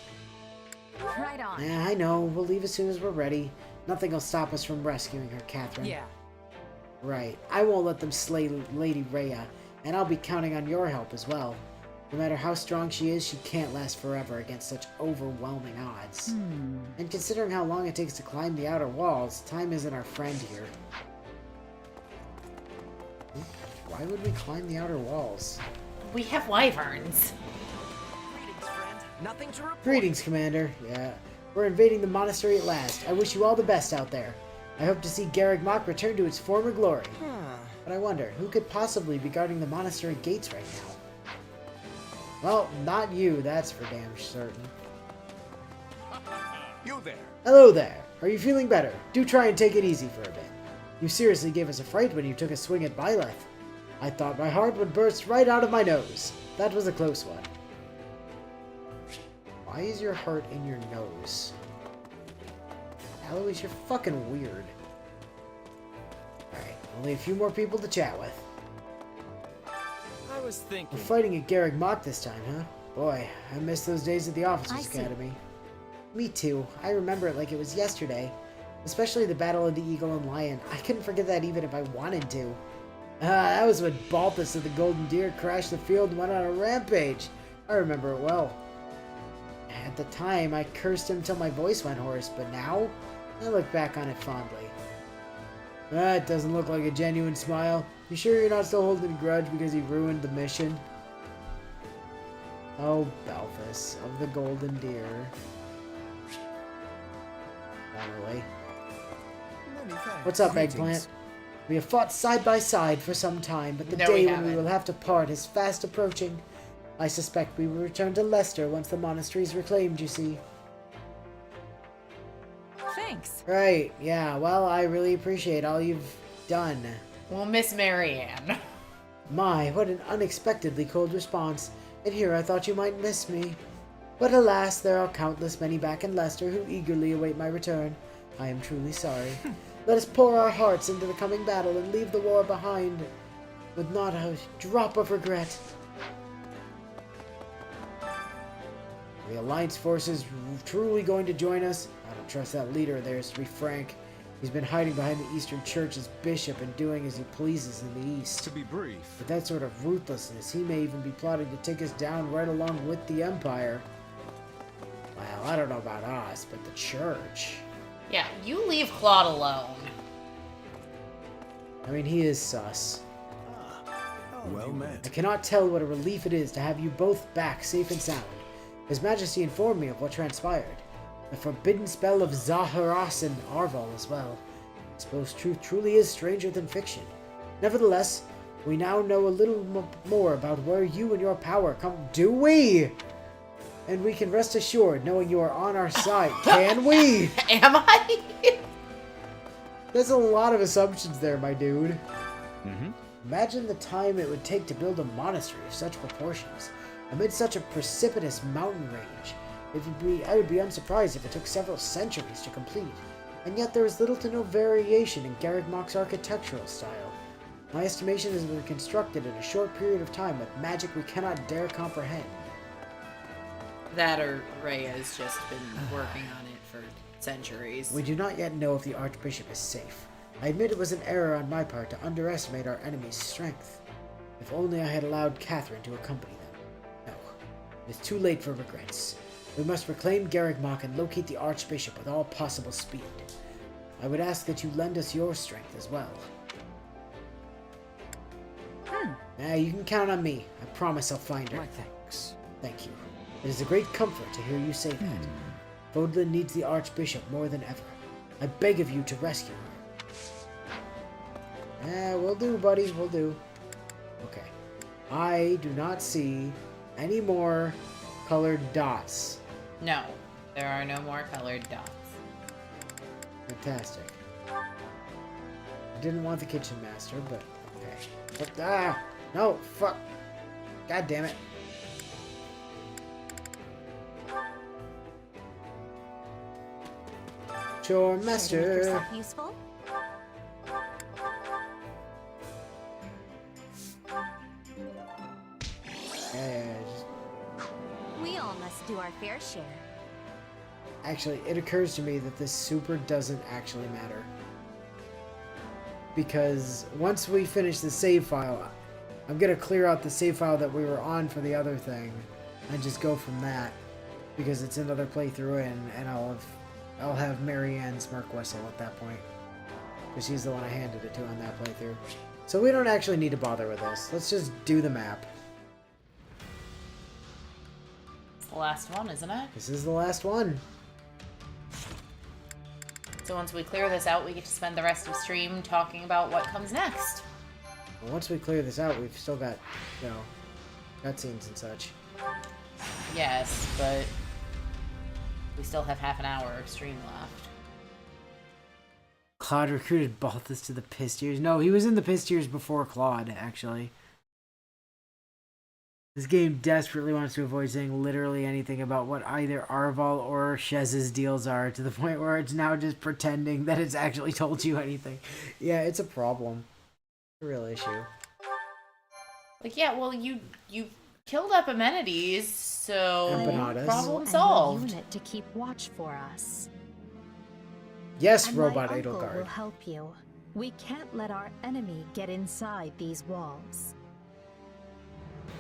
Right on. Yeah, I know. We'll leave as soon as we're ready. Nothing will stop us from rescuing her, Catherine. Yeah. Right. I won't let them slay Lady Rhea, and I'll be counting on your help as well. No matter how strong she is, she can't last forever against such overwhelming odds. And considering how long it takes to climb the outer walls, time isn't our friend here. Why would we climb the outer walls? We have wyverns. Greetings, friend. Nothing to report. Greetings, Commander. Yeah, we're invading the monastery at last. I wish you all the best out there. I hope to see Garrick Mach return to its former glory. But I wonder, who could possibly be guarding the monastery gates right now? Well, not you, that's for damn certain. You there. Hello there. Are you feeling better? Do try and take it easy for a bit. You seriously gave us a fright when you took a swing at Byleth. I thought my heart would burst right out of my nose. That was a close one. Why is your heart in your nose? Eloise, you're fucking weird. Alright, only a few more people to chat with. I was thinking. We're fighting at Garreg Mach this time, huh? Boy, I miss those days at the I Officers see. Academy. Me too. I remember it like it was yesterday. Especially the Battle of the Eagle and Lion. I couldn't forget that even if I wanted to. That was when Balthus of the Golden Deer crashed the field and went on a rampage. I remember it well. At the time, I cursed him till my voice went hoarse, but now, I look back on it fondly. That doesn't look like a genuine smile. You sure you're not still holding a grudge because he ruined the mission? Oh, Balthus of the Golden Deer. Finally. What's up, Eggplant? We have fought side by side for some time, but the No, day we when we haven't. will have to part is fast approaching. I suspect we will return to Leicester once the monastery is reclaimed, you see. Thanks. Right, yeah, well, I really appreciate all you've done. We'll miss Marianne. My, what an unexpectedly cold response. And here I thought you might miss me. But alas, there are countless many back in Leicester who eagerly await my return. I am truly sorry. Let us pour our hearts into the coming battle and leave the war behind with not a drop of regret. Are the Alliance forces truly going to join us? I don't trust that leader of theirs, to be frank. He's been hiding behind the Eastern Church's bishop and doing as he pleases in the East. To be brief. With that sort of ruthlessness, he may even be plotting to take us down right along with the Empire. Well, I don't know about us, but the Church. Yeah, you leave Claude alone. I mean, he is sus. Well met. I cannot tell what a relief it is to have you both back safe and sound. His Majesty informed me of what transpired. The forbidden spell of Zaharas and Arval as well. I suppose truth truly is stranger than fiction. Nevertheless, we now know a little more about where you and your power come. Do we? And we can rest assured knowing you are on our side. Can we? Am I? There's a lot of assumptions there, my dude. Mm-hmm. Imagine the time it would take to build a monastery of such proportions, amid such a precipitous mountain range. I would be unsurprised if it took several centuries to complete, and yet there is little to no variation in Garreg Mach's architectural style. My estimation is it was constructed in a short period of time with magic we cannot dare comprehend. That or Rhea's just been working on it for centuries. We do not yet know if the Archbishop is safe. I admit it was an error on my part to underestimate our enemy's strength. If only I had allowed Catherine to accompany them. No, it is too late for regrets. We must reclaim Garreg Mach and locate the Archbishop with all possible speed. I would ask that you lend us your strength as well. You can count on me. I promise I'll find her. My thanks. Thank you. It is a great comfort to hear you say that. Vodlin needs the Archbishop more than ever. I beg of you to rescue her. We'll do, buddy. We'll do. Okay. I do not see any more colored dots. No, there are no more colored dots. Fantastic. I didn't want the kitchen master, but okay. But, no, fuck. God damn it. Chore master. Care to make yourself useful? We all must do our fair share. Actually, it occurs to me that this super doesn't actually matter. Because once we finish the save file, I'm going to clear out the save file that we were on for the other thing and just go from that. Because it's another playthrough in, and I'll have Marianne smirk whistle at that point. Because she's the one I handed it to on that playthrough. So we don't actually need to bother with this. Let's just do the map. It's the last one, isn't it? This is the last one. So once we clear this out, we get to spend the rest of stream talking about what comes next. Well, once we clear this out, we've still got, you know, cutscenes and such. Yes, but we still have half an hour of stream left. Claude recruited Balthus to the Pistiers. No, he was in the Pistiers before Claude, actually. This game desperately wants to avoid saying literally anything about what either Arval or Shez's deals are, to the point where it's now just pretending that it's actually told you anything. Yeah, it's a problem. A real issue. Like, yeah, well, you killed Epimenides, so Empanadas. problem And a solved. unit to keep watch for us. Yes, And Robot my uncle will Edelgard. help you. We can't let our enemy get inside these walls.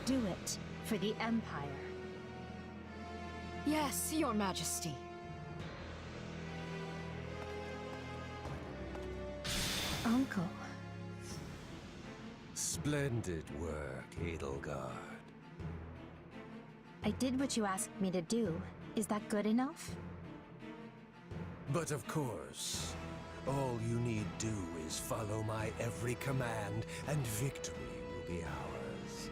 Do it for the Empire. Yes, Your Majesty. Uncle. Splendid work, Edelgard. I did what you asked me to do. Is that good enough? But of course, all you need do is follow my every command, and victory will be ours.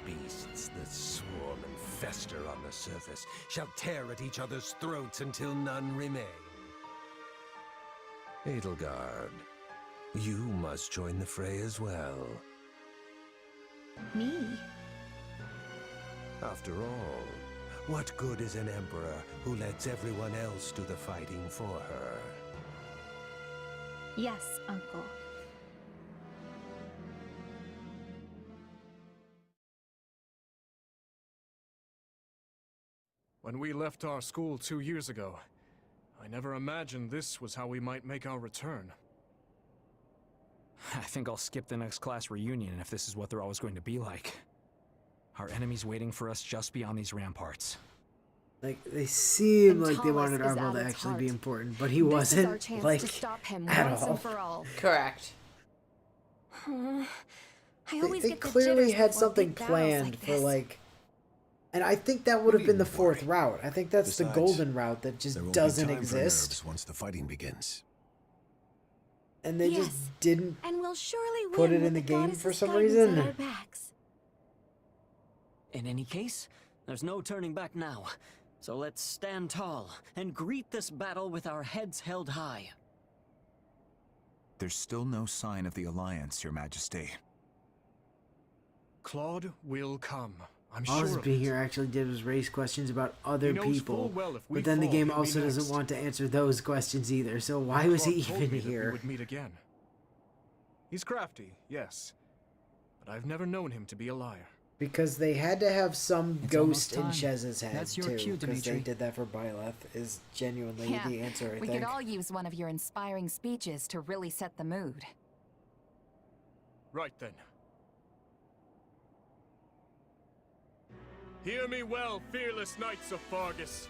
These beasts that swarm and fester on the surface shall tear at each other's throats until none remain. Edelgard, you must join the fray as well. Me? After all, what good is an emperor who lets everyone else do the fighting for her? Yes, Uncle. When we left our school 2 years ago, I never imagined this was how we might make our return. I think I'll skip the next class reunion if this is what they're always going to be like. Our enemy's waiting for us just beyond these ramparts. Like, they seem And like they Thomas wanted is Arval to at its actually heart. be important, but he This is wasn't, our chance like, to stop him at once all. and for all. Correct. I They, always they get the clearly jitters had before something big battles planned like for, this. like... And I think that would have been the fourth route. I think that's the Besides, golden route that just There won't doesn't be time for exist. nerves once the fighting begins. And they just Yes, didn't and we'll surely put win it in with the game goddess's for some guidance reason. at our backs. In any case, there's no turning back now. So let's stand tall and greet this battle with our heads held high. There's still no sign of the Alliance, Your Majesty. Claude will come. I'm All sure this of being it. here actually did was raise questions about other He knows full people. well if we But then the fall, game he'll be also doesn't next. want to answer those questions either, so why was he Claude told even me that we here? would meet again. He's crafty, yes, but I've never known him to be a liar. Because they had to have some It's ghost in almost time. Shez's head, That's your too. cue, Because they Dimitri. did that for Byleth, is genuinely Yeah, the answer, I we think. could all use one of your inspiring speeches to really set the mood. Right then. Hear me well, fearless knights of Fargus.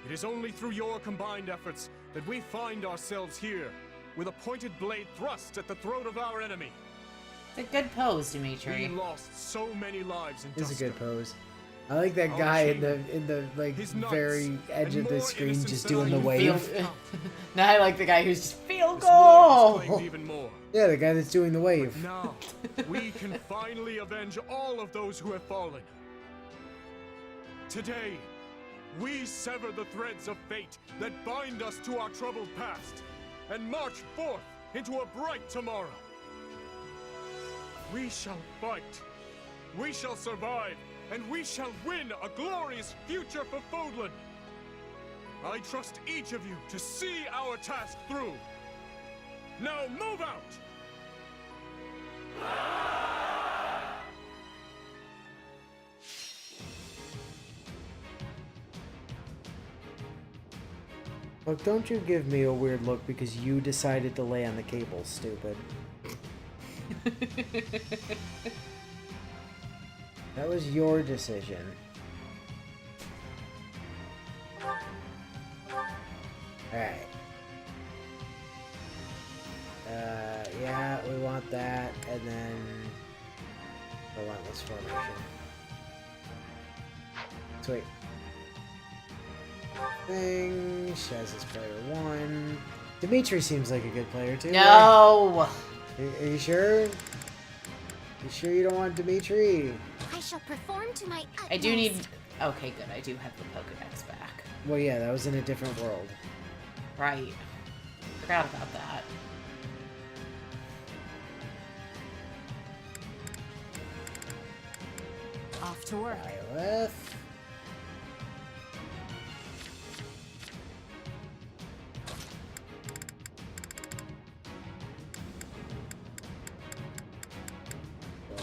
It is only through your combined efforts that we find ourselves here, with a pointed blade thrust at the throat of our enemy. It's a good pose, Dimitri. We lost so many lives in It's a Dustin. good pose. I like that Our guy in champion, the like his knights, very edge and of the more screen innocents just than doing I the can wave. feel. Now I like the guy who's just field This war goal. has claimed even more. Yeah, the guy that's doing the wave. Now, we can finally avenge all of those who have fallen. Today, we sever the threads of fate that bind us to our troubled past and march forth into a bright tomorrow. We shall fight, we shall survive, and we shall win a glorious future for Fodlan. I trust each of you to see our task through. Now move out! Look, don't you give me a weird look because you decided to lay on the cable, stupid. That was your decision. Alright. Yeah, we want that, and then relentless formation. Sweet. Thing. Shaz is player 1. Dimitri seems like a good player too. No! Are you sure? You sure you don't want Dimitri? I shall perform to my utmost. I do need... Okay, good. I do have the Pokedex back. Well, yeah, that was in a different world. Right. Forgot about that. Off to work. Lilith.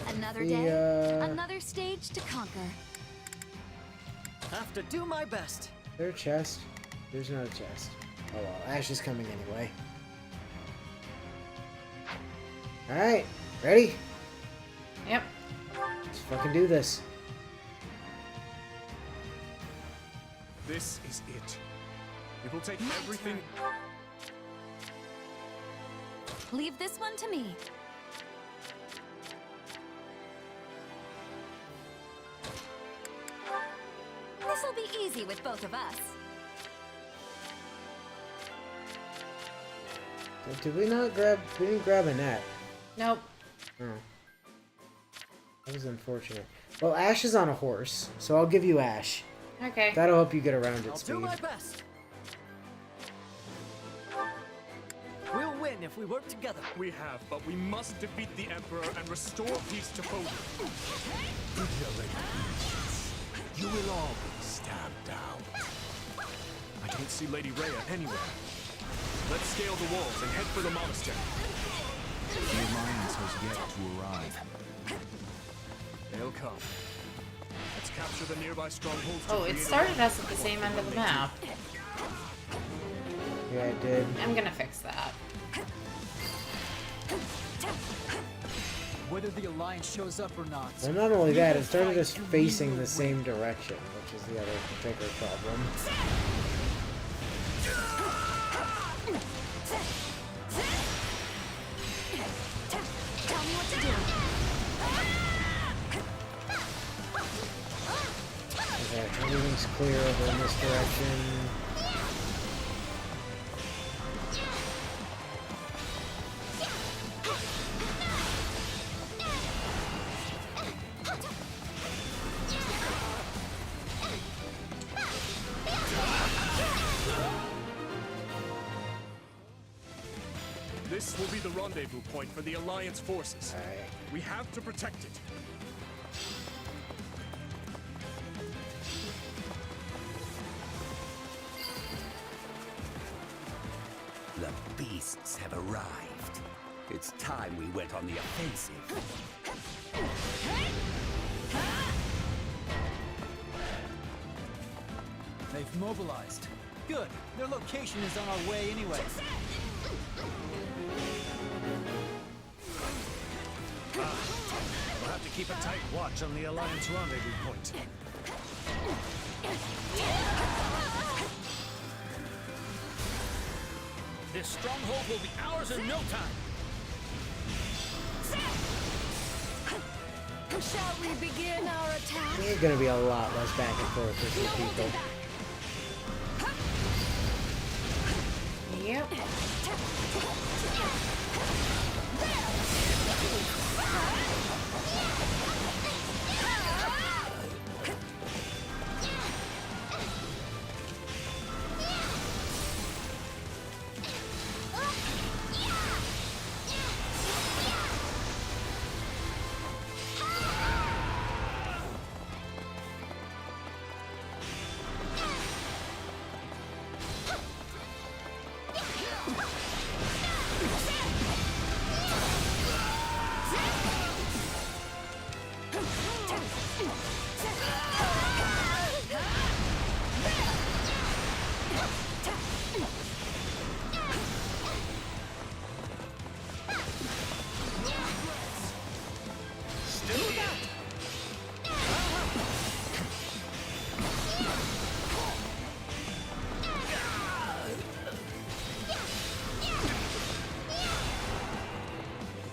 Another day, another stage to conquer. Have to do my best. Is there a chest? There's not a chest. Oh well, Ash is coming anyway. Alright, ready? Yep. Let's fucking do this. This is it. It will take everything. Leave this one to me. This'll be easy with both of us. Did we not grab? We didn't grab a net. Nope. Oh. That was unfortunate. Well, Ash is on a horse, so I'll give you Ash. Okay. That'll help you get around I'll at do speed. my best. We'll win if we work together. We have, but we must defeat the Emperor and restore peace to Poland. You will all be stabbed down. I don't see Lady Rhea anywhere. Let's scale the walls and head for the monastery. The Alliance has yet to arrive. They'll come. Let's capture the nearby strongholds. Oh, it started us at the same end of the map. Yeah, I did. I'm gonna fix that. Whether the Alliance shows up or not. Well, not only that, it started us facing the same direction, which is the other particular problem. Tell me what to do. Okay, everything's clear over in this direction. This will be the rendezvous point for the Alliance forces. We have to protect it. The beasts have arrived. It's time we went on the offensive. They've mobilized. Good. Their location is on our way anyway. We'll have to keep a tight watch on the Alliance rendezvous point. This stronghold will be ours in no time. Shall we begin our attack? There's gonna be a lot less back and forth with these people. Yep.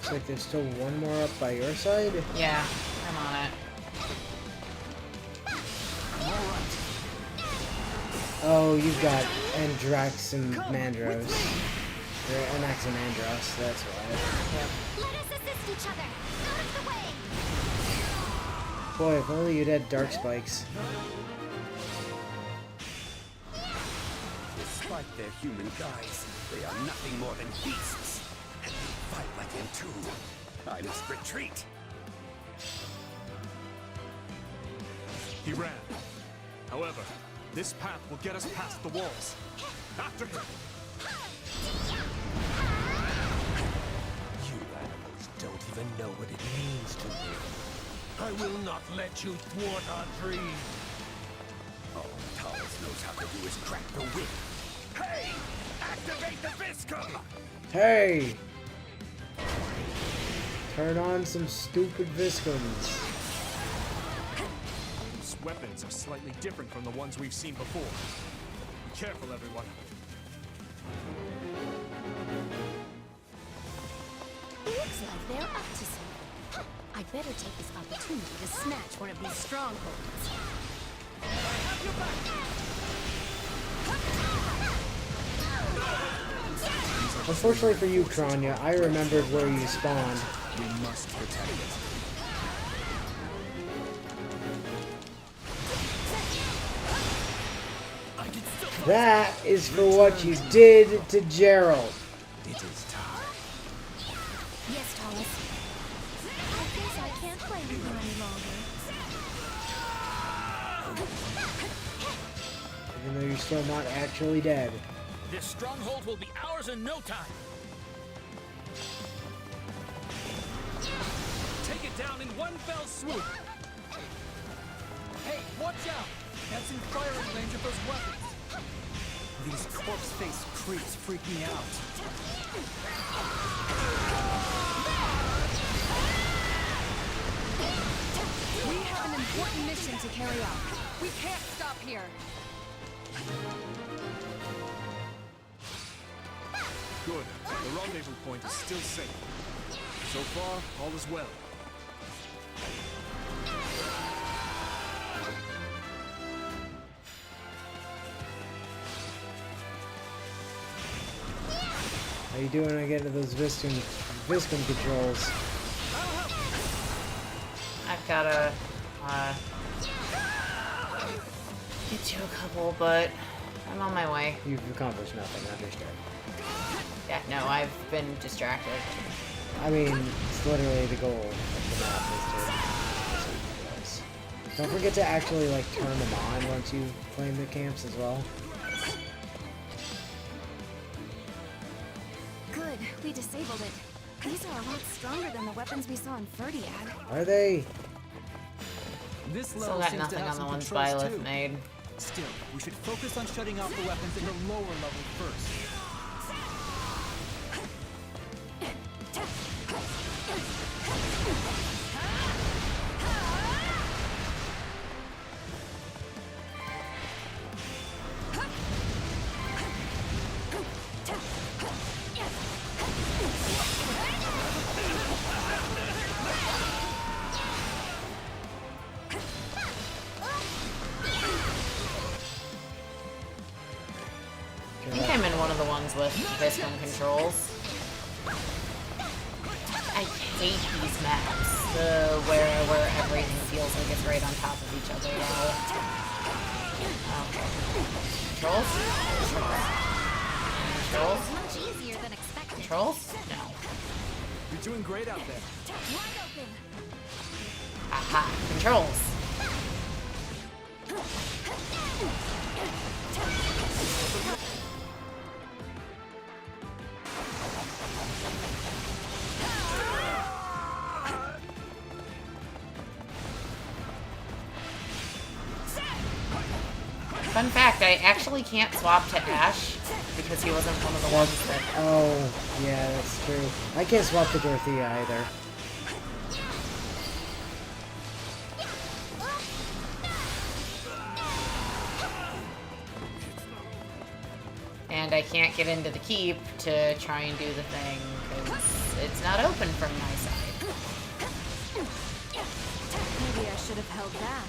Looks like there's still one more up by your side. Yeah, I'm on it. Oh, you've got Andrax and Mandros. Or Anax and Andros, that's why. Let us assist each other. Out of the way. Boy, if only you'd had dark spikes. This spike like their human guys, they are nothing more than beasts. And we fight like them too. I must retreat. He ran. However, this path will get us past the walls. After him! You animals don't even know what it means to live. I will not let you thwart our dream. All Talus knows how to do is crack the whip. Hey! Activate the Viscum! Hey! Turn on some stupid Viscums. These weapons are slightly different from the ones we've seen before. Be careful, everyone. Looks like they're up to something. I'd better take this opportunity to snatch one of these strongholds. Unfortunately for you, Tranya, I remembered where you spawned. We must protect it. That is for what you did to Gerald. It is time. Yes, Talus. I guess I can't play with you any longer. Even though you're still not actually dead. This stronghold will be ours in no time. Take it down in one fell swoop. Hey, watch out! That's in firing range of those weapons. These corpse-faced creeps freak me out. We have an important mission to carry out. We can't stop here. Good. The rendezvous point is still safe. So far, all is well. How you doing when I get into those Viscum controls? I've gotta get to a couple, but I'm on my way. You've accomplished nothing, understood. Yeah, no, I've been distracted. I mean, it's literally the goal of the map is to... Don't forget to actually, like, turn them on once you claim the camps as well. Good, we disabled it. These are a lot stronger than the weapons we saw in Ferdiad. Are they? This Still level got seems to nothing have on the some ones controls Byleth too. made. Still, we should focus on shutting off the weapons in the lower level first. I think I'm in one of the ones with Viscum controls. I hate these maps. Where everything feels like it's right on top of each other now. Okay. Controls? Controls? Much easier than expected. Controls? No. You're doing great out there. Wide open. Aha. Controls. Fun fact, I actually can't swap to Ash because he wasn't one of the ones that... Oh, yeah, that's true. I can't swap to Dorothea either. And I can't get into the keep to try and do the thing because it's not open from my side. Maybe I should have held back.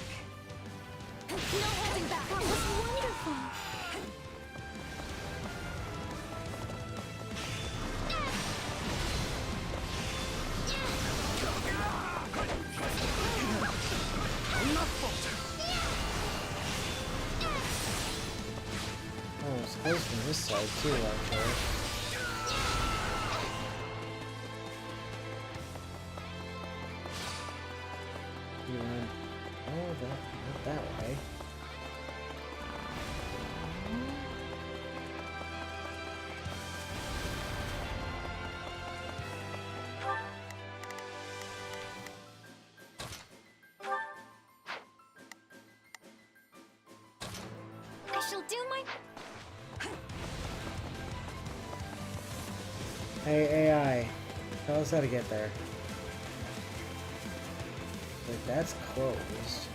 No holding back. That was wonderful. Oh, it's close from this side too, actually. You went, oh, not that way. I shall do my... Hey, AI, tell us how to get there. Like, that's closed.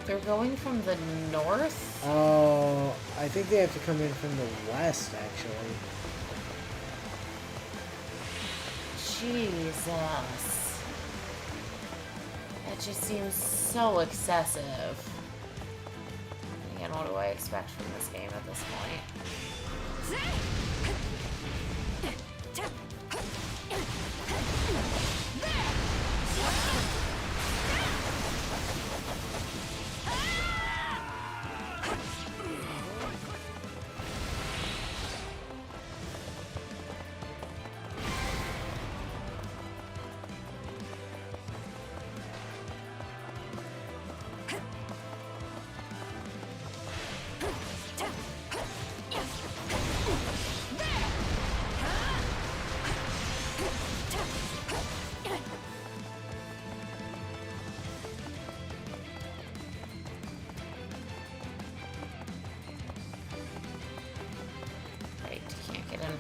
They're going from the north? Oh, I think they have to come in from the west, actually. Jesus. That just seems so excessive. Again, what do I expect from this game at this point?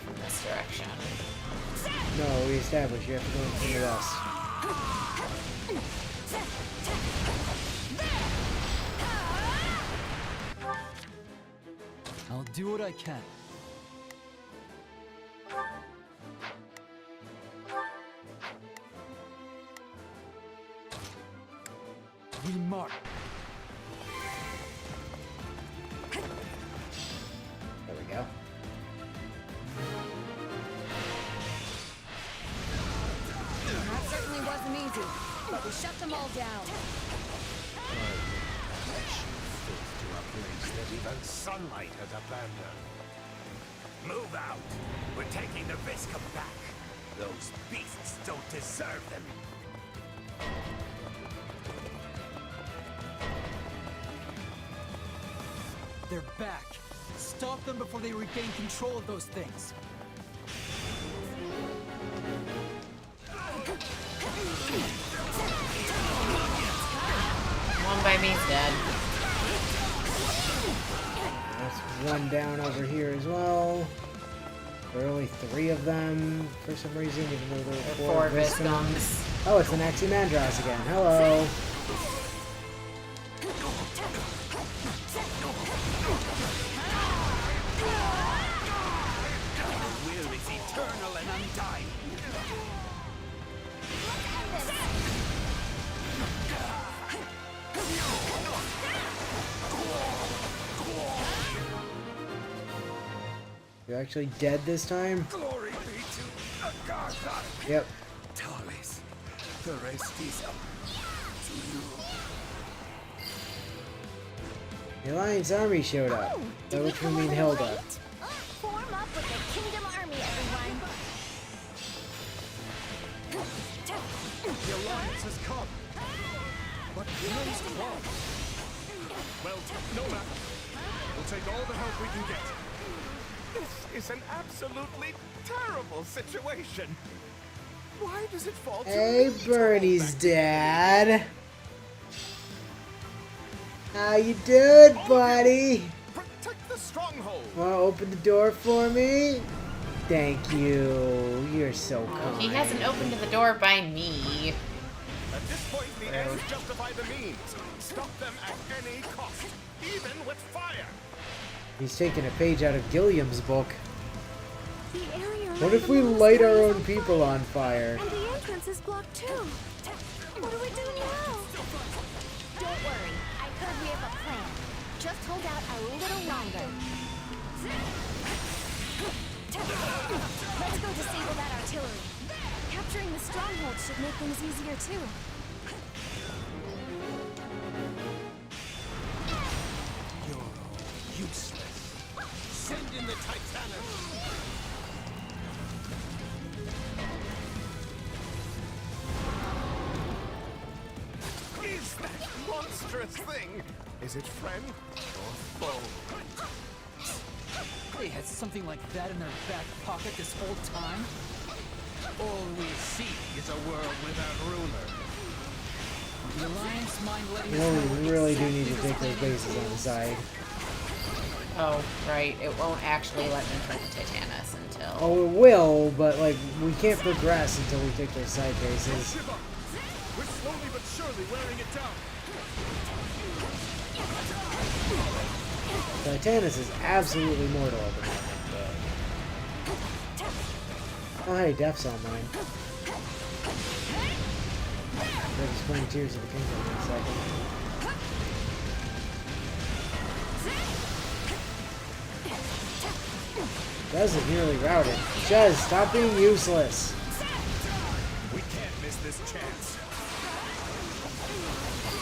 From this direction. No, we established you have to go from the west. I'll do what I can. We mark. There we go. That certainly wasn't easy, but we shut them all down. To a place that even sunlight has abandoned. Move out! We're taking the Viscum back. Those beasts don't deserve them. They're back. Stop them before they regain control of those things. One by me's dead. That's one down over here as well. There are only 3 of them for some reason, even though there are 4 Viscums. Oh, it's the Naximandros again. Hello. The will is eternal and undying. You're actually dead this time? Glory be to Agartha. Yep. Talis, the rest is up to you. The Alliance army showed up. By which we mean Hilda. Form up with the Kingdom Army, everyone. The Alliance has come. But where's Claw? Well, no matter. We'll take all the help we can get. This is an absolutely terrible situation. Why does it fall to Hey, me? Bernie's dad. How you doing, buddy? Protect the stronghold. Want to open the door for me? Thank you. You're so kind. He hasn't opened the door by me. At this point, the ends justify the means. Stop them at any cost, even with fire. He's taking a page out of Gilliam's book. The area What if we light our own people on fire? and the entrance is blocked too. What do we do now? Don't worry. I heard we have a plan. Just hold out a little longer. Let's go disable that artillery. Capturing the stronghold should make things easier too. You're all useless. Send in the Titanus! Is that monstrous thing? Is it friend or foe? They had something like that in their back pocket this whole time? All we see is a world without ruler. The Alliance mind letting You us know, know we really do exactly need to this take those plan bases on the side. Oh, right. It won't actually let me print the Titanus until... Oh, it will, but like we can't progress until we take those side bases. We're slowly but surely wearing it down. Titanus is absolutely mortal at the moment. Oh, hey, Death's on mine. They're just playing Tears of the Kingdom in a second. Dez is nearly routed. Jez, stop being useless. We can't miss this chance.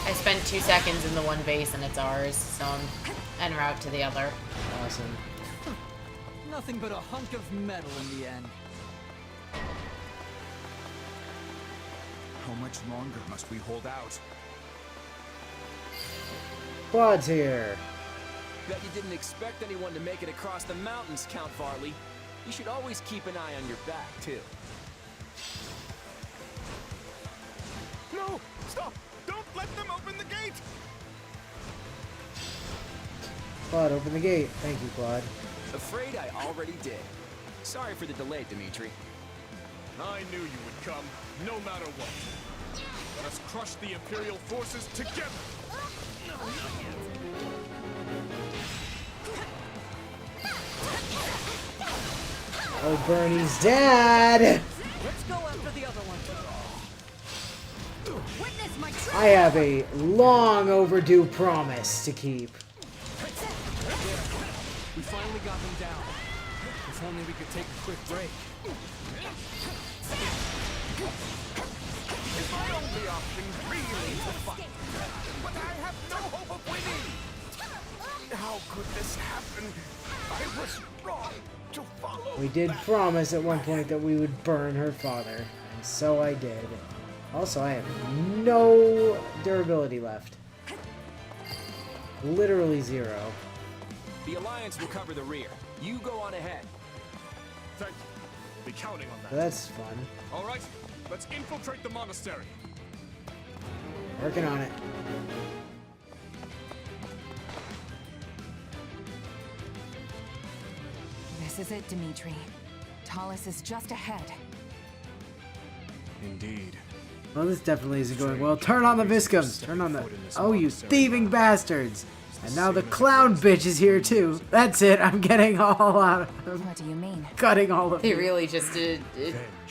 I spent 2 seconds in the one base and it's ours, so I'm en route to the other. Awesome. Nothing but a hunk of metal in the end. How much longer must we hold out? Quad's here. Bet you didn't expect anyone to make it across the mountains, Count Varley. You should always keep an eye on your back, too. No! Stop! Don't let them open the gate! Quad, open the gate. Thank you, Quad. Afraid I already did. Sorry for the delay, Dimitri. I knew you would come, no matter what. Let us crush the Imperial forces together! Oh, Bernie's dad! Let's go after the other one. I have a long overdue promise to keep. We finally got them down. If only we could take a quick break. Is my only option really to fight? But I have no hope of winning! How could this happen? I was wrong to follow. We did promise at one point that we would burn her father, and so I did. Also, I have no durability left. Literally 0. The Alliance will cover the rear. You go on ahead. Thank you. We'll be counting on that. That's fun. All right, let's infiltrate the monastery. Working on it. This is it, Dimitri. Talus is just ahead. Indeed. Well, this definitely isn't going well. Turn on the Viscums! Turn on the... Oh, you thieving bastards! And now the clown bitch is here, too. That's it. I'm getting all out of... What do you mean? Cutting all of They you. really just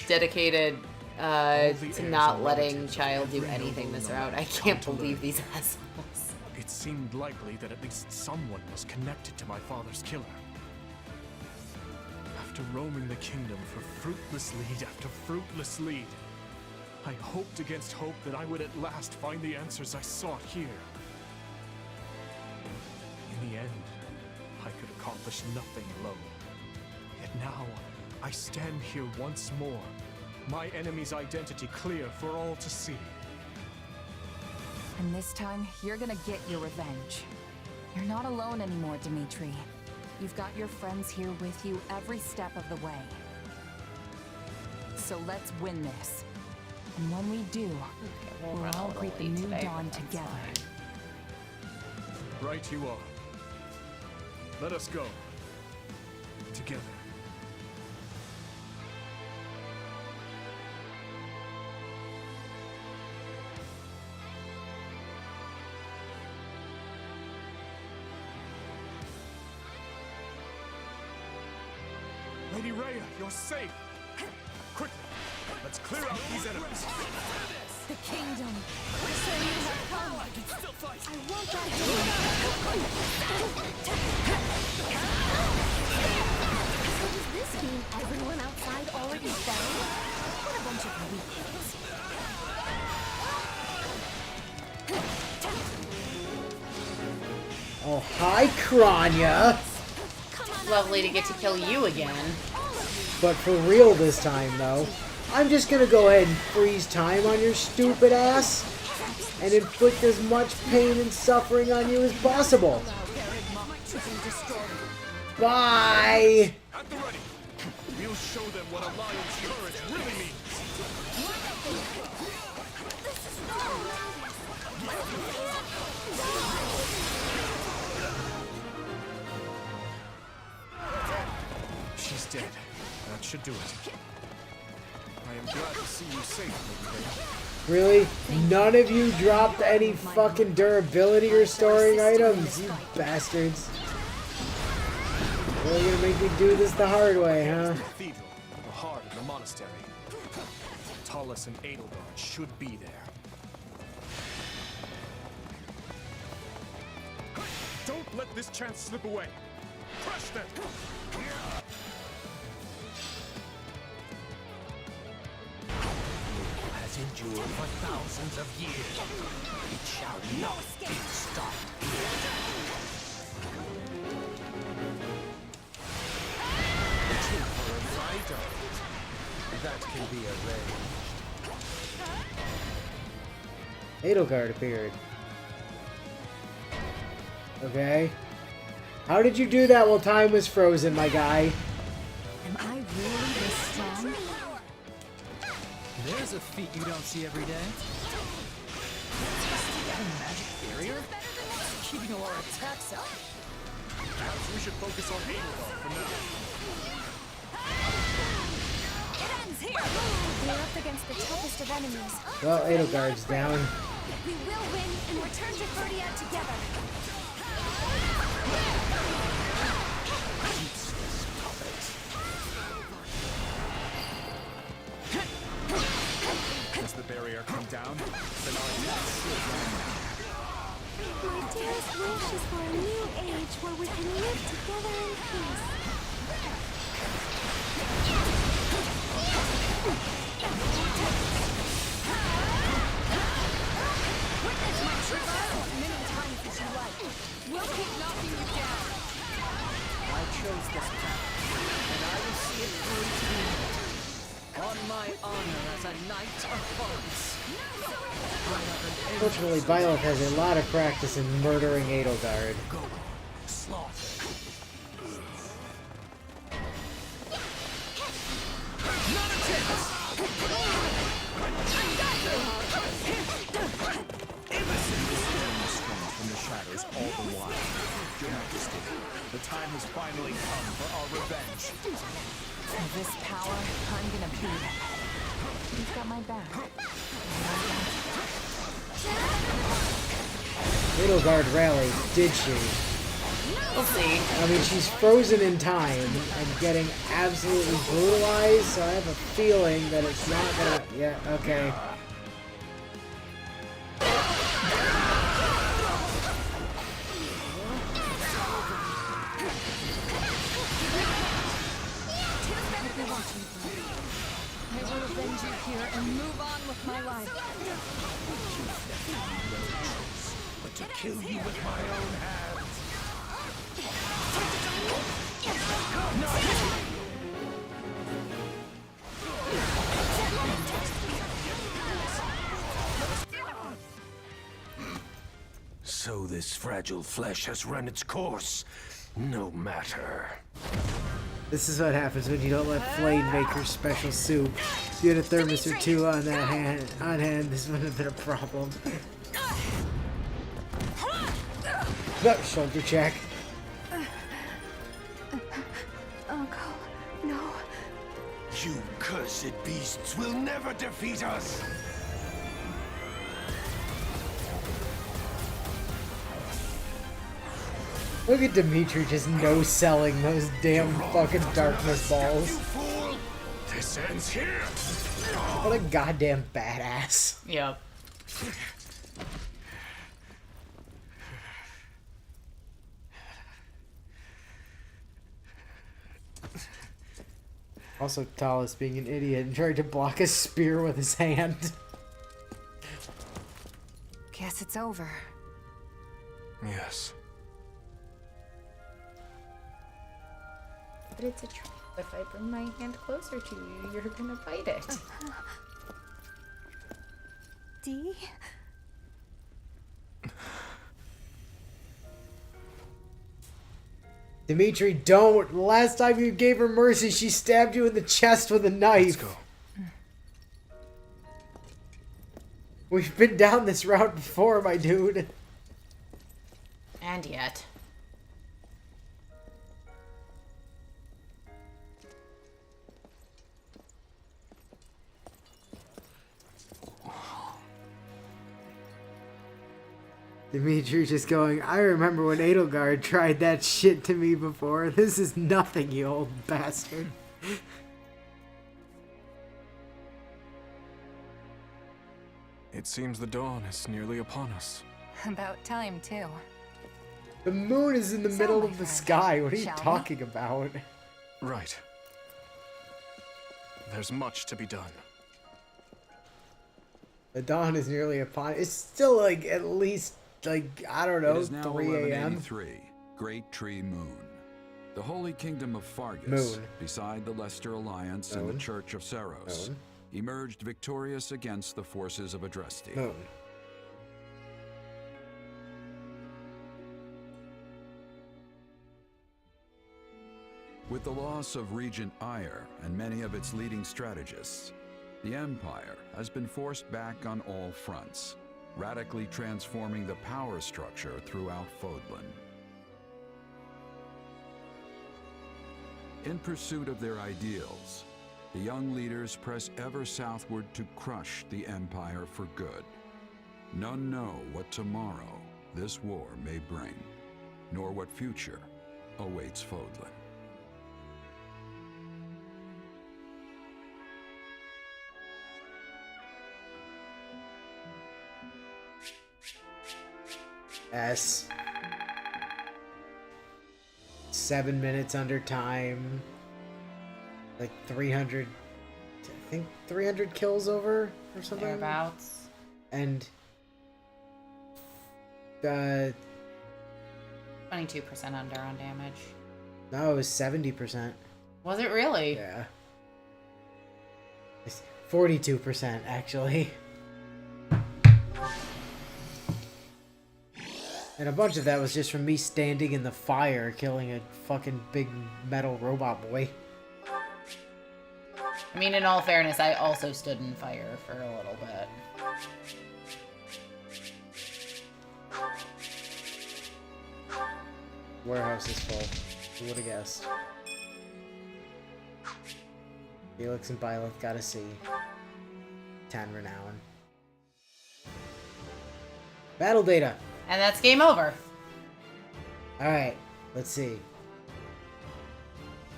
dedicated to not letting Child do anything this route. I can't believe these assholes. It seemed likely that at least someone was connected to my father's killer. After roaming the kingdom for fruitless lead after fruitless lead, I hoped against hope that I would at last find the answers I sought here. In the end, I could accomplish nothing alone. Yet now, I stand here once more, my enemy's identity clear for all to see. And this time, you're gonna get your revenge. You're not alone anymore, Dimitri. You've got your friends here with you every step of the way. So let's win this. And when we do, we'll all greet the new dawn together. Right you are. Let us go. Together. Lady Rhea, you're safe! Quickly, let's clear out these enemies. The kingdom. So you have come. I can still fight. I want that So does this mean everyone outside already fell? What a bunch of weaklings. Oh, hi, Kranya! Come on, lovely to get to kill you again. But for real this time, though. I'm just gonna go ahead and freeze time on your stupid ass and inflict as much pain and suffering on you as possible. Bye! At the ready. We'll show them what Alliance courage really means. She's dead. That should do it. I am glad to see you safe, Lady Vega. Really? None of you dropped any fucking durability or storing items, you bastards. Really gonna make me do this the hard way, huh? The cathedral, the heart of the monastery. Talus and Edelgard should be there. Don't let this chance slip away. Crush them! Has endured for thousands of years. It shall not be stopped. The trooper of Fido. That can be arranged. Edelgard appeared. Okay. How did you do that while time was frozen, my guy? Am I really this strong? There's a feat you don't see every day. A magic barrier? Keeping all our attacks out. Perhaps we should focus on Edelgard for now. It ends here! We're up against the toughest of enemies. Well, Edelgard's down. We will win and return to Verdia together. Does the barrier come down? Then our attacks should land. My dearest wish is for a new age where we can live together in peace. Witness my true battle many times as you like. We'll keep knocking you down. I chose this path, and I will see it through to the end. On my honor as a knight of Forest. Fortunately, Byleth has a lot of practice in murdering Edelgard. From the shadows all the while. Your Majesty, the time has finally come for our revenge. With this power, I'm gonna be that. You've got my back. Edelgard rallied, did she? We'll see. I mean, she's frozen in time and getting absolutely brutalized, so I have a feeling that it's not gonna... Yeah, okay. I will avenge you here and move on with my life. But to kill you with my own hands. So this fragile flesh has run its course. No matter. This is what happens when you don't let Flame make her special soup. If you had a thermos or two on hand, this would have been a problem. No, shoulder check. Uncle, no. You cursed beasts will never defeat us! Look at Dimitri just no-selling those damn fucking darkness balls. This ends here! What a goddamn badass. Yep. Also, Talus being an idiot and trying to block a spear with his hand. Guess it's over. Yes. But it's a trap. If I bring my hand closer to you, you're gonna bite it. D? Dimitri, don't! Last time you gave her mercy, she stabbed you in the chest with a knife. Let's go. We've been down this route before, my dude. And yet. Dimitri just going, I remember when Edelgard tried that shit to me before. This is nothing, you old bastard. It seems the dawn is nearly upon us. About time, too. The moon is in the middle my of the friend, sky. What are you shall we? talking about? Right. There's much to be done. The dawn is nearly upon. It's still like at least like I don't know, It is now 3 a.m. 1183, Great Tree Moon. The Holy Kingdom of Fargus, Moon. beside the Leicester Alliance and the Church of Saros, Moon. emerged victorious against the forces of Adresti. Moon. With the loss of Regent Ire and many of its leading strategists, the Empire has been forced back on all fronts, radically transforming the power structure throughout Fodlan. In pursuit of their ideals, the young leaders press ever southward to crush the Empire for good. None know what tomorrow this war may bring, nor what future awaits Fodlan. S. 7 minutes under time. Like 300. I think 300 kills over or something. Thereabouts. And 22% under on damage. no, it was 70%. Was it really? Yeah. It's 42% actually. And a bunch of that was just from me standing in the fire killing a fucking big metal robot boy. I mean, in all fairness, I also stood in fire for a little bit. Warehouse is full. Who would have guessed? Felix and Byleth got a C. 10 renown. Battle data! And that's game over. Alright, let's see.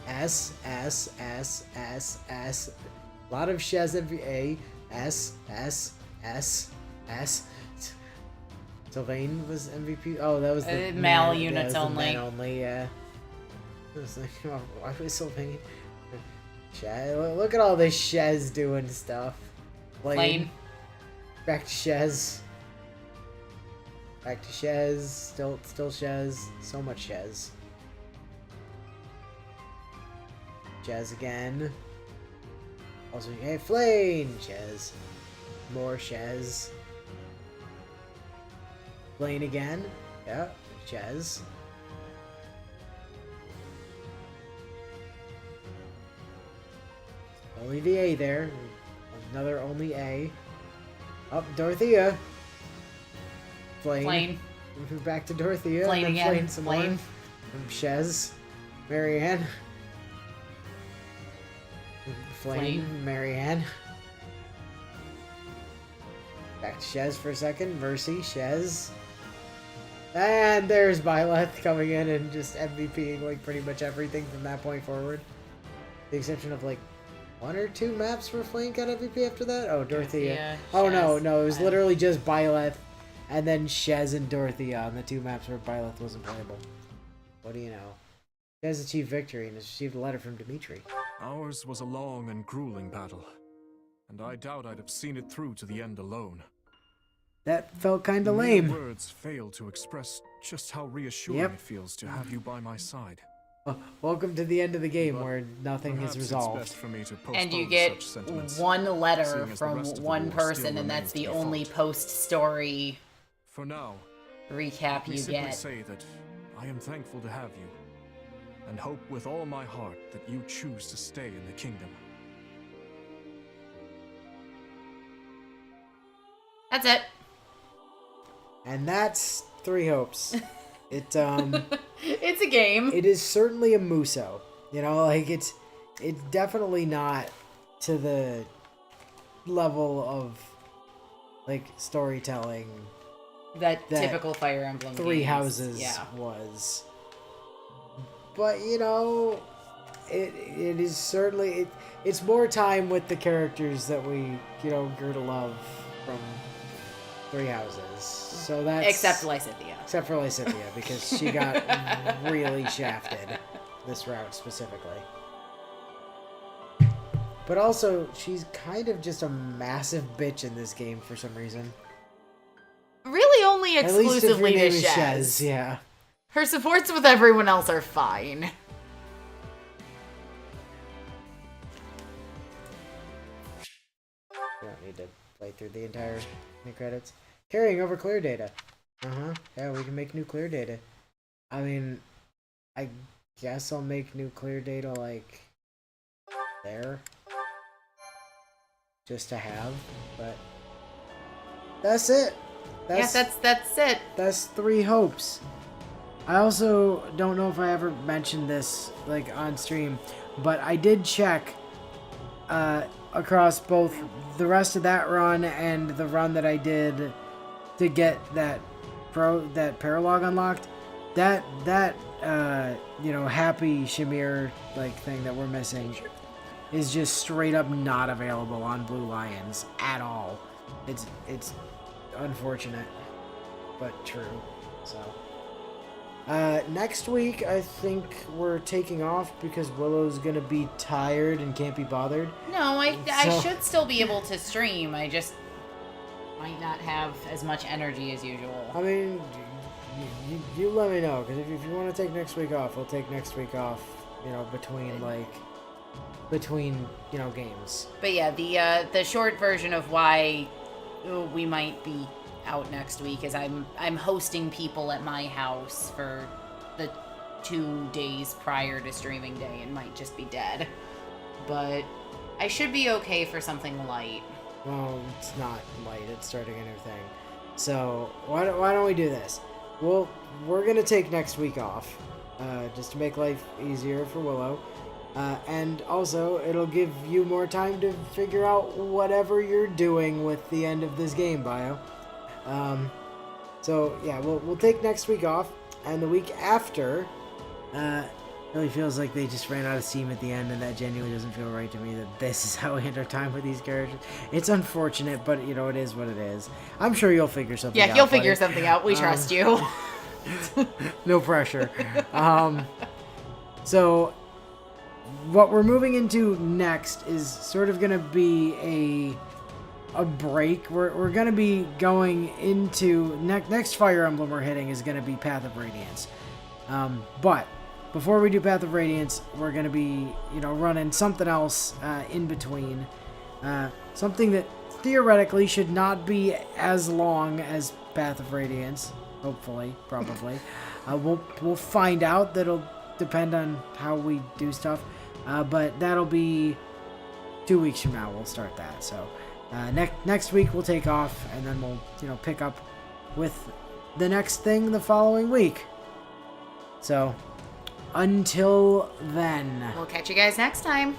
S, S, S, S, S. A lot of Shez MVA. S, S, S, S. Sylvain was MVP. Oh, that was the male men- units that was the only. men only, yeah. I was like, oh, why was Sylvain? Shez, look at all this Shez doing stuff. Flame. Back to Shez. Back to Shez. Still Shez. So much Shez. Shez again. Also, hey, Flame! Shez. More Shez. Flame again. Yeah, Shez. Only the A there. Another only A. Up, Dorothea. Flame. Flame. Back to Dorothea. Flame and then again. Flame some Flame. more. From Shez. Marianne. Flame. Marianne. Back to Shez for a second. Mercy. Shez. And there's Byleth coming in and just MVPing like pretty much everything from that point forward. The exception of like 1 or 2 maps where Flame got MVP after that? Oh, Dorothea. Oh, no, it was literally just Byleth and then Shez and Dorothea on the 2 maps where Byleth wasn't playable. What do you know? Shez achieved victory and has received a letter from Dimitri. Ours was a long and grueling battle, and I doubt I'd have seen it through to the end alone. That felt kinda Mere lame. words fail to express just how reassuring Yep. it feels to have you by my side. Welcome to the end of the game But where nothing is perhaps it's resolved. best for me to And you postpone get such sentiments, one letter seeing as the from rest of the one war still person, and that's remains to the be only fought. post-story For now, recap let me you simply get. say that I am thankful to have you, and hope with all my heart that you choose to stay in the kingdom. That's it. And that's Three Hopes. It It's a game. It is certainly a muso. You know, like it's definitely not to the level of like storytelling that typical Fire Emblem Three games. Houses was. But you know, it is certainly it's more time with the characters that we grew to love from Three Houses. So that's Except Lysithea. Except for Lysithea, because she got really shafted this route specifically. But also, she's kind of just a massive bitch in this game for some reason. Really only At least if your exclusively name to is Shez. yeah. Her supports with everyone else are fine. We don't need to play through the entire new credits. Carrying over clear data. Yeah, we can make new clear data. I mean, I guess I'll make new clear data like there. Just to have, but that's it. That's it. That's Three Hopes. I also don't know if I ever mentioned this like on stream, but I did check across both the rest of that run and the run that I did to get that paralog unlocked. That happy Shamir like thing that we're missing is just straight up not available on Blue Lions at all. It's unfortunate, but true. So next week I think we're taking off because Willow's gonna be tired and can't be bothered. No, I should still be able to stream. I just might not have as much energy as usual. I mean, you let me know, because if you want to take next week off, we'll take next week off, between games. But yeah, the short version of why we might be out next week is I'm hosting people at my house for the 2 days prior to streaming day and might just be dead. But I should be okay for something light. Well, it's not light. It's starting a new thing. So why don't we do this? Well, we're gonna take next week off, just to make life easier for Willow, and also it'll give you more time to figure out whatever you're doing with the end of this game, Bio. So yeah, we'll take next week off, and the week after, really feels like they just ran out of steam at the end, and that genuinely doesn't feel right to me that this is how we end our time with these characters. It's unfortunate, but it is what it is. I'm sure you'll figure something out. Yeah, he'll figure something out. We trust you. No pressure. So what we're moving into next is sort of going to be a break. We're going to be going into next Fire Emblem we're hitting is going to be Path of Radiance. But before we do Path of Radiance, we're going to be, running something else in between. Something that theoretically should not be as long as Path of Radiance. Hopefully, probably. We'll find out. That'll depend on how we do stuff. But that'll be 2 weeks from now. We'll start that. So next week we'll take off, and then we'll pick up with the next thing the following week. So until then, We'll catch you guys next time.